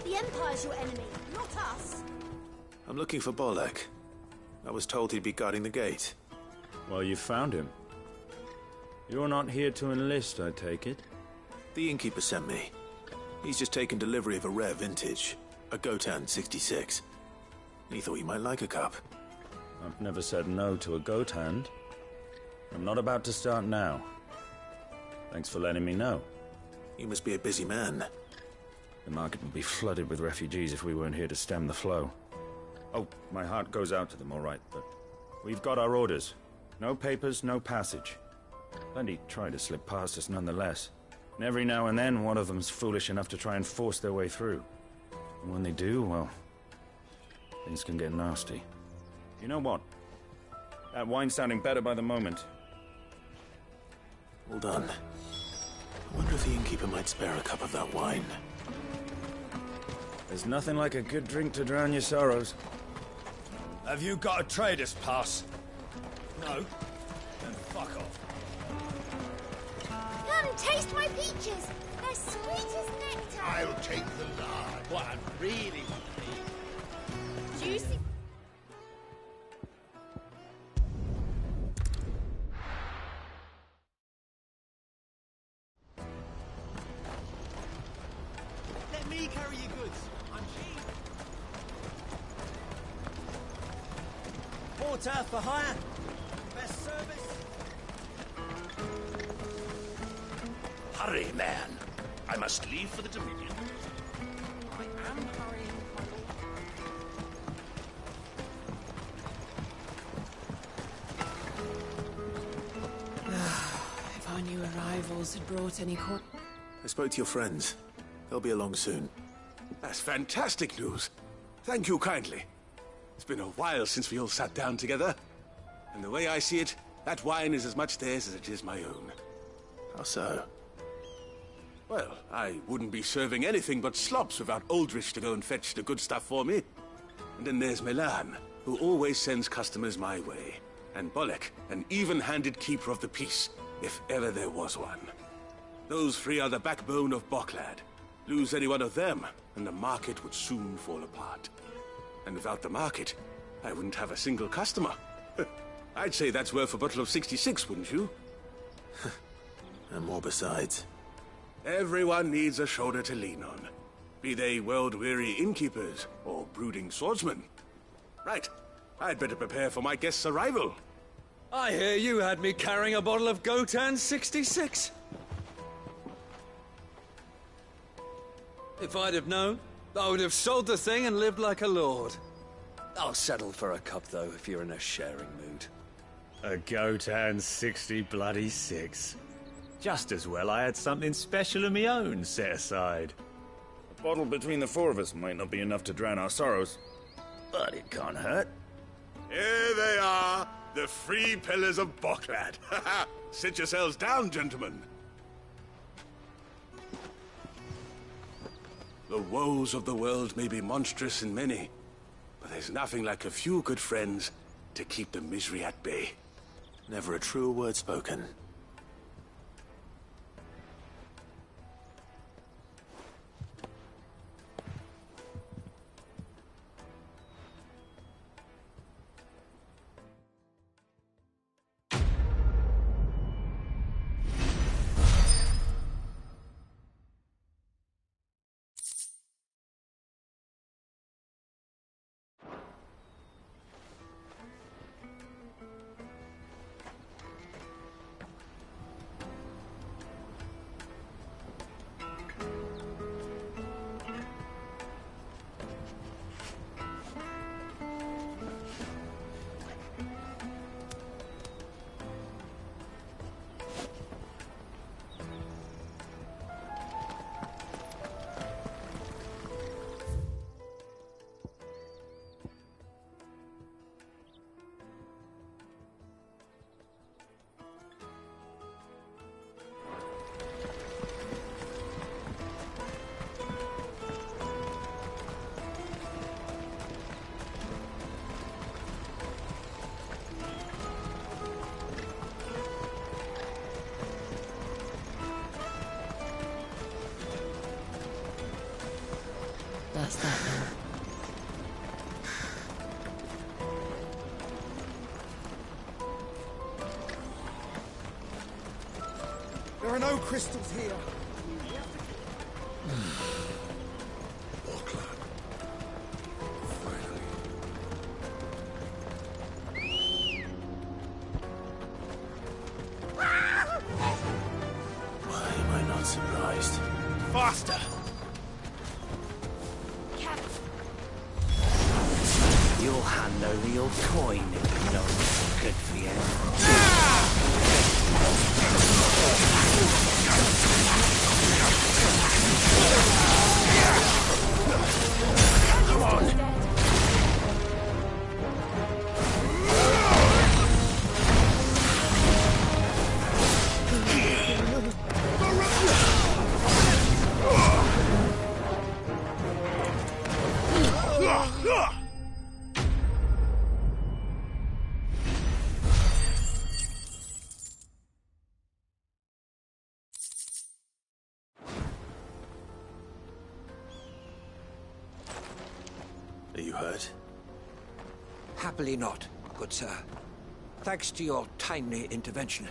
The Empire's your enemy, not us. I'm looking for Bolek. I was told he'd be guarding the gate. Well, you found him. You're not here to enlist, I take it? The innkeeper sent me. He's just taken delivery of a rare vintage, a Gotan 66. He thought you might like a cup. I've never said no to a goat hand. I'm not about to start now. Thanks for letting me know. You must be a busy man. The market would be flooded with refugees if we weren't here to stem the flow. Oh, my heart goes out to them, all right, but we've got our orders. No papers, no passage. Plenty try to slip past us nonetheless. And every now and then, one of them's foolish enough to try and force their way through. And when they do, well, things can get nasty. You know what? That wine's sounding better by the moment. Well done. I wonder if the innkeeper might spare a cup of that wine. There's nothing like a good drink to drown your sorrows. Have you got a trader's pass? No? Then fuck off. Come, taste my peaches. They're sweet as nectar. I'll take the lard. What I really want to eat. Juicy. Let me carry your goods. I'm cheap. Porter for hire. Best service. Hurry, man. I must leave for the Dominion. I am hurrying, my If our new arrivals had brought any I spoke to your friends. They'll be along soon. That's fantastic news. Thank you kindly. It's been a while since we all sat down together. And the way I see it, that wine is as much theirs as it is my own. How so? Well, I wouldn't be serving anything but slops without Aldrich to go and fetch the good stuff for me. And then there's Milan, who always sends customers my way. And Bolek, an even-handed keeper of the peace, if ever there was one. Those three are the backbone of Bogcloud. Lose any one of them, and the market would soon fall apart. And without the market, I wouldn't have a single customer. I'd say that's worth a bottle of 66, wouldn't you? And more besides. Everyone needs a shoulder to lean on. Be they world-weary innkeepers or brooding swordsmen. Right, I'd better prepare for my guest's arrival. I hear you had me carrying a bottle of Gotan 66. If I'd have known, I would have sold the thing and lived like a lord. I'll settle for a cup, though, if you're in a sharing mood. A goat and 60 bloody 6. Just as well I had something special of my own set aside. A bottle between the four of us might not be enough to drown our sorrows, but it can't hurt. Here they are, the 3 pillars of Bocklad. Sit yourselves down, gentlemen. The woes of the world may be monstrous and many, but there's nothing like a few good friends to keep the misery at bay. Never a truer word spoken. That's that then. There are no crystals here. Bocklad. Finally. Why am I not surprised? Faster! You'll hand over your coin if you know what's good for you. Come on! Are you hurt? Happily not, good sir. Thanks to your timely intervention.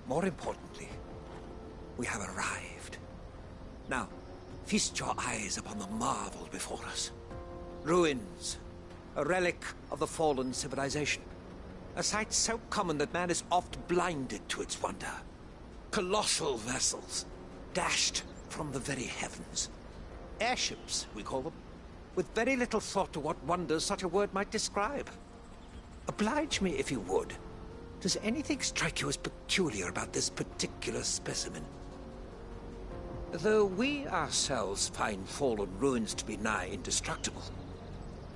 More importantly, we have arrived. Now, feast your eyes upon the marvel before us. Ruins, a relic of the fallen civilization. A sight so common that man is oft blinded to its wonder. Colossal vessels, dashed from the very heavens. Airships, we call them, with very little thought to what wonders such a word might describe. Oblige me if you would. Does anything strike you as peculiar about this particular specimen? Though we ourselves find fallen ruins to be nigh indestructible,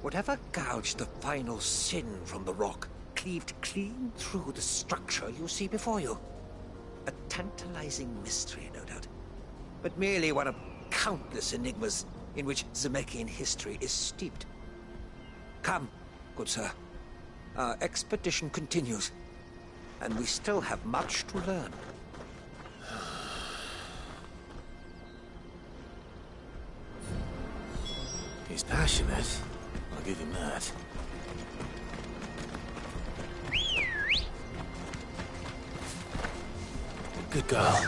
whatever gouged the final sin from the rock cleaved clean through the structure you see before you. A tantalizing mystery, no doubt, but merely one of countless enigmas in which Zemeckis history is steeped. Come, good sir. Our expedition continues, and we still have much to learn. He's passionate. I'll give him that. Good girl.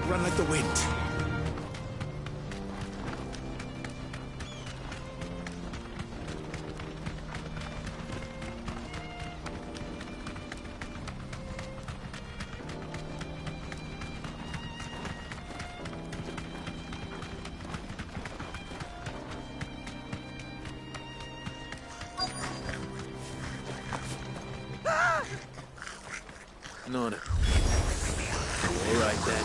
Run like the wind. None. All right then.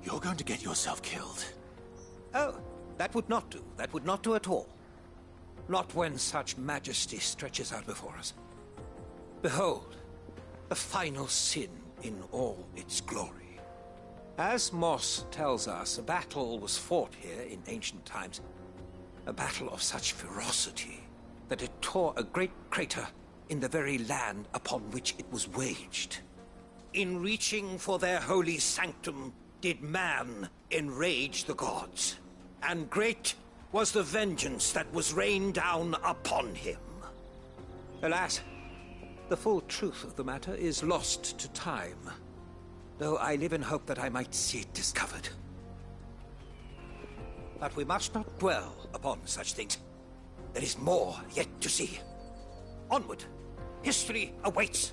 You're going to get yourself killed. Oh, that would not do. That would not do at all. Not when such majesty stretches out before us. Behold, the final sin in all its glory. As Moss tells us, a battle was fought here in ancient times. A battle of such ferocity that it tore a great crater in the very land upon which it was waged. In reaching for their holy sanctum, did man enrage the gods, and great was the vengeance that was rained down upon him. Alas, the full truth of the matter is lost to time, though I live in hope that I might see it discovered. But we must not dwell upon such things. There is more yet to see. Onward! History awaits!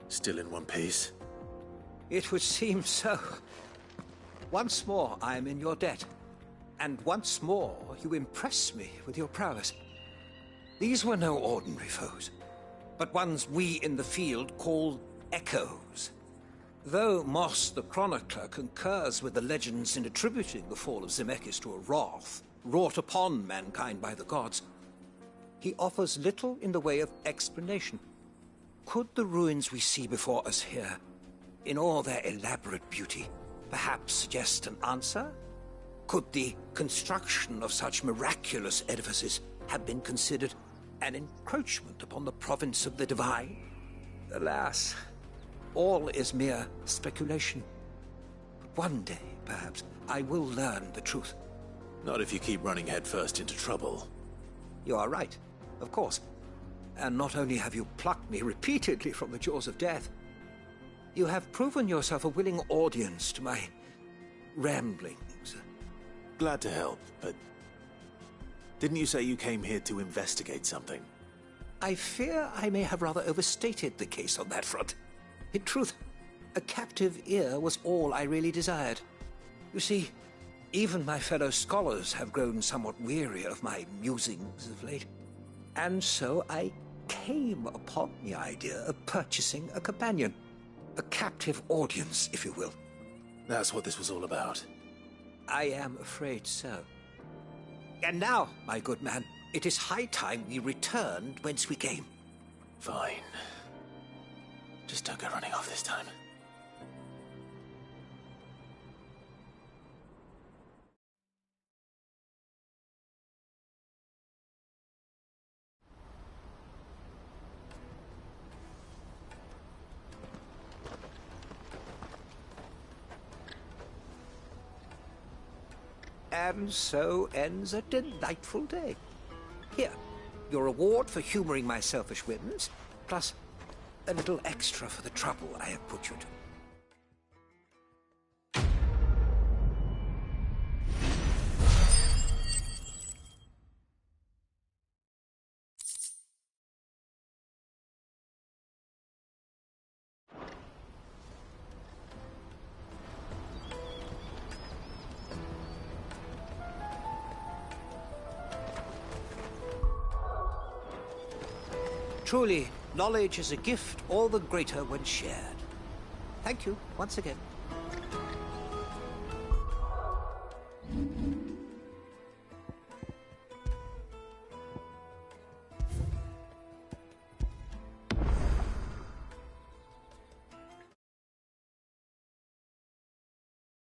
Still in one piece? It would seem so. Once more I am in your debt. And once more you impress me with your prowess. These were no ordinary foes, but ones we in the field call echoes. Though Moss the Chronicler concurs with the legends in attributing the fall of Zemeckis to a wrath, wrought upon mankind by the gods, he offers little in the way of explanation. Could the ruins we see before us here, in all their elaborate beauty, perhaps suggest an answer? Could the construction of such miraculous edifices have been considered an encroachment upon the province of the divine? Alas, all is mere speculation. But one day, perhaps, I will learn the truth. Not if you keep running headfirst into trouble. You are right, of course. And not only have you plucked me repeatedly from the jaws of death, you have proven yourself a willing audience to my ramblings. Glad to help, but didn't you say you came here to investigate something? I fear I may have rather overstated the case on that front. In truth, a captive ear was all I really desired. You see, even my fellow scholars have grown somewhat weary of my musings of late. And so I came upon the idea of purchasing a companion. A captive audience, if you will. That's what this was all about. I am afraid so. And now, my good man, it is high time we returned whence we came. Fine. Just don't go running off this time. And so ends a delightful day. Here, your reward for humoring my selfish whims, plus a little extra for the trouble I have put you to. Truly, knowledge is a gift all the greater when shared. Thank you once again.